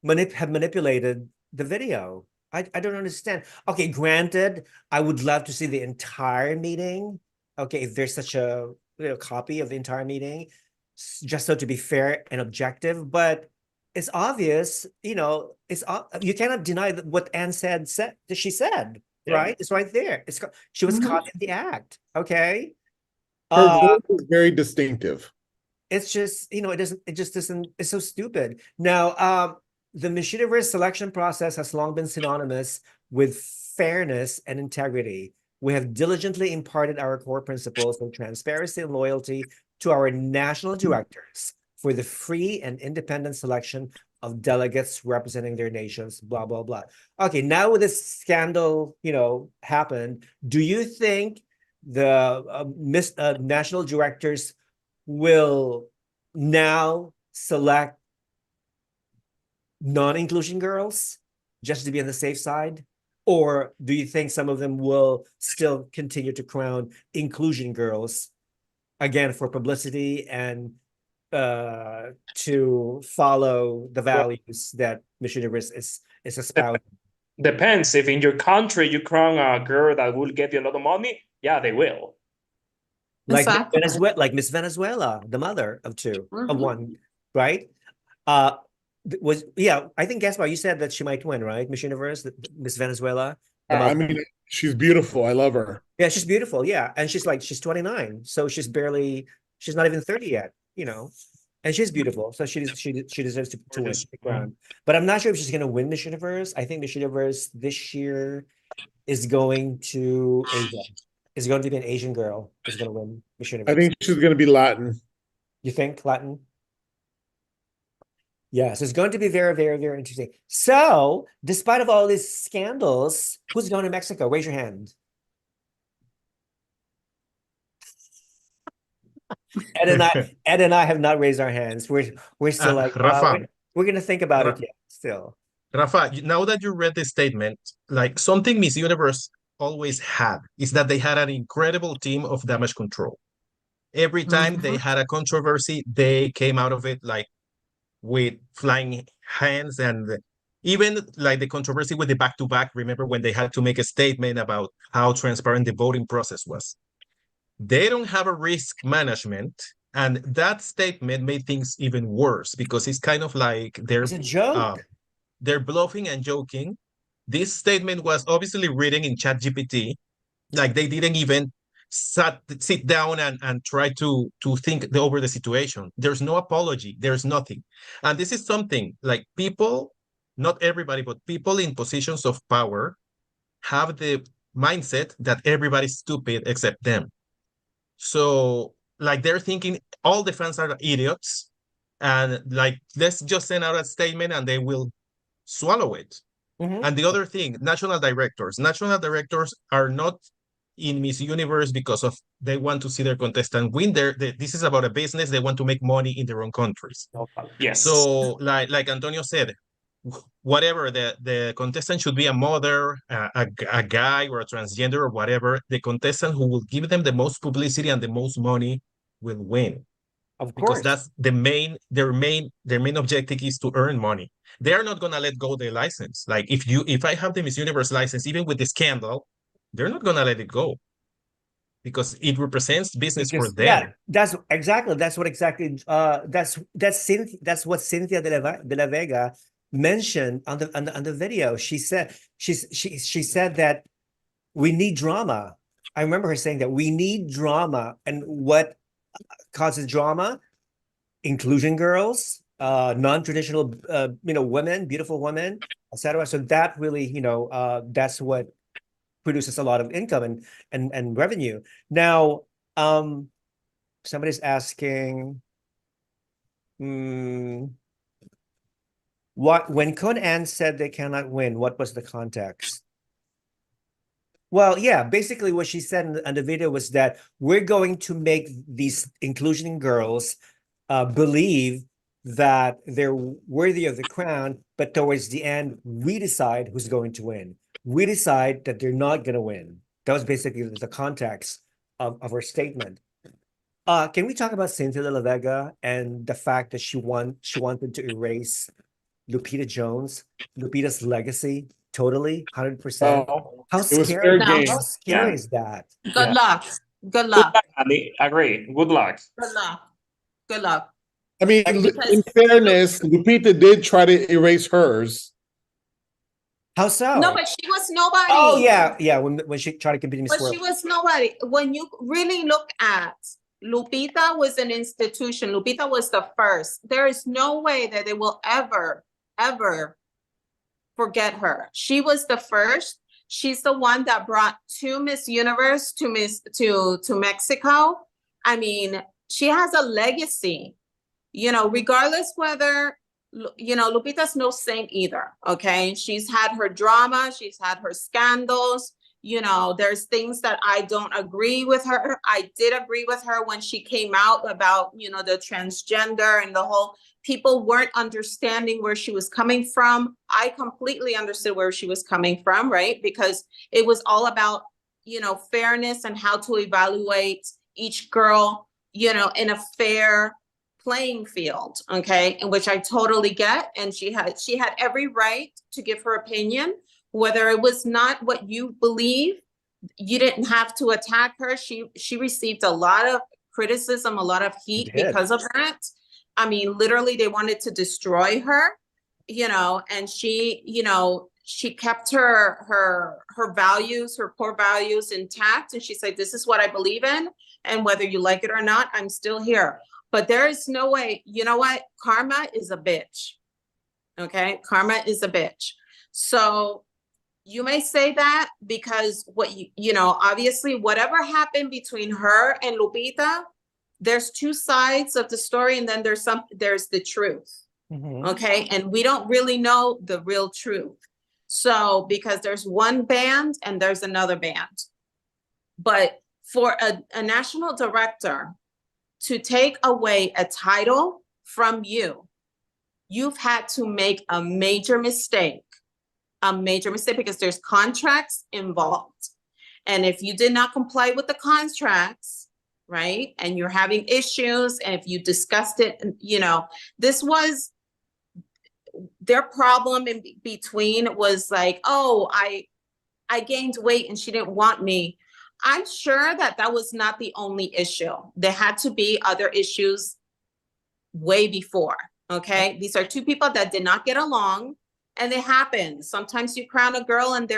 have manipulated the video? I don't understand. Okay, granted, I would love to see the entire meeting. Okay, if there's such a copy of the entire meeting, just so to be fair and objective, but it's obvious, you cannot deny that what Anne said she said, right? It's right there. She was caught in the act. Okay. Her voice is very distinctive. It's just, it's so stupid. Now, the Miss Universe selection process has long been synonymous with fairness and integrity. We have diligently imparted our core principles of transparency and loyalty to our national directors for the free and independent selection of delegates representing their nations, blah, blah, blah. Okay, now with this scandal, happened, do you think the national directors will now select non-inclusion girls just to be on the safe side? Or do you think some of them will still continue to crown inclusion girls, again, for publicity and to follow the values that Miss Universe is espousing? Depends. If in your country you crown a girl that will get you a lot of money, yeah, they will. Like Exactly. Venezuela, like Miss Venezuela, the mother of two, of one, right? I think Gaspar, you said that she might win, right? Miss Universe, Miss Venezuela. I mean, she's beautiful. I love her. Yeah, she's beautiful. Yeah, and she's 29, so she's not even 30 yet, you know. And she's beautiful, so she deserves to win the crown. But I'm not sure if she's gonna win Miss Universe. I think Miss Universe this year is going to Asia. Is going to be an Asian girl is gonna win Miss Universe. I think she's going to be Latin. You think Latin? Yes, it's going to be very, very, very interesting. So, despite of all these scandals, who's going to Mexico? Raise your hand. Ed and I have not raised our hands. We're still like Rafa. we're gonna think about it yet. Still, Rafa, now that you read the statement, like something Miss Universe always had is that they had an incredible team of damage control. Every time they had a controversy, they came out of it like with flying hands, and even like the controversy with the back-to-back. Remember when they had to make a statement about how transparent the voting process was? They don't have a risk management, and that statement made things even worse because it's kind of like it's a joke. They're bluffing and joking. This statement was obviously written in ChatGPT. Like they didn't even sit down and try to think over the situation. There's no apology. There's nothing. And this is something like people, not everybody, but people in positions of power have the mindset that everybody's stupid except them. So like they're thinking all the fans are idiots, and like let's just send out a statement and they will swallow it. And the other thing, national directors are not in Miss Universe because of they want to see their contestant win. This is about a business. They want to make money in their own countries. Yes. So like Antonio said, whatever the contestant should be a mother, a guy, or a transgender or whatever. The contestant who will give them the most publicity and the most money will win. Of because course, that's their main objective is to earn money. They are not gonna let go their license. Like if I have the Miss Universe license, even with the scandal, they're not gonna let it go because it represents business for them. Yeah, that's what Cynthia de la Vega mentioned on the video. She said she said that we need drama. I remember her saying that we need drama, and what causes drama? Inclusion girls, non-traditional women, beautiful women, etc. So that really, that's what produces a lot of income and revenue. Now, somebody's asking, when Conan said they cannot win, what was the context? Well, yeah, basically what she said in the video was that we're going to make these inclusion girls believe that they're worthy of the crown, but towards the end, we decide who's going to win. We decide that they're not going to win. That was basically the context of her statement. Can we talk about Cynthia de la Vega and the fact that she wanted to erase Lupita Jones, Lupita's legacy? Totally, 100%. How scary is that? Good luck. Good luck. I agree. Good luck. Good luck. Good luck. I mean, in fairness, Lupita did try to erase hers. How so? No, but she was nobody. Oh, yeah. When she tried to compete in Miss World. But she was nobody. When you really look at Lupita was an institution. Lupita was the first. There is no way that they will ever forget her. She was the first. She's the one that brought two Miss Universe to Mexico. I mean, she has a legacy, regardless whether, Lupita's no saint either. Okay. She's had her drama. She's had her scandals. There's things that I don't agree with her. I did agree with her when she came out about, the transgender and the whole people weren't understanding where she was coming from. I completely understood where she was coming from, right? Because it was all about, you know, fairness and how to evaluate each girl, you know, in a fair playing field, okay, in which I totally get. And she had every right to give her opinion, whether it was not what you believe. You didn't have to attack her. She received a lot of criticism, a lot of heat because of that. I mean, literally, they wanted to destroy her, you know, and she, you know, she kept her values, her core values intact. And she said, this is what I believe in. And whether you like it or not, I'm still here. But there is no way, you know what? Karma is a bitch. Okay. Karma is a bitch. So you may say that because what you know, obviously whatever happened between her and Lupita, there's two sides of the story. And then there's the truth. Okay. And we don't really know the real truth. So because there's one band and there's another band, but for a national director to take away a title from you, you've had to make a major mistake because there's contracts involved. And if you did not comply with the contracts, right, and you're having issues, and if you discussed it, you know, this was their problem in between was like, oh, I gained weight and she didn't want me. I'm sure that was not the only issue. There had to be other issues way before, okay? These are two people that did not get along, and it happens. Sometimes you crown a girl and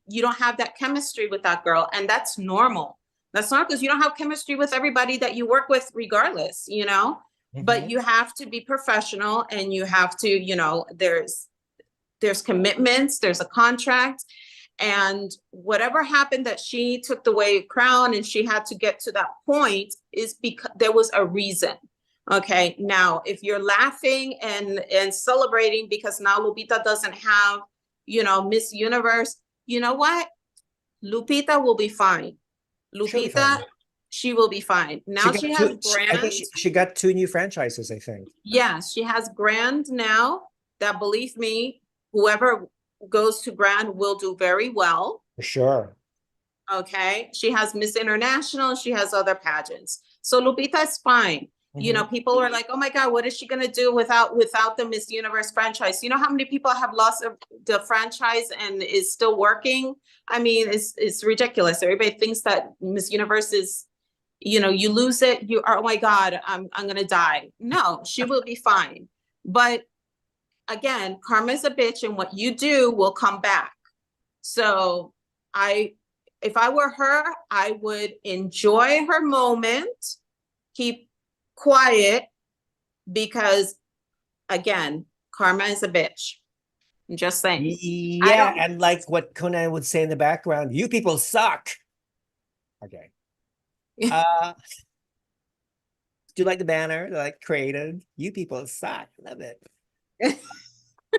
you don't have that chemistry with that girl, and that's normal. That's not because you don't have chemistry with everybody that you work with regardless, you know? But you have to be professional, and you have to, you know, there's commitments, there's a contract. And whatever happened that she took the crown and she had to get to that point is because there was a reason. Okay. Now, if you're laughing and celebrating because now Lupita doesn't have, you know, Miss Universe, you know what? Lupita will be fine. Lupita, she will be fine. Now she has Grand. I think she got 2 new franchises, I think. Yes, she has Grand now that, believe me, whoever goes to Grand will do very well. For sure. Okay. She has Miss International. She has other pageants. So Lupita is fine. You know, people are like, oh my God, what is she going to do without the Miss Universe franchise? You know how many people have lost the franchise and is still working? I mean, it's ridiculous. Everybody thinks that Miss Universe is, you know, you lose it, you are, oh my God, I'm going to die. No, she will be fine. But again, karma is a bitch, and what you do will come back. So if I were her, I would enjoy her moment, keep quiet, because again, karma is a bitch. I'm just saying. Yeah, and like what Conan would say in the background, you people suck. Okay. Do you like the banner that I created? You people suck. Love it.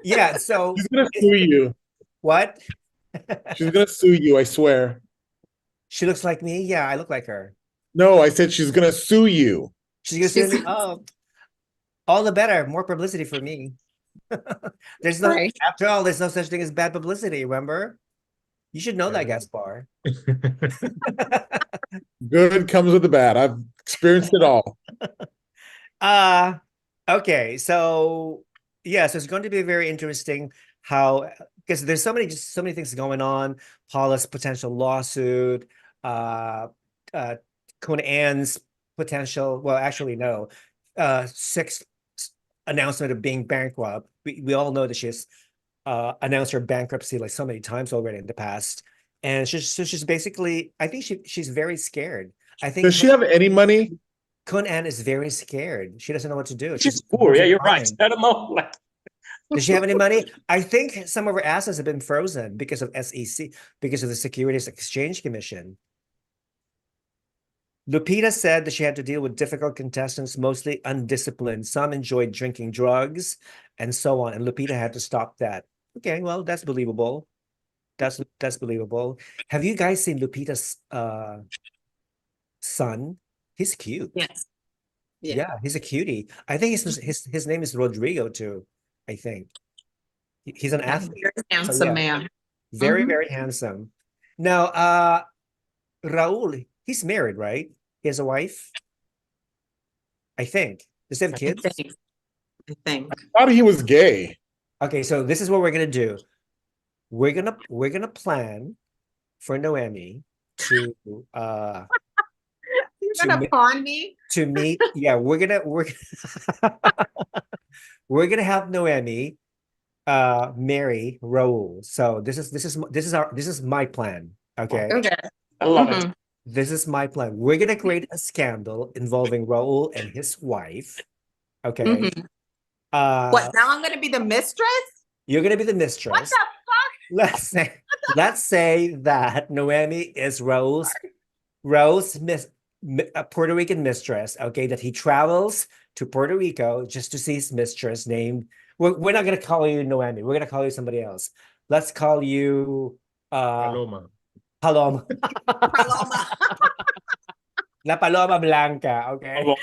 Yeah, so she's gonna sue you. What? She's gonna sue you, I swear. She looks like me? Yeah, I look like her. No, I said she's gonna sue you. She's gonna sue me. Oh, all the better. More publicity for me. There's no, after all, there's no such thing as bad publicity, remember? You should know that, Gaspar. Good comes with the bad. I've experienced it all. Okay, so yeah, so it's going to be very interesting how, because there's so many things going on. Paula's potential lawsuit, Conan's potential, well, actually no, 6th announcement of being bankrupt. We all know that she's announced her bankruptcy like so many times already in the past, and she's basically, I think she's very scared. I think. Does she have any money? Anne is very scared. She doesn't know what to do. She's poor. Yeah, you're right. I don't know. Like, does she have any money? I think some of her assets have been frozen because of SEC, because of the Securities Exchange Commission. Lupita said that she had to deal with difficult contestants, mostly undisciplined. Some enjoyed drinking drugs and so on. And Lupita had to stop that. Okay, well, that's believable. That's believable. Have you guys seen Lupita's son? He's cute. Yes. Yeah, he's a cutie. I think his name is Rodrigo too. I think he's an athlete. Very handsome So, yeah, man. very, very handsome. Now, Raul, he's married, right? He has a wife. I think. Does he have kids? I think. I thought he was gay. Okay, so this is what we're gonna do. We're gonna plan for Noemi to You're gonna pawn me? to meet. Yeah, we're gonna we're gonna have Noemi marry Raul. So this is my plan. Okay. Okay. I love it. This is my plan. We're gonna create a scandal involving Raul and his wife. Okay. What, now I'm gonna be the mistress? You're gonna be the mistress. What the fuck? Let's say that Noemi is Raul's Puerto Rican mistress. Okay, that he travels to Puerto Rico just to see his mistress named. We're not gonna call you Noemi. We're gonna call you somebody else. Let's call you Paloma. Paloma. Paloma. La Paloma Blanca. Okay.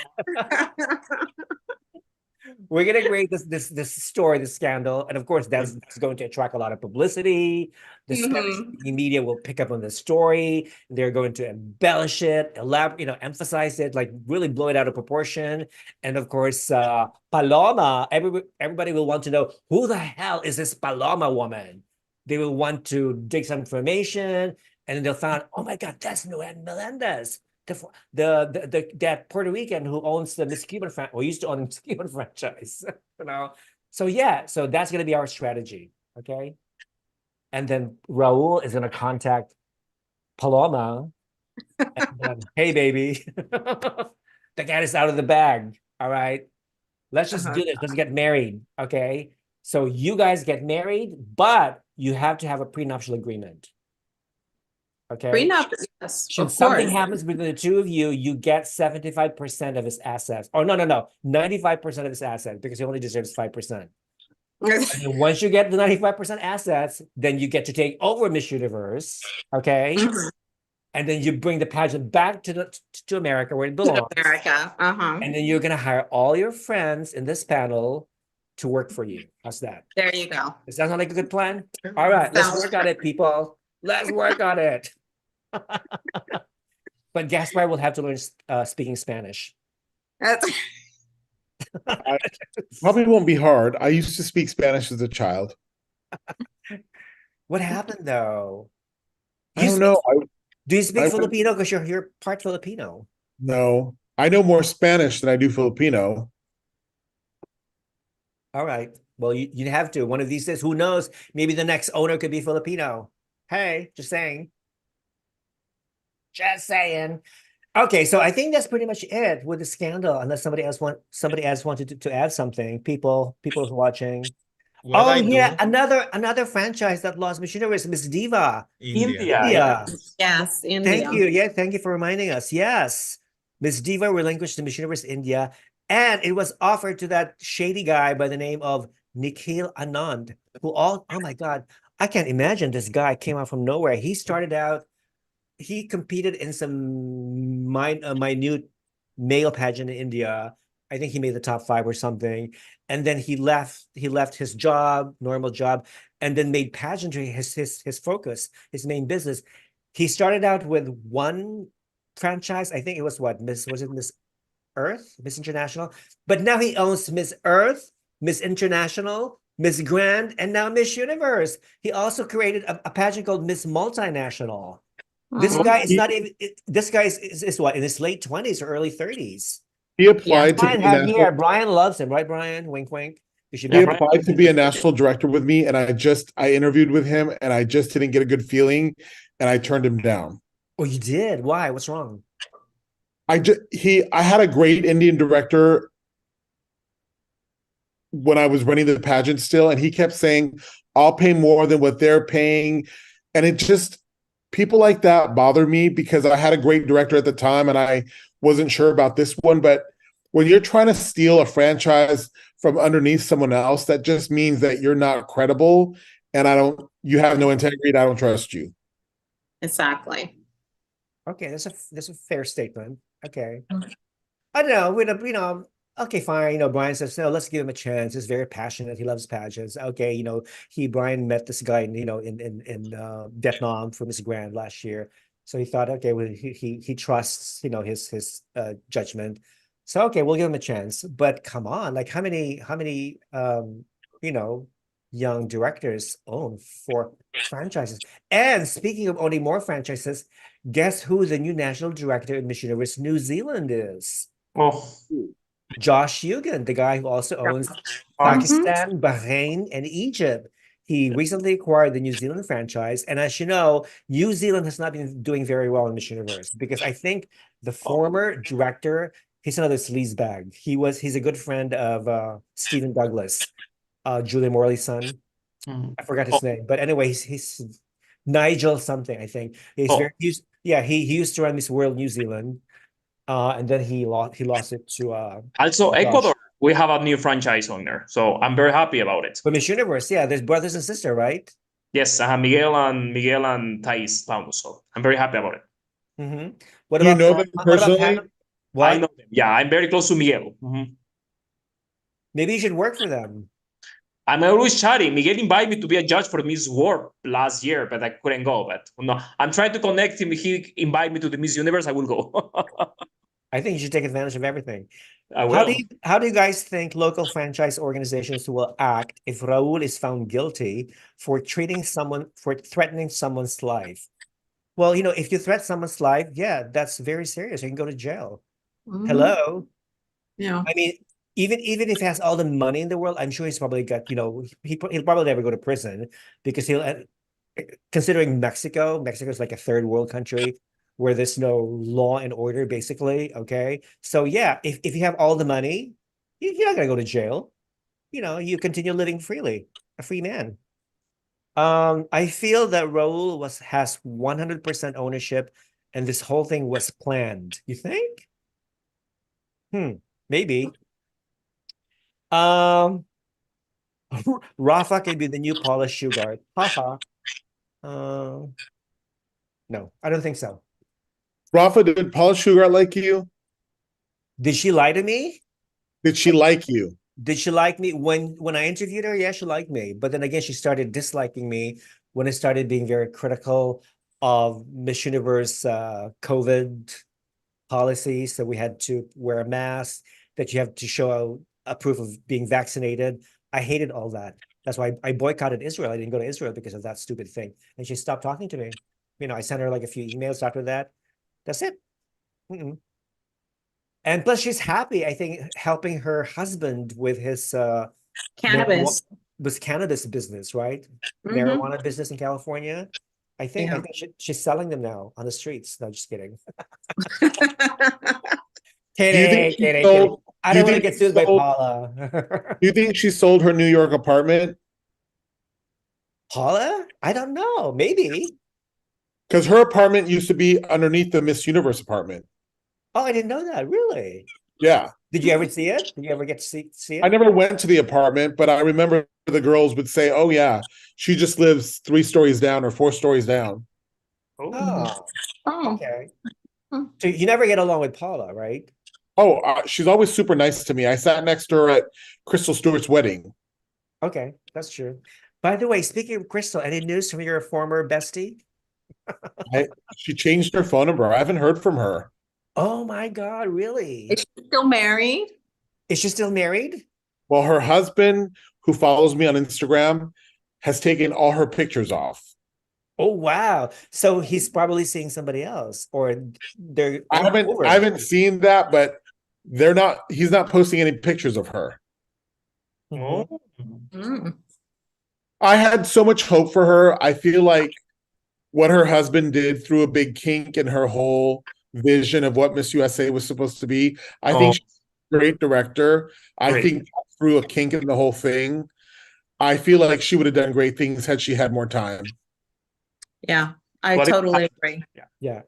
We're gonna create this story, this scandal, and of course that's going to attract a lot of publicity. The media will pick up on the story. They're going to embellish it, emphasize it, like really blow it out of proportion. And of course, Paloma, everybody will want to know who the hell is this Paloma woman. They will want to dig some information, and then they'll find, oh my God, that's Noemi Melendez. That Puerto Rican who owns the Miss Cuban franchise, or used to own the Miss Cuban franchise, So yeah, so that's gonna be our strategy, okay? And then Raul is gonna contact Paloma, and then, hey baby, the cat is out of the bag. All right, let's just do this. Let's get married, okay? So you guys get married, but you have to have a prenuptial agreement. Okay. Prenup, yes, Should something happens between the two of you, you get 75% of his assets. Oh, no, 95% of his assets, because he only deserves 5%. And once you get the 95% assets, then you get to take over Miss Universe, okay? And then you bring the pageant back to America, where it belongs. America, And then you're gonna hire all your friends in this panel to work for you. How's that? There you go. Does that sound like a good plan? All right, let's work on it, people. Let's work on it. But Gaspar will have to learn speaking Spanish. Probably won't be hard. I used to speak Spanish as a child. What happened though? I don't know. Do you speak Filipino because you're part Filipino? No, I know more Spanish than I do Filipino. All right. Well, you have to. One of these days, who knows? Maybe the next owner could be Filipino. Hey, just saying. Just saying. Okay, so I think that's pretty much it with the scandal. Unless somebody else wanted to add something. People who's watching. Another franchise that lost Miss Universe, Miss Diva. India. Yes, India. Thank you. Yeah, thank you for reminding us. Yes. Miss Diva relinquished the Miss Universe India, and it was offered to that shady guy by the name of Nikhil Anand, oh my God, I can't imagine this guy came out from nowhere. He started out, he competed in some minute male pageant in India. I think he made the top 5 or something. And then he left his job, normal job, and then made pageantry his focus, his main business. He started out with one franchise. I think it was Miss Earth, Miss International. But now he owns Miss Earth, Miss International, Miss Grand, and now Miss Universe. He also created a pageant called Miss Multinational. This guy is not even, this guy is what, in his late 20s or early 30s. He applied to be Javier. Brian loves him, right, Brian? Wink, wink. He applied to be a national director with me, and I interviewed with him, and I just didn't get a good feeling, and I turned him down. Oh, you did? Why? What's wrong? I had a great Indian director when I was running the pageant still, and he kept saying, I'll pay more than what they're paying. And it just, people like that bother me because I had a great director at the time and I wasn't sure about this one. But when you're trying to steal a franchise from underneath someone else, that just means that you're not credible and you have no integrity and I don't trust you. Exactly. Okay, that's a fair statement. Okay. I don't know, okay, fine. Brian says, no, let's give him a chance. He's very passionate. He loves pageants. Okay, Brian met this guy, in Vietnam for Miss Grand last year. So he thought, okay, well, he trusts, his judgment. So okay, we'll give him a chance. But come on, like how many young directors own 4 franchises? And speaking of owning more franchises, guess who the new national director in Miss Universe New Zealand is? Oh, Josh Hugan, the guy who also owns Pakistan, Bahrain, and Egypt. He recently acquired the New Zealand franchise. And as you know, New Zealand has not been doing very well in Miss Universe because I think the former director, he's another sleazebag. He's a good friend of Stephen Douglas, Julia Morley's son. I forgot his name. But anyway, he's Nigel something, I think. He used to run Miss World New Zealand. And then he lost it to also Ecuador. We have a new franchise owner, so I'm very happy about it. But Miss Universe, yeah, there's brothers and sister, right? Yes, I have Miguel and Thais Ramos, so I'm very happy about it. What Do you about know them personally? What? I know them. Yeah, I'm very close to Miguel. Maybe you should work for them. I'm always chatting. Miguel invited me to be a judge for Miss World last year, but I couldn't go. But no, I'm trying to connect him. He invited me to the Miss Universe. I will go. I think you should take advantage of everything. I will. How do you guys think local franchise organizations will act if Raul is found guilty for threatening someone's life? Well, if you threaten someone's life, yeah, that's very serious. You can go to jail. Hello? Yeah. I mean, even if he has all the money in the world, I'm sure he's probably got, he'll probably never go to prison because considering Mexico is like a third world country where there's no law and order, basically. Okay. So yeah, if you have all the money, you're not gonna go to jail. You continue living freely, a free man. I feel that Raul has 100% ownership and this whole thing was planned. You think? Maybe. Rafa can be the new Paula Shugart. Haha. No, I don't think so. Rafa, did Paula Shugart like you? Did she lie to me? Did she like you? Did she like me when I interviewed her? Yeah, she liked me. But then again, she started disliking me when I started being very critical of Miss Universe COVID policies. So we had to wear a mask, that you have to show a proof of being vaccinated. I hated all that. That's why I boycotted Israel. I didn't go to Israel because of that stupid thing. And she stopped talking to me. I sent her like a few emails after that. That's it. And plus, she's happy, I think, helping her husband with his Cannabis. cannabis business, right? Marijuana business in California. I think she's selling them now on the streets. No, just kidding. Kidding. I don't want to get sued by Paula. Do you think she sold her New York apartment? Paula? I don't know. Maybe. Because her apartment used to be underneath the Miss Universe apartment. Oh, I didn't know that. Really? Yeah. Did you ever see it? Did you ever get to see it? I never went to the apartment, but I remember the girls would say, oh, yeah, she just lives 3 stories down or 4 stories down. Oh. Okay. So you never get along with Paula, right? Oh, she's always super nice to me. I sat next to her at Crystal Stewart's wedding. Okay, that's true. By the way, speaking of Crystal, any news from your former bestie? She changed her phone number. I haven't heard from her. Oh my God, really? Is she still married? Is she still married? Well, her husband, who follows me on Instagram, has taken all her pictures off. Oh wow! So he's probably seeing somebody else, or they're. I haven't seen that, but he's not posting any pictures of her. I had so much hope for her. I feel like what her husband did threw a big kink in her whole vision of what Miss USA was supposed to be. I think she's a great director. I think that threw a kink in the whole thing. I feel like she would have done great things had she had more time. Yeah, I totally agree. Yeah,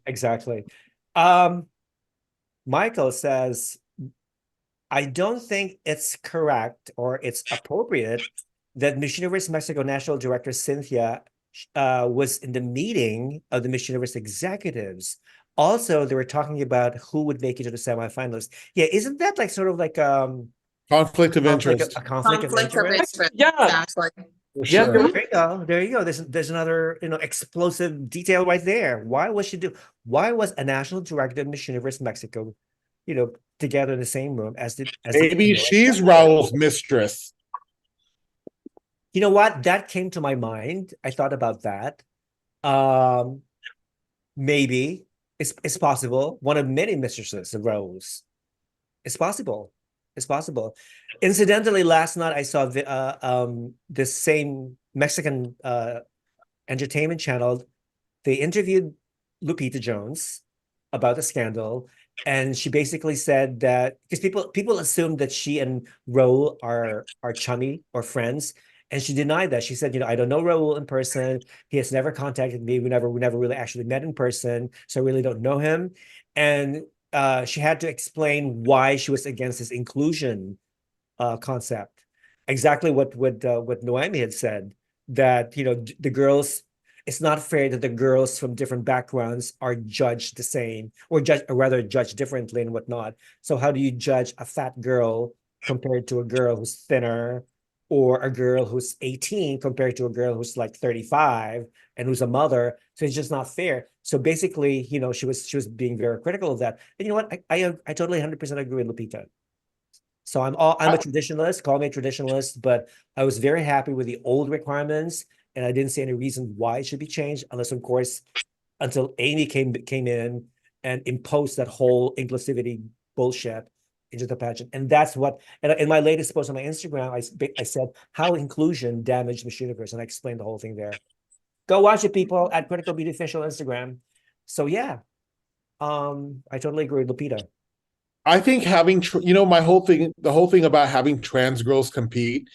exactly. Michael says, I don't think it's correct or it's appropriate that Miss Universe Mexico National Director Cynthia was in the meeting of the Miss Universe executives. Also, they were talking about who would make it to the semifinalists. Yeah, isn't that like sort of like Conflict of interest. a conflict of interest? Yeah, Exactly. For yeah, sure. There you go. There you go. There's another, explosive detail right there. Why was a national director of Miss Universe Mexico, together in the same room as Maybe she's Raul's mistress. You know what? That came to my mind. I thought about that. Maybe it's possible. One of many mistresses of Rose. It's possible. It's possible. Incidentally, last night I saw this same Mexican entertainment channel. They interviewed Lupita Jones about the scandal, and she basically said that because people assume that she and Raul are chummy or friends, and she denied that. She said, I don't know Raul in person. He has never contacted me. We never really actually met in person, so I really don't know him. And she had to explain why she was against this inclusion concept. Exactly what Noemi had said, that the girls. It's not fair that the girls from different backgrounds are judged the same, or rather judged differently and whatnot. So how do you judge a fat girl compared to a girl who's thinner, or a girl who's 18 compared to a girl who's like 35 and who's a mother? So it's just not fair. So basically, she was being very critical of that. And you know what? I totally 100% agree with Lupita. So I'm a traditionalist, call me a traditionalist, but I was very happy with the old requirements, and I didn't see any reason why it should be changed, unless, of course, until Amy came in and imposed that whole inclusivity bullshit into the pageant. And that's what, and in my latest post on my Instagram, I said how inclusion damaged Miss Universe, and I explained the whole thing there. Go watch it, people, at Critical Beauty Official Instagram. So yeah, I totally agree with Lupita. I think having, the whole thing about having trans girls compete,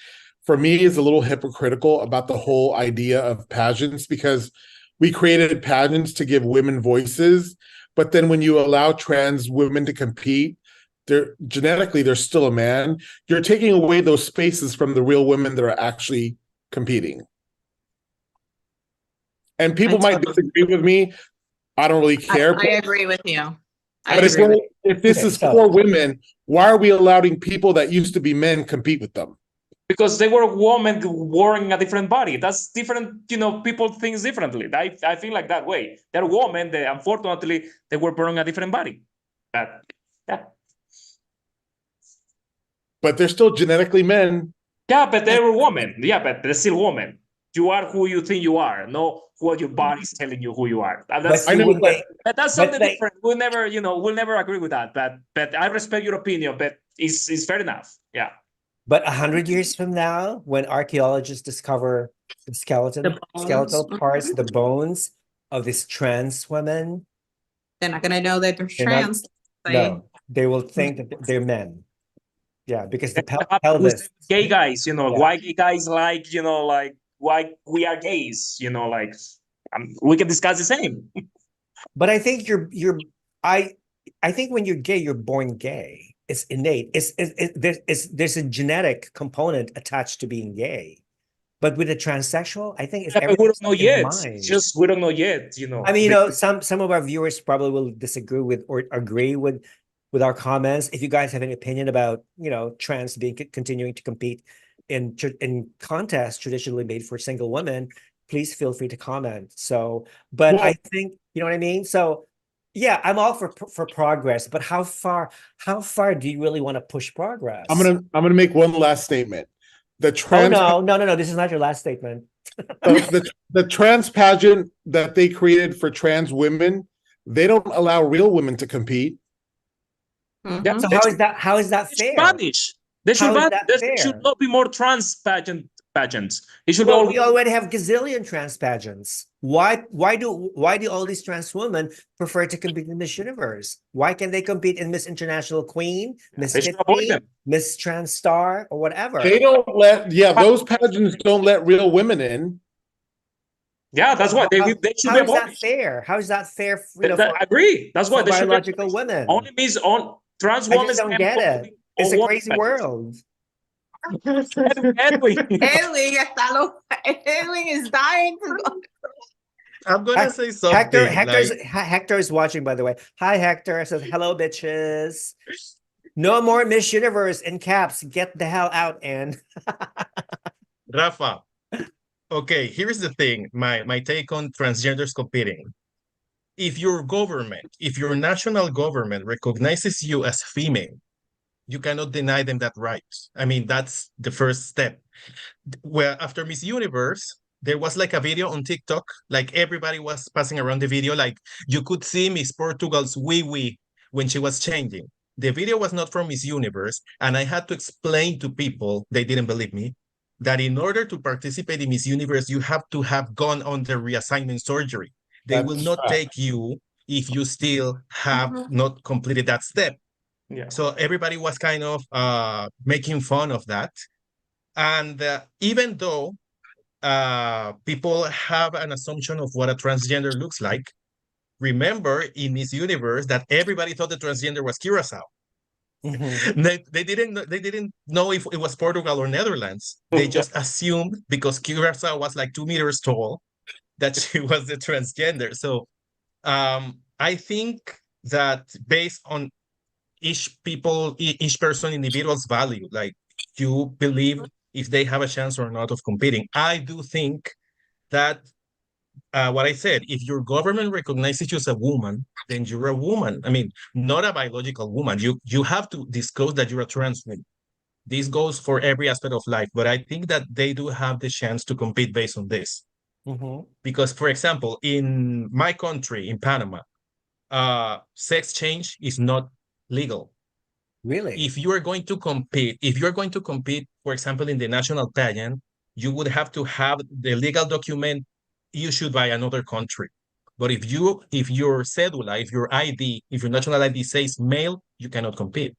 for me, is a little hypocritical about the whole idea of pageants, because we created pageants to give women voices, but then when you allow trans women to compete, they're still a man. You're taking away those spaces from the real women that are actually competing. And people might disagree with me. I don't really care. I agree with you. But if this is for women, why are we allowing people that used to be men compete with them? Because they were women wearing a different body. That's different. People think differently. I feel like that way. They're women. Unfortunately, they were born a different body. But yeah. But they're still genetically men. Yeah, but they were women. Yeah, but they're still women. You are who you think you are, not what your body's telling you who you are. That's something different. We'll never agree with that. But I respect your opinion. But it's fair enough. Yeah. But 100 years from now, when archaeologists discover the skeletal parts, the bones of these trans women, they're not going to know that they're trans. No, they will think that they're men. Yeah, because the pelvis. Gay guys, why gay guys like why we are gays, we can discuss the same. But I think I think when you're gay, you're born gay. It's innate. There's a genetic component attached to being gay. But with a transsexual, I think it's we don't know yet. Just we don't know yet, I mean, some of our viewers probably will disagree with or agree with our comments. If you guys have any opinion about, trans continuing to compete in contests traditionally made for single women, please feel free to comment. So, but I think, you know what I mean? So yeah, I'm all for progress, but how far do you really want to push progress? I'm gonna make one last statement. No, this is not your last statement. the trans pageant that they created for trans women, they don't allow real women to compete. Mm-hmm. So how is that fair? Spanish. There should not be more trans pageants. It should we already have gazillion trans pageants. Why do all these trans women prefer to compete in Miss Universe? Why can't they compete in Miss International Queen, Miss Kitty, Miss Trans Star, or whatever? They don't those pageants don't let real women in. Yeah, that's why they should be abolished. How is that fair? How is that fair? I agree. That's why they biological women. Only means trans women. I just don't get it. It's a crazy world. Edwin is dying to go. I'm gonna say Hector, something like Hector is watching, by the way. Hi, Hector. Says hello, bitches. No more Miss Universe in caps. Get the hell out, Anne. Rafa. Okay, here's the thing. My take on transgenders competing. If your government, if your national government recognizes you as female, you cannot deny them that right. I mean, that's the first step. Well, after Miss Universe, there was like a video on TikTok, like everybody was passing around the video, like you could see Miss Portugal's wee when she was changing. The video was not from Miss Universe, and I had to explain to people, they didn't believe me, that in order to participate in Miss Universe, you have to have gone under reassignment surgery. They will not take you if you still have not completed that step. Yeah. So everybody was kind of making fun of that. And even though people have an assumption of what a transgender looks like, remember in Miss Universe that everybody thought the transgender was Curacao. They didn't know if it was Portugal or Netherlands. They just assumed because Curacao was like 2 meters tall that she was the transgender. So I think that based on each person, individual's value, like you believe if they have a chance or not of competing. I do think that what I said, if your government recognizes you as a woman, then you're a woman. I mean, not a biological woman. You have to disclose that you're a trans woman. This goes for every aspect of life, but I think that they do have the chance to compete based on this. Because, for example, in my country, in Panama, sex change is not legal. Really? If you are going to compete, for example, in the national pageant, you would have to have the legal document issued by another country. But if your cedula, if your ID, if your national ID says male, you cannot compete.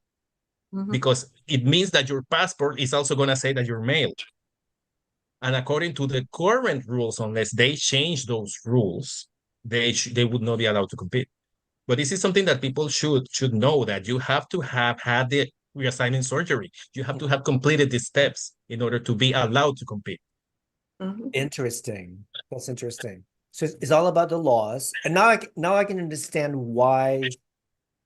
Because it means that your passport is also going to say that you're male. And according to the current rules, unless they change those rules, they would not be allowed to compete. But this is something that people should know, that you have to have had the reassignment surgery. You have to have completed the steps in order to be allowed to compete. Interesting. That's interesting. So it's all about the laws. And now I can understand why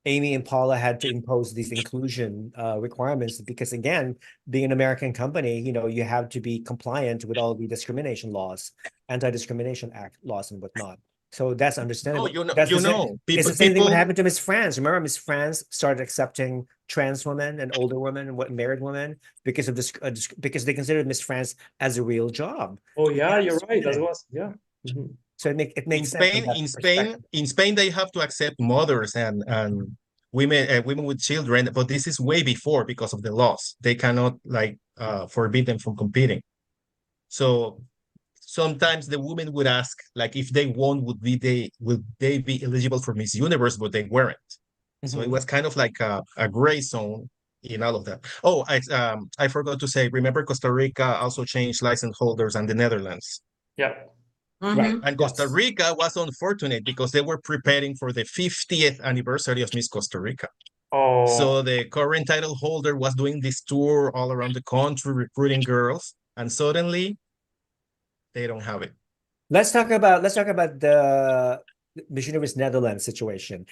Amy and Paula had to impose these inclusion requirements, because again, being an American company, you have to be compliant with all the discrimination laws, anti-discrimination act laws and whatnot. So that's understandable. It's the same thing what happened to Miss France. Remember, Miss France started accepting trans women and older women and married women because of this, because they considered Miss France as a real job. Oh yeah, you're right. That was So it makes sense. In Spain, they have to accept mothers and women with children, but this is way before because of the laws. They cannot forbid them from competing. So sometimes the women would ask, like, if they won, would they be eligible for Miss Universe, but they weren't. So it was kind of like a gray zone in all of that. Oh, I forgot to say, remember Costa Rica also changed license holders and the Netherlands. Yeah. Right. And Costa Rica was unfortunate because they were preparing for the 50th anniversary of Miss Costa Rica. Oh. So the current title holder was doing this tour all around the country, recruiting girls, and suddenly they don't have it. Let's talk about the Miss Universe Netherlands situation.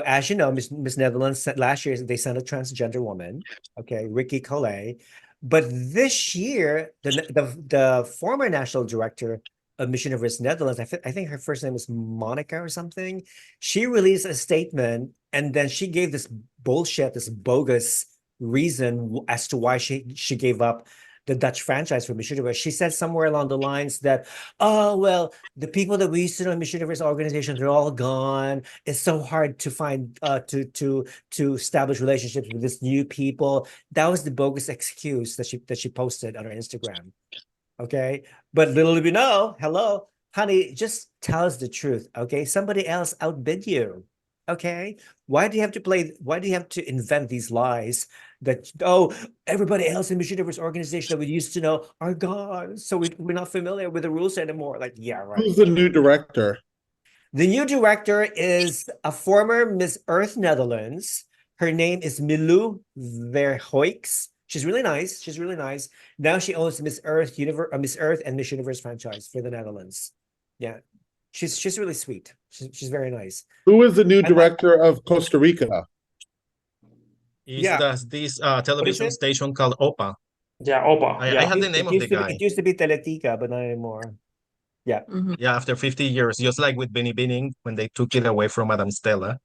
As you know, Miss Netherlands last year they sent a transgender woman, okay, Ricky Collet, but this year the former national director of Miss Universe Netherlands, I think her first name is Monica or something. She released a statement and then she gave this bullshit, this bogus reason as to why she gave up the Dutch franchise for Miss Universe. She said somewhere along the lines that, oh, well, the people that we used to know in Miss Universe organization, they're all gone. It's so hard to find, to establish relationships with these new people. That was the bogus excuse that she posted on her Instagram. Okay. But little do we know, hello, honey, just tell us the truth. Okay. Somebody else outbid you. Okay. Why do you have to invent these lies that, oh, everybody else in Miss Universe organization that we used to know are gone, so we're not familiar with the rules anymore? Like, yeah, right. Who's the new director? The new director is a former Miss Earth Netherlands. Her name is Milou Verhoeks. She's really nice. Now she owns Miss Earth and Miss Universe franchise for the Netherlands. Yeah. She's really sweet. She's very nice. Who is the new I like- director of Costa Rica? Yeah. This What is television it? station called OPA. Yeah, Opa. I Yeah. have the name of the guy. It used to be Teletica, but not anymore. Yeah. Mhm. Yeah, after 50 years, just like with Benny Binning when they took it away from Madame Stella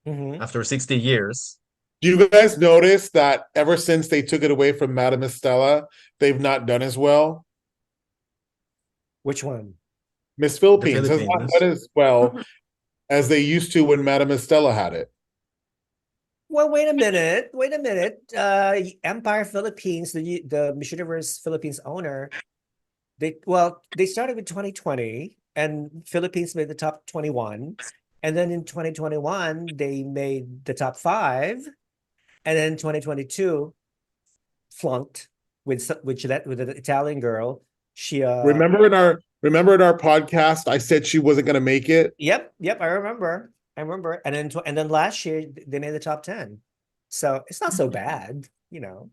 Mhm. after 60 years. Do you guys notice that ever since they took it away from Madame Estella, they've not done as well? Which one? Miss Philippines has not Philippines. done as well as they used to when Madame Estella had it. Well, wait a minute. Wait a minute. Empire Philippines, the Miss Universe Philippines owner, they started with 2020 and Philippines made the top 21. And then in 2021, they made the top 5. And then 2022 flunked with the Italian girl. She Remember in our podcast, I said she wasn't going to make it. Yep, I remember. And then last year they made the top 10. So it's not so bad, you know.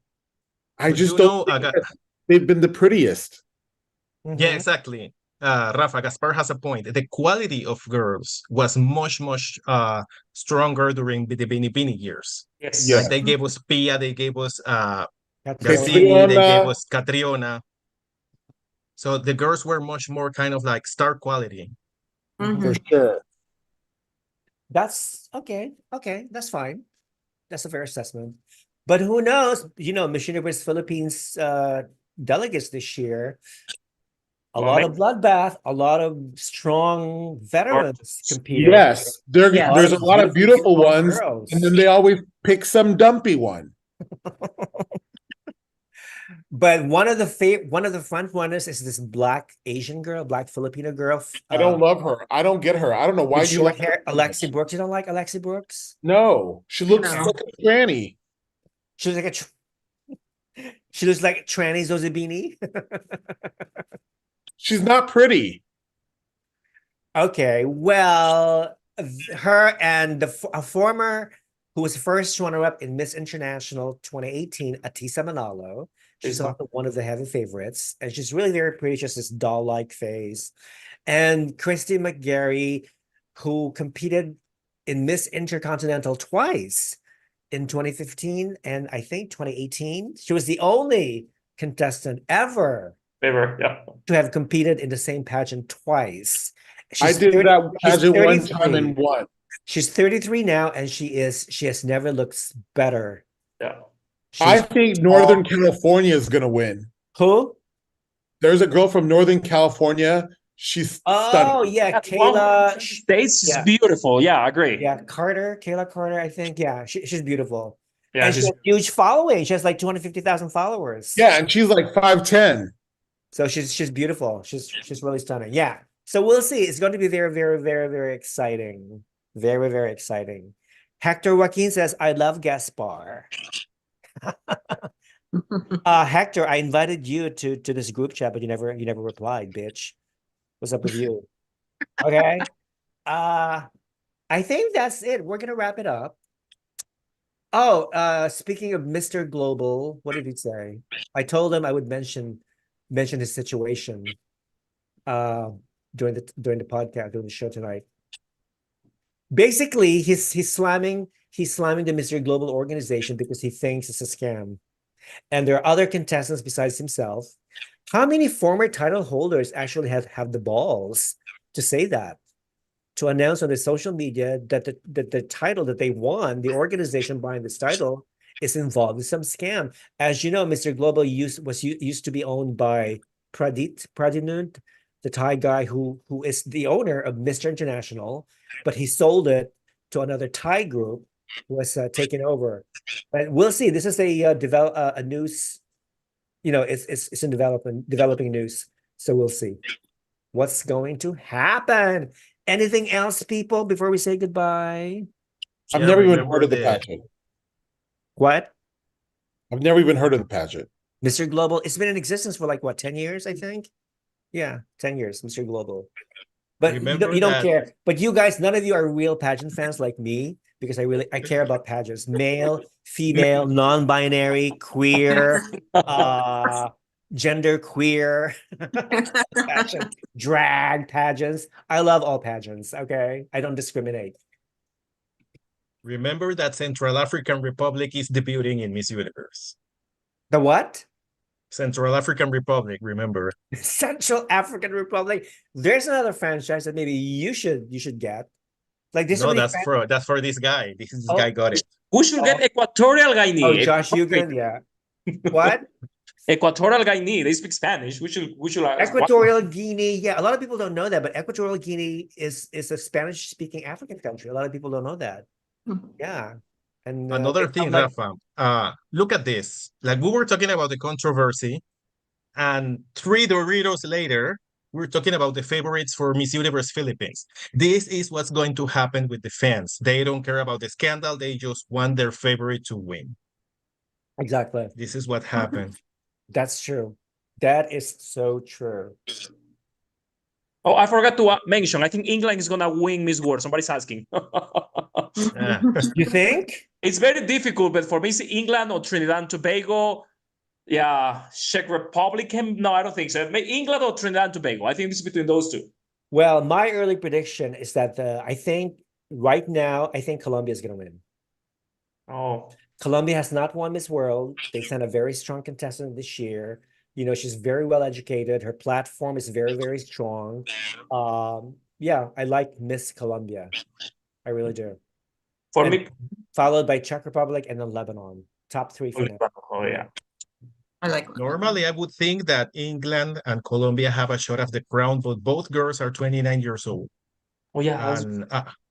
I But just you don't know, think that they've been the prettiest. Yeah, Mhm. exactly. Rafa, Gaspar has a point. The quality of girls was much stronger during the Bini Bini years. Yes. Yeah. Like they gave us Pia, they gave us That's Grassini, they gave Catriona. us Catriona. So the girls were much more kind of like star quality. Mm-hmm. For Mhm. sure. That's okay. Okay, that's fine. That's a fair assessment. But who knows? You know, Miss Universe Philippines delegates this year. A Well, lot of bloodbath, a lot of strong veterans competing. Yes, Yeah. there's a lot of beautiful strong ones, girls. and then they always pick some dumpy one. But one of the front runners is this black Asian girl, black Filipino girl. I don't love her. I don't get her. I don't know why with you short like hair. her. Alexi Brooks. You don't like Alexi Brooks? No, she looks No. like a granny. She looks like she looks like tranny Zozibini. She's not pretty. Okay, well, her and a former who was first runner-up in Miss International 2018, Atisa Manalo. She's Atisa. also one of the heavy favorites, and she's really very pretty, just this doll-like face. And Christy McGarry, who competed in Miss Intercontinental twice in 2015 and I think 2018. She was the only contestant ever Yeah. to have competed in the same pageant twice. I did that pageant one time and won. She's 33 now, and she has never looked better. Yeah. I think Northern California is going to win. Who? There's a girl from Northern California. She's stunning. Yeah, Kayla. States is yeah. beautiful. Yeah, I agree. Yeah, Kayla Carter, I think. Yeah, she's beautiful. Yeah, and she has a huge following. She has like 250,000 followers. Yeah, and she's like 5'10". So she's beautiful. She's really stunning. Yeah. So we'll see. It's going to be very, very, very, very exciting. Very, very exciting. Hector Joaquin says, I love Gaspar. Hector, I invited you to this group chat, but you never replied, bitch. What's up with you? Okay. I think that's it. We're gonna wrap it up. Oh, speaking of Mr. Global, what did he say? I told him I would mention his situation during the podcast, during the show tonight. Basically, he's slamming the Mr. Global organization because he thinks it's a scam. And there are other contestants besides himself. How many former title holders actually have the balls to say that? To announce on the social media that the title that they won, the organization behind this title, is involved in some scam. As you know, Mr. Global used to be owned by Pradinund, the Thai guy who is the owner of Mr. International, but he sold it to another Thai group who was taken over. But we'll see. This is a news, it's in developing news. So we'll see what's going to happen. Anything else, people, before we say goodbye? I've never even heard of the pageant. What? I've never even heard of the pageant. Mr. Global, it's been in existence for 10 years, I think. Yeah, 10 years, Mr. Global. But you don't care. But you guys, none of you are real pageant fans like me, because I care about pageants. Male, female, non-binary, queer, gender queer pageant, drag pageants. I love all pageants. Okay, I don't discriminate. Remember that Central African Republic is debuting in Miss Universe. The what? Central African Republic, remember? Central African Republic. There's another franchise that maybe you should get. Like this. No, that's for this guy. This guy got it. We should get Equatorial Guinea. Oh, Josh Hugan, yeah. What? Equatorial Guinea. They speak Spanish. We should. Equatorial Guinea. Yeah, a lot of people don't know that, but Equatorial Guinea is a Spanish-speaking African country. A lot of people don't know that. Yeah. And another thing, Rafa, look at this. Like we were talking about the controversy, and 3 Doritos later, we're talking about the favorites for Miss Universe Philippines. This is what's going to happen with the fans. They don't care about the scandal. They just want their favorite to win. Exactly. This is what happened. That's true. That is so true. Oh, I forgot to mention. I think England is gonna win Miss World. Somebody's asking. You think? It's very difficult, but for Miss England or Trinidad and Tobago, yeah, Czech Republic. No, I don't think so. England or Trinidad and Tobago. I think it's between those two. Well, my early prediction is that I think right now, I think Colombia is going to win. Oh, Colombia has not won Miss World. They sent a very strong contestant this year. You know, she's very well educated. Her platform is very, very strong. Yeah, I like Miss Colombia. I really do. For me, followed by Czech Republic and then Lebanon. Top 3 for now. Oh, yeah. I like. Normally, I would think that England and Colombia have a shot of the crown, but both girls are 29 years old. Oh, yeah. And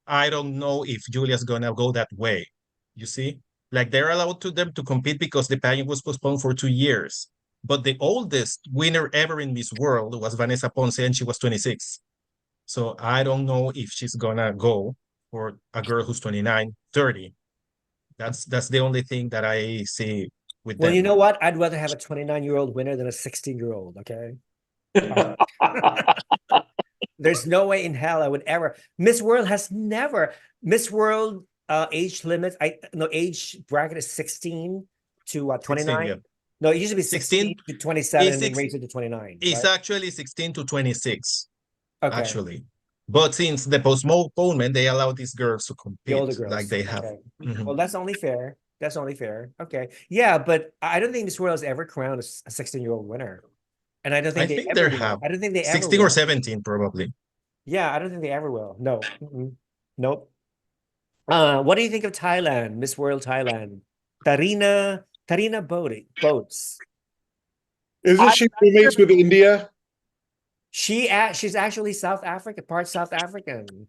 I don't know if Julia's gonna go that way. You see? Like they're allowed to them to compete because the pageant was postponed for 2 years. But the oldest winner ever in Miss World was Vanessa Ponce, and she was 26. So I don't know if she's gonna go for a girl who's 29, 30. That's the only thing that I see with them. Well, you know what? I'd rather have a 29-year-old winner than a 16-year-old, okay? There's no way in hell I would ever. Miss World has never. Miss World age limit, age bracket is 16 to 29. 16, yeah. No, it used to be 16 to 27 and then raise it to 29. It's right? actually 16 to 26, okay. actually. But since the postponement, they allow these girls to compete The older girls. like they have. Okay. Mhm. Well, that's only fair. That's only fair. Okay. Yeah, but I don't think Miss World has ever crowned a 16-year-old winner. And I don't think I don't think they ever 16 or will. 17 probably. Yeah, I don't think they ever will. No. Nope. What do you think of Thailand, Miss World Thailand? Tarina Boats. Isn't she roommates with India? She's actually South Africa, part South African.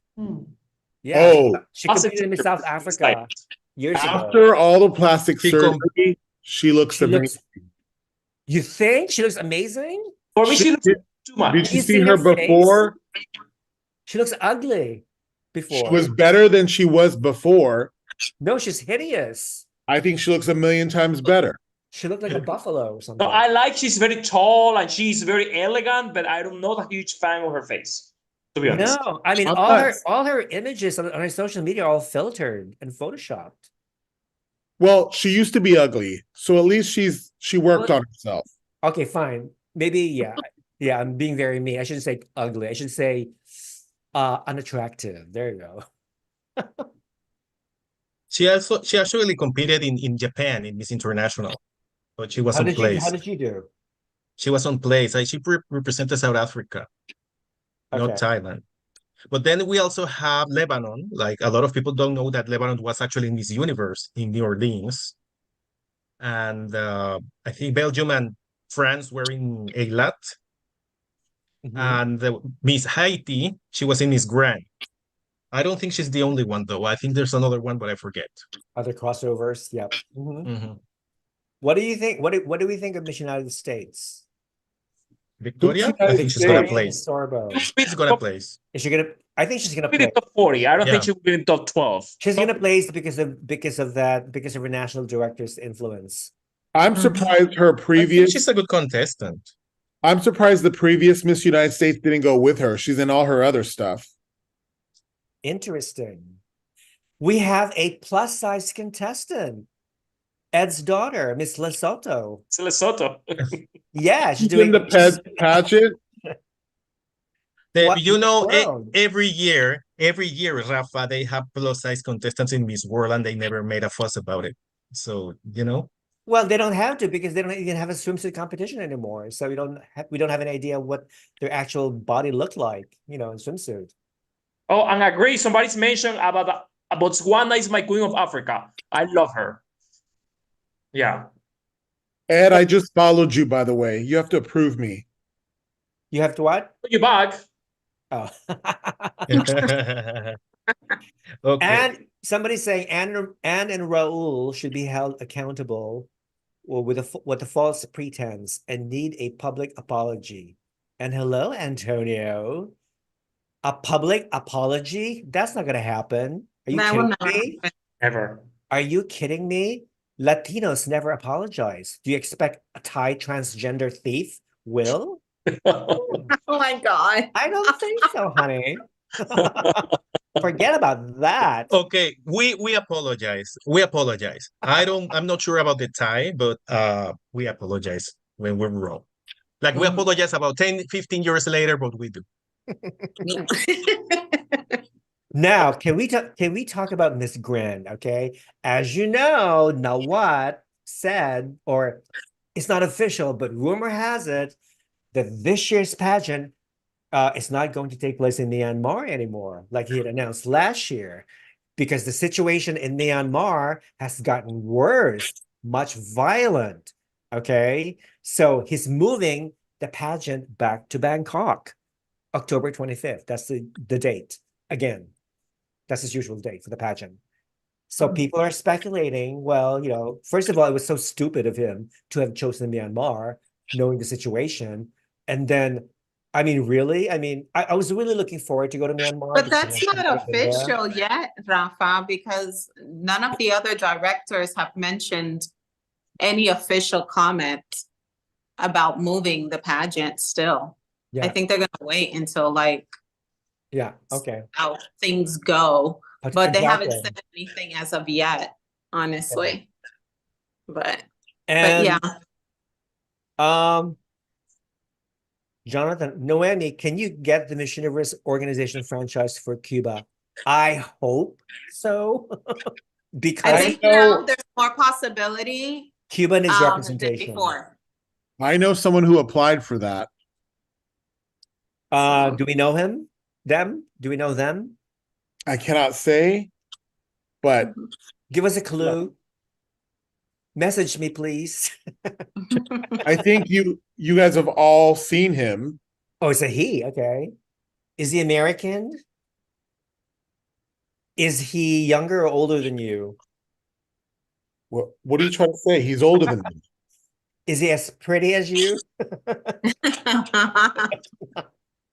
Yeah. Oh. She competed in South Africa years ago. After all the plastic surgery, she looks amazing. You think she looks amazing? For me, she looks too much. Did you see her before? She looks ugly before. She was better than she was before. No, she's hideous. I think she looks a million times better. She looked like a buffalo or something. No, I like she's very tall and she's very elegant, but I'm not a huge fan of her face, to be honest. No, I mean all her images on her social media are all filtered and photoshopped. Well, she used to be ugly, so at least she worked on herself. Okay, fine. Maybe yeah. I'm being very mean. I shouldn't say ugly. I should say unattractive. There you go. She actually competed in Japan in Miss International, but she was on place. How did she do? She was on place. She represented South Africa, not Thailand. But then we also have Lebanon. Like a lot of people don't know that Lebanon was actually Miss Universe in New Orleans. And I think Belgium and France were in Eilat. And Miss Haiti, she was in Miss Grand. I don't think she's the only one, though. I think there's another one, but I forget. Other crossovers, yep. What do you think? What do we think of Miss United States? Victoria? I think she's gonna place. She's gonna place. Is she gonna? I think she's gonna be in top 40. I don't think she'll be in top 12. She's gonna place because of her national director's influence. I'm surprised her previous. She's a good contestant. I'm surprised the previous Miss United States didn't go with her. She's in all her other stuff. Interesting. We have a plus-size contestant. Ed's daughter, Miss Lesotho. It's Lesotho. Yeah, she's In doing the pageant. What You know, world? every year, Rafa, they have plus size contestants in Miss World, and they never made a fuss about it. So, you know, Well, they don't have to because they don't even have a swimsuit competition anymore. So we don't have an idea what their actual body looked like, in swimsuit. Oh, and agree. Somebody's mentioned about Botswana is my queen of Africa. I love her. Yeah. Ed, I just followed you, by the way. You have to approve me. You have to what? Put you back. Oh. okay. And somebody's saying Anne and Raul should be held accountable with the false pretense and need a public apology. And hello, Antonio. A public apology? That's not going to happen. Are you kidding me? Ever. Are you kidding me? Latinos never apologize. Do you expect a Thai transgender thief will? Oh my God. I don't think so, honey. Forget about that. Okay, we apologize. We apologize. I'm not sure about the tie, but we apologize when we're wrong. Like we apologize about 10, 15 years later, but we do. Now, can we talk about Miss Grand? Okay, as you know, Nawat said, or it's not official, but rumor has it that this year's pageant is not going to take place in Myanmar anymore, like he had announced last year, because the situation in Myanmar has gotten worse, much violent. Okay, so he's moving the pageant back to Bangkok, October 25th. That's the date again. That's his usual date for the pageant. So people are speculating, well, first of all, it was so stupid of him to have chosen Myanmar, knowing the situation. And then, I mean, really? I mean, I was really looking forward to go to Myanmar. But that's not official yet, Rafa, because none of the other directors have mentioned any official comment about moving the pageant still. Yeah. I think they're going to wait until how things go, but they haven't said anything as of yet, honestly. But yeah. Jonathan, Noemi, can you get the Miss Universe organization franchise for Cuba? I hope so. Because I think now there's more possibility. Cuban is representation. Than before. I know someone who applied for that. Do we know him? Them? Do we know them? I cannot say, but give us a clue. Message me, please. I think you guys have all seen him. Oh, it's a he. Okay. Is he American? Is he younger or older than you? What are you trying to say? He's older than me. Is he as pretty as you?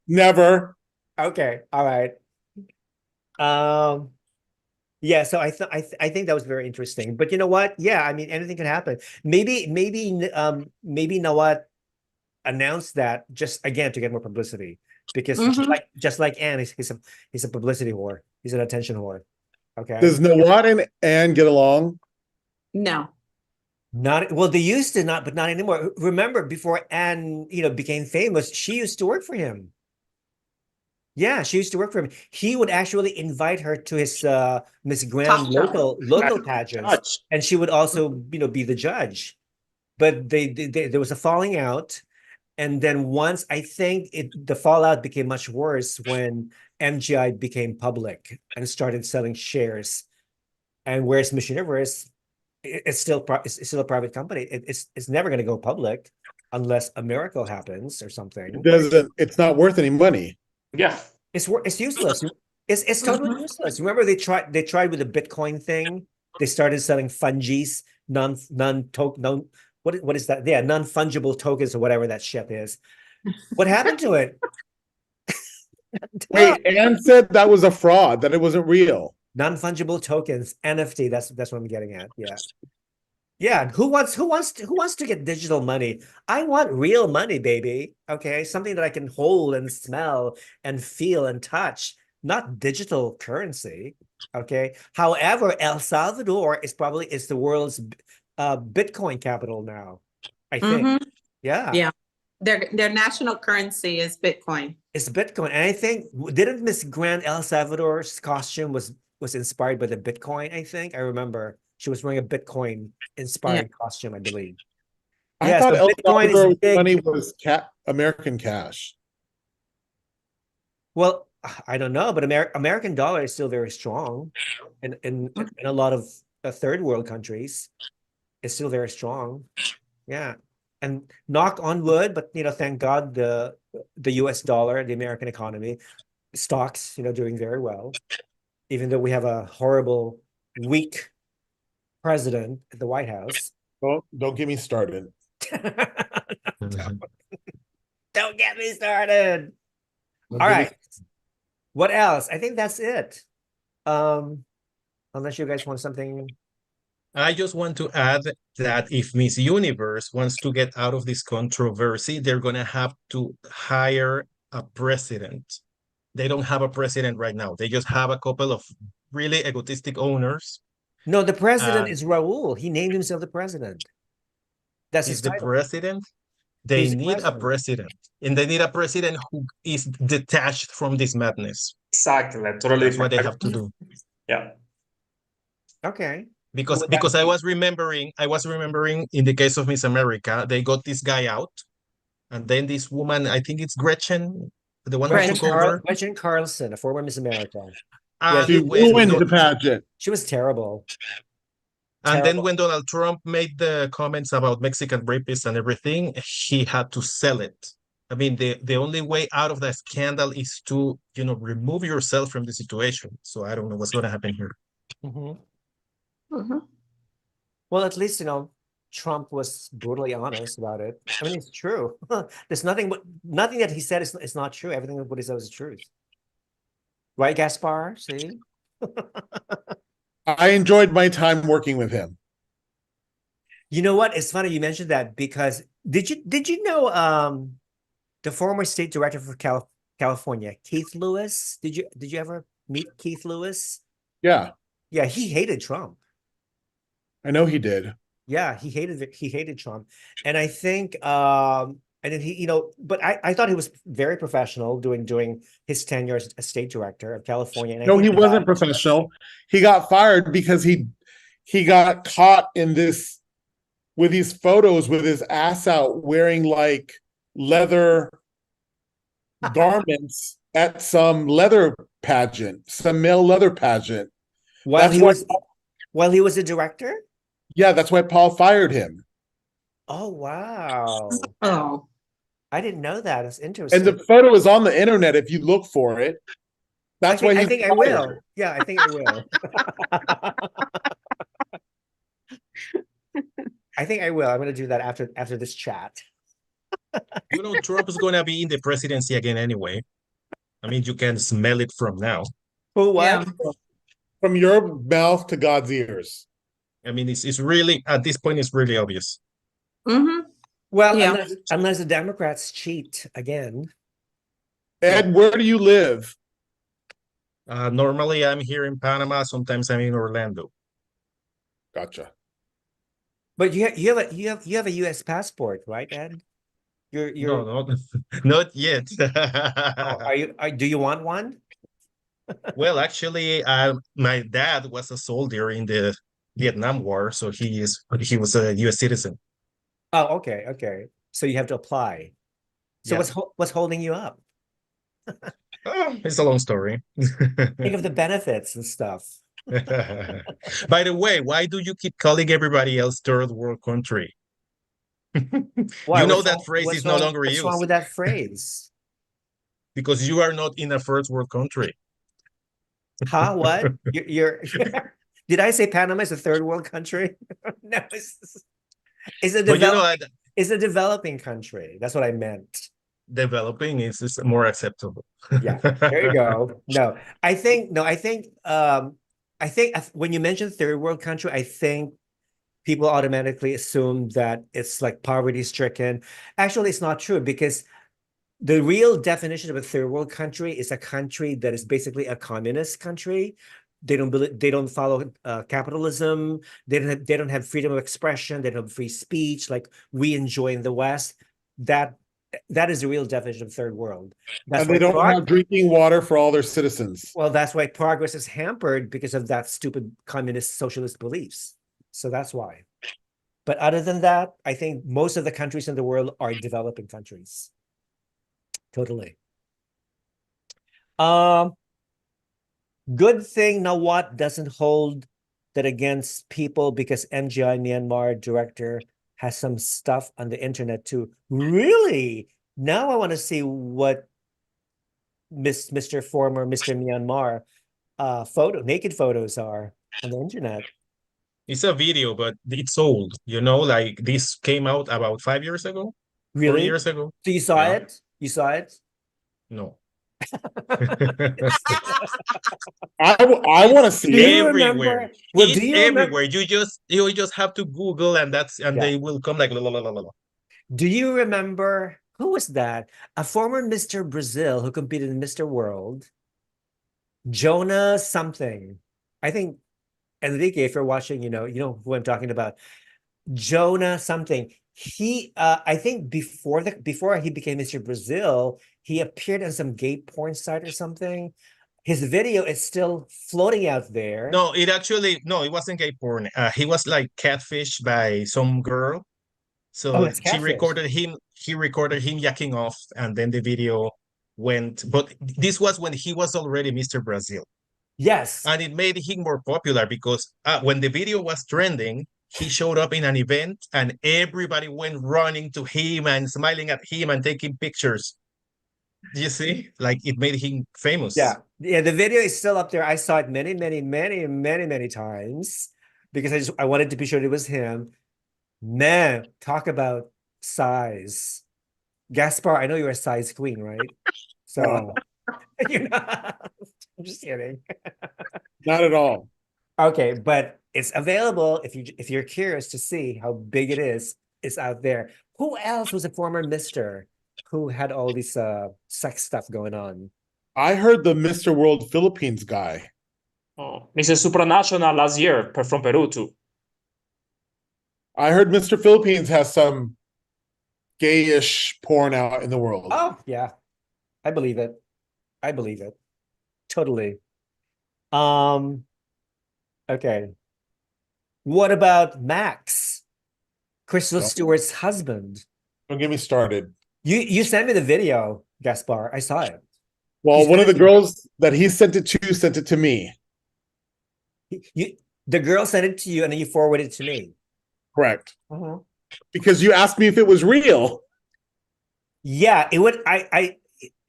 Never. Okay. All right. Yeah, so I think that was very interesting. But you know what? Yeah, I mean, anything can happen. Maybe Nawat announced that just again to get more publicity, because just like Anne, he's a publicity whore. He's an attention whore. Okay. Does Nawat and Anne get along? No. Not well. They used to, but not anymore. Remember, before Anne, became famous, she used to work for him. Yeah, she used to work for him. He would actually invite her to his Miss Grand local pageants, and she would also, be the judge. But there was a falling out, and then once I think the fallout became much worse when MGI became public and started selling shares. And whereas Miss Universe, it's still a private company. It's never going to go public unless a miracle happens or something. It's not worth any money. Yeah, it's useless. It's totally useless. Remember they tried with the Bitcoin thing. They started selling fungies, what is that? Yeah, non-fungible tokens or whatever that shit is. What happened to it? Wait, Anne said that was a fraud, that it wasn't real. Non-fungible tokens, NFT. That's what I'm getting at. Yeah. Yeah, who wants to get digital money? I want real money, baby. Okay, something that I can hold and smell and feel and touch, not digital currency. Okay. However, El Salvador is the world's Bitcoin capital now, I think. Yeah. Yeah. Their national currency is Bitcoin. It's Bitcoin. And I think, didn't Miss Grand El Salvador's costume was inspired by the Bitcoin, I think? I remember she was wearing a Bitcoin inspired costume, I believe. I thought El Bitcoin Salvador is big. money was American cash. Well, I don't know, but American dollar is still very strong in a lot of third world countries. It's still very strong. Yeah. And knock on wood, but thank God the US dollar, the American economy, stocks, doing very well. Even though we have a horrible, weak president at the White House. Well, don't get me started. Don't get me started. All right. What else? I think that's it. Unless you guys want something. I just want to add that if Miss Universe wants to get out of this controversy, they're going to have to hire a president. They don't have a president right now. They just have a couple of really egotistic owners. No, the president is Raul. He named himself the president. That's his the title. president. They need a president, and they need a president who is detached from this madness. Exactly, totally. That's what they have to do. Yeah. Okay. Because I was remembering in the case of Miss America, they got this guy out, and then this woman, I think it's Gretchen, the one who took over. Gretchen Carlson, a former Miss America. She ruined the pageant. She was terrible. And then when Donald Trump made the comments about Mexican rapists and everything, he had to sell it. I mean, the only way out of that scandal is to, remove yourself from the situation. So I don't know what's going to happen here. Well, at least, Trump was brutally honest about it. I mean, it's true. There's nothing that he said is not true. Everything what he said is truth. Right, Gaspar? See? I enjoyed my time working with him. You know what? It's funny you mentioned that because did you know the former state director for California, Keith Lewis? Did you ever meet Keith Lewis? Yeah. Yeah, he hated Trump. I know he did. Yeah, he hated Trump. And I think and then he, but I thought he was very professional doing his tenure as a state director of California. And no, he wasn't professional. He got fired because he got caught in this with these photos with his ass out wearing like leather garments at some leather pageant, some male leather pageant. While he was a director? Yeah, that's why Paul fired him. Oh, wow. Oh. I didn't know that. It's interesting. And the photo is on the internet if you look for it. That's why I think I will. Yeah, I think I will. I think I will. I'm going to do that after this chat. Trump is going to be in the presidency again anyway. I mean, you can smell it from now. For what? Yeah. From your mouth to God's ears. I mean, it's really, at this point, it's really obvious. Well, yeah. unless the Democrats cheat again. Ed, where do you live? Normally, I'm here in Panama. Sometimes I'm in Orlando. Gotcha. But you have a U.S. passport, right, Ed? You're No, not yet. Do you want one? Well, actually, my dad was a soldier in the Vietnam War, so he was a U.S. citizen. Oh, okay. So you have to apply. So yeah. What's holding you up? It's a long story. Think of the benefits and stuff. By the way, why do you keep calling everybody else third world country? Why? That phrase is no longer used. What's wrong with that phrase? Because you are not in a first world country. Huh? What? You're did I say Panama is a third world country? No, it's a developing country. That's what I meant. Developing is more acceptable. Yeah, there you go. No, I think when you mention third world country, I think people automatically assume that it's like poverty stricken. Actually, it's not true because the real definition of a third world country is a country that is basically a communist country They don't believe, they don't follow capitalism. They don't have freedom of expression. They don't have free speech like we enjoy in the West. That is the real definition of third world. That's And they don't have drinking water for all their citizens. Well, that's why progress is hampered because of that stupid communist socialist beliefs. So that's why. But other than that, I think most of the countries in the world are developing countries. Totally. Good thing Nawat doesn't hold that against people because MGI Myanmar director has some stuff on the internet too. Really? Now I want to see what Mr. Myanmar naked photos are on the internet. It's a video, but it's old. You know, like this came out about 5 years ago. Really? 4 years ago. So you saw it? You saw it? No. I want to see it everywhere. Well, it's everywhere. You just have to Google and they will come like la, la, la, la, la. Do you remember who was that? A former Mr. Brazil who competed in Mr. World. Jonas something. I think Enrique, if you're watching, you know who I'm talking about. Jonah something. He I think before he became Mr. Brazil, he appeared on some gay porn site or something. His video is still floating out there. No, it wasn't gay porn. He was like catfished by some girl. So he recorded him yakking off, and then the video went. But this was when he was already Mr. Brazil. Yes. And it made him more popular because when the video was trending, he showed up in an event and everybody went running to him and smiling at him and taking pictures. Do you see? Like it made him famous. Yeah. Yeah, the video is still up there. I saw it many, many, many, many, many times because I wanted to be sure it was him. Man, talk about size. Gaspar, I know you're a size queen, right? So you're not. I'm just kidding. Not at all. Okay, but it's available if you're curious to see how big it is. It's out there. Who else was a former Mr. who had all this sex stuff going on? I heard the Mr. World Philippines guy. Oh, Mr. Supranational last year from Peru too. I heard Mr. Philippines has some gayish porn out in the world. Oh, yeah. I believe it. I believe it. Totally. Okay. What about Max? Crystal Stewart's husband. Don't get me started. You sent me the video, Gaspar. I saw it. Well, one of the girls that he sent it to me. The girl sent it to you and then you forwarded it to me. Correct. Because you asked me if it was real. Yeah, it would.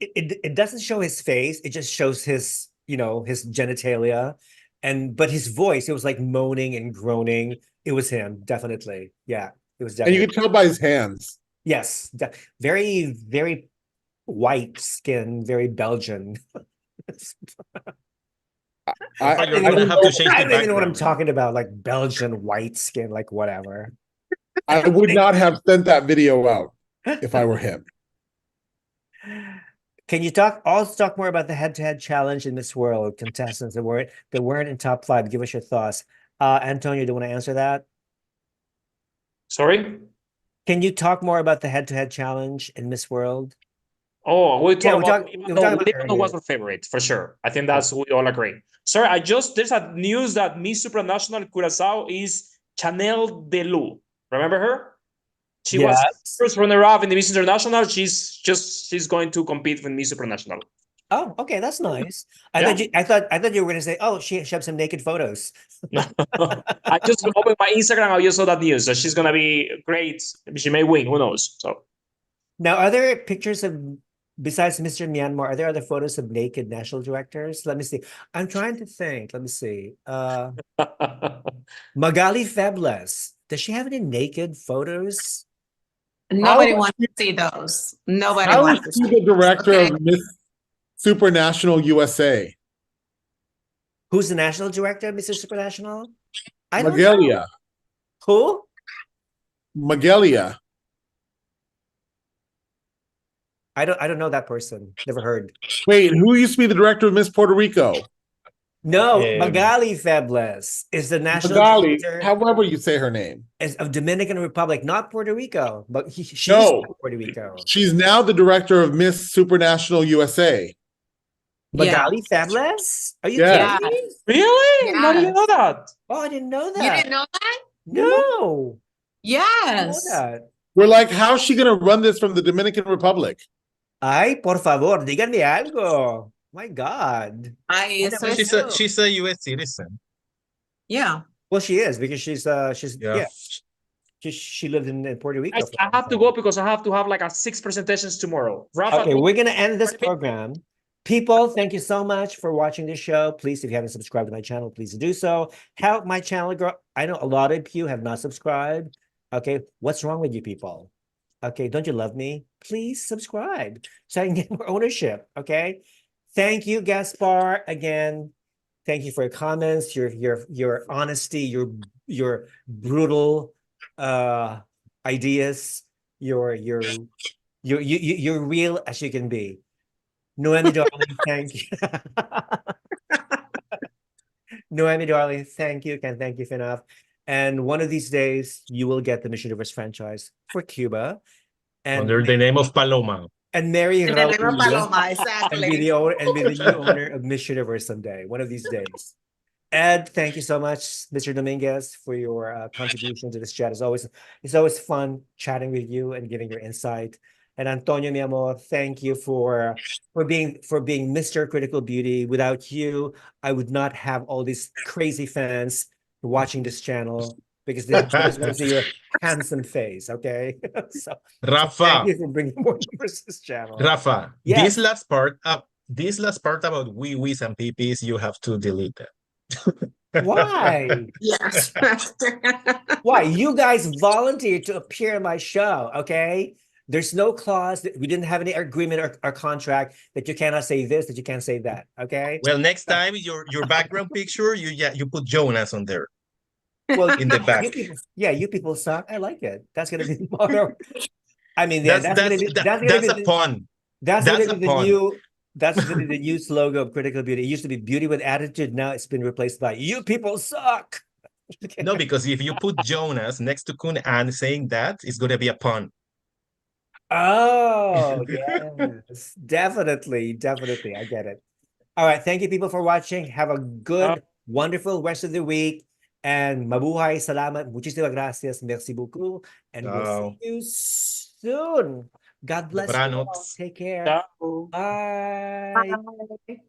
It doesn't show his face. It just shows his, his genitalia, but his voice. It was like moaning and groaning. It was him, definitely. Yeah, it was definitely. And you could tell by his hands. Yes, very, very white skin, very Belgian. I don't even know what I'm talking about, like Belgian white skin, like whatever. I would not have sent that video out if I were him. Can you also talk more about the head-to-head challenge in Miss World contestants that weren't in top 5? Give us your thoughts. Antonio, do you want to answer that? Sorry? Can you talk more about the head-to-head challenge in Miss World? Oh, Lebanon was our favorite for sure. I think that's we all agree. Sorry, there's a news that Miss Supranational Curaçao is Chanel Delou. Remember her? She was first runner-up in the Miss International. She's going to compete with Miss Supranational. Oh, okay, that's nice. I thought you were going to say, oh, she has some naked photos. I just opened my Instagram. I just saw that news. So she's gonna be great. She may win. Who knows? So now, are there pictures of, besides Mr. Myanmar, are there other photos of naked national directors? Let me see. I'm trying to think. Let me see. Magali Febles. Does she have any naked photos? Nobody wants to see those. Nobody wants to see the director of Miss Supranational USA. Who's the national director of Mr. Supranational? Magelia. Who? Magelia. I don't know that person. Never heard. Wait, who used to be the director of Miss Puerto Rico? No, Um, Magali Febles is the national Magali, director however you say her name. of Dominican Republic, not Puerto Rico, but she's No. from Puerto Rico. She's now the director of Miss Supranational USA. Magali Febles? Are you Yeah. kidding me? Really? No, I didn't know that. Oh, I didn't know You that. didn't know that? No. I didn't know Yes. that. We're like, how's she going to run this from the Dominican Republic? Ay, por favor, díganme algo. My God. I never so she's a US citizen. yeah. Well, she is because she's Yeah. she lived in Puerto Rico. Guys, for a I have to long go time. because I have to have like 6 presentations tomorrow. Rafa, Okay, we're gonna end this program. People, thank you so much for watching this show. Please, if you haven't subscribed to my channel, please do so. Help my channel grow. I know a lot of you have not subscribed. Okay, what's wrong with you people? Okay, don't you love me? Please subscribe so I can get more ownership. Okay, thank you, Gaspar. Again, thank you for your comments, your honesty, your brutal ideas, you're real as you can be. Noemi, darling, thank you. Noemi, darling, thank you. Can't thank you enough. And one of these days, you will get the Miss Universe franchise for Cuba. And Under the name of Paloma. and marry And then they were Raul Paloma, and be exactly. the owner and be the new owner of Miss Universe someday, one of these days. Ed, thank you so much, Mr. Dominguez, for your contribution to this chat. It's always fun chatting with you and giving your insight. And Antonio, mi amor, thank you for being Mr. Critical Beauty. Without you, I would not have all these crazy fans watching this channel because they just want to see your handsome face. Okay, so Rafa, thank you for bringing more numbers to this channel. Rafa, Yes. this last part about wee-wees and pee-pees, you have to delete that. Why? Yes. Why? You guys volunteered to appear in my show, okay? There's no clause that we didn't have any agreement or contract that you cannot say this, that you can't say that, okay? Well, next time your background picture, you put Jonas on there. Well, in the back. You people suck. I like it. That's gonna be the motto. I mean, That's gonna be a pun. That's gonna be the pun. new. That's gonna be the new slogan of Critical Beauty. It used to be Beauty with Attitude. Now it's been replaced by You people suck. No, because if you put Jonas next to Kun Anne saying that, it's gonna be a pun. Oh, yes. Definitely. I get it. All right. Thank you, people, for watching. Have a good, wonderful rest of the week. And mabuhay, salamat, muchísimas gracias, merci beaucoup. And we'll see you soon. God bless you all. Take care. Ciao. Bye. Bye.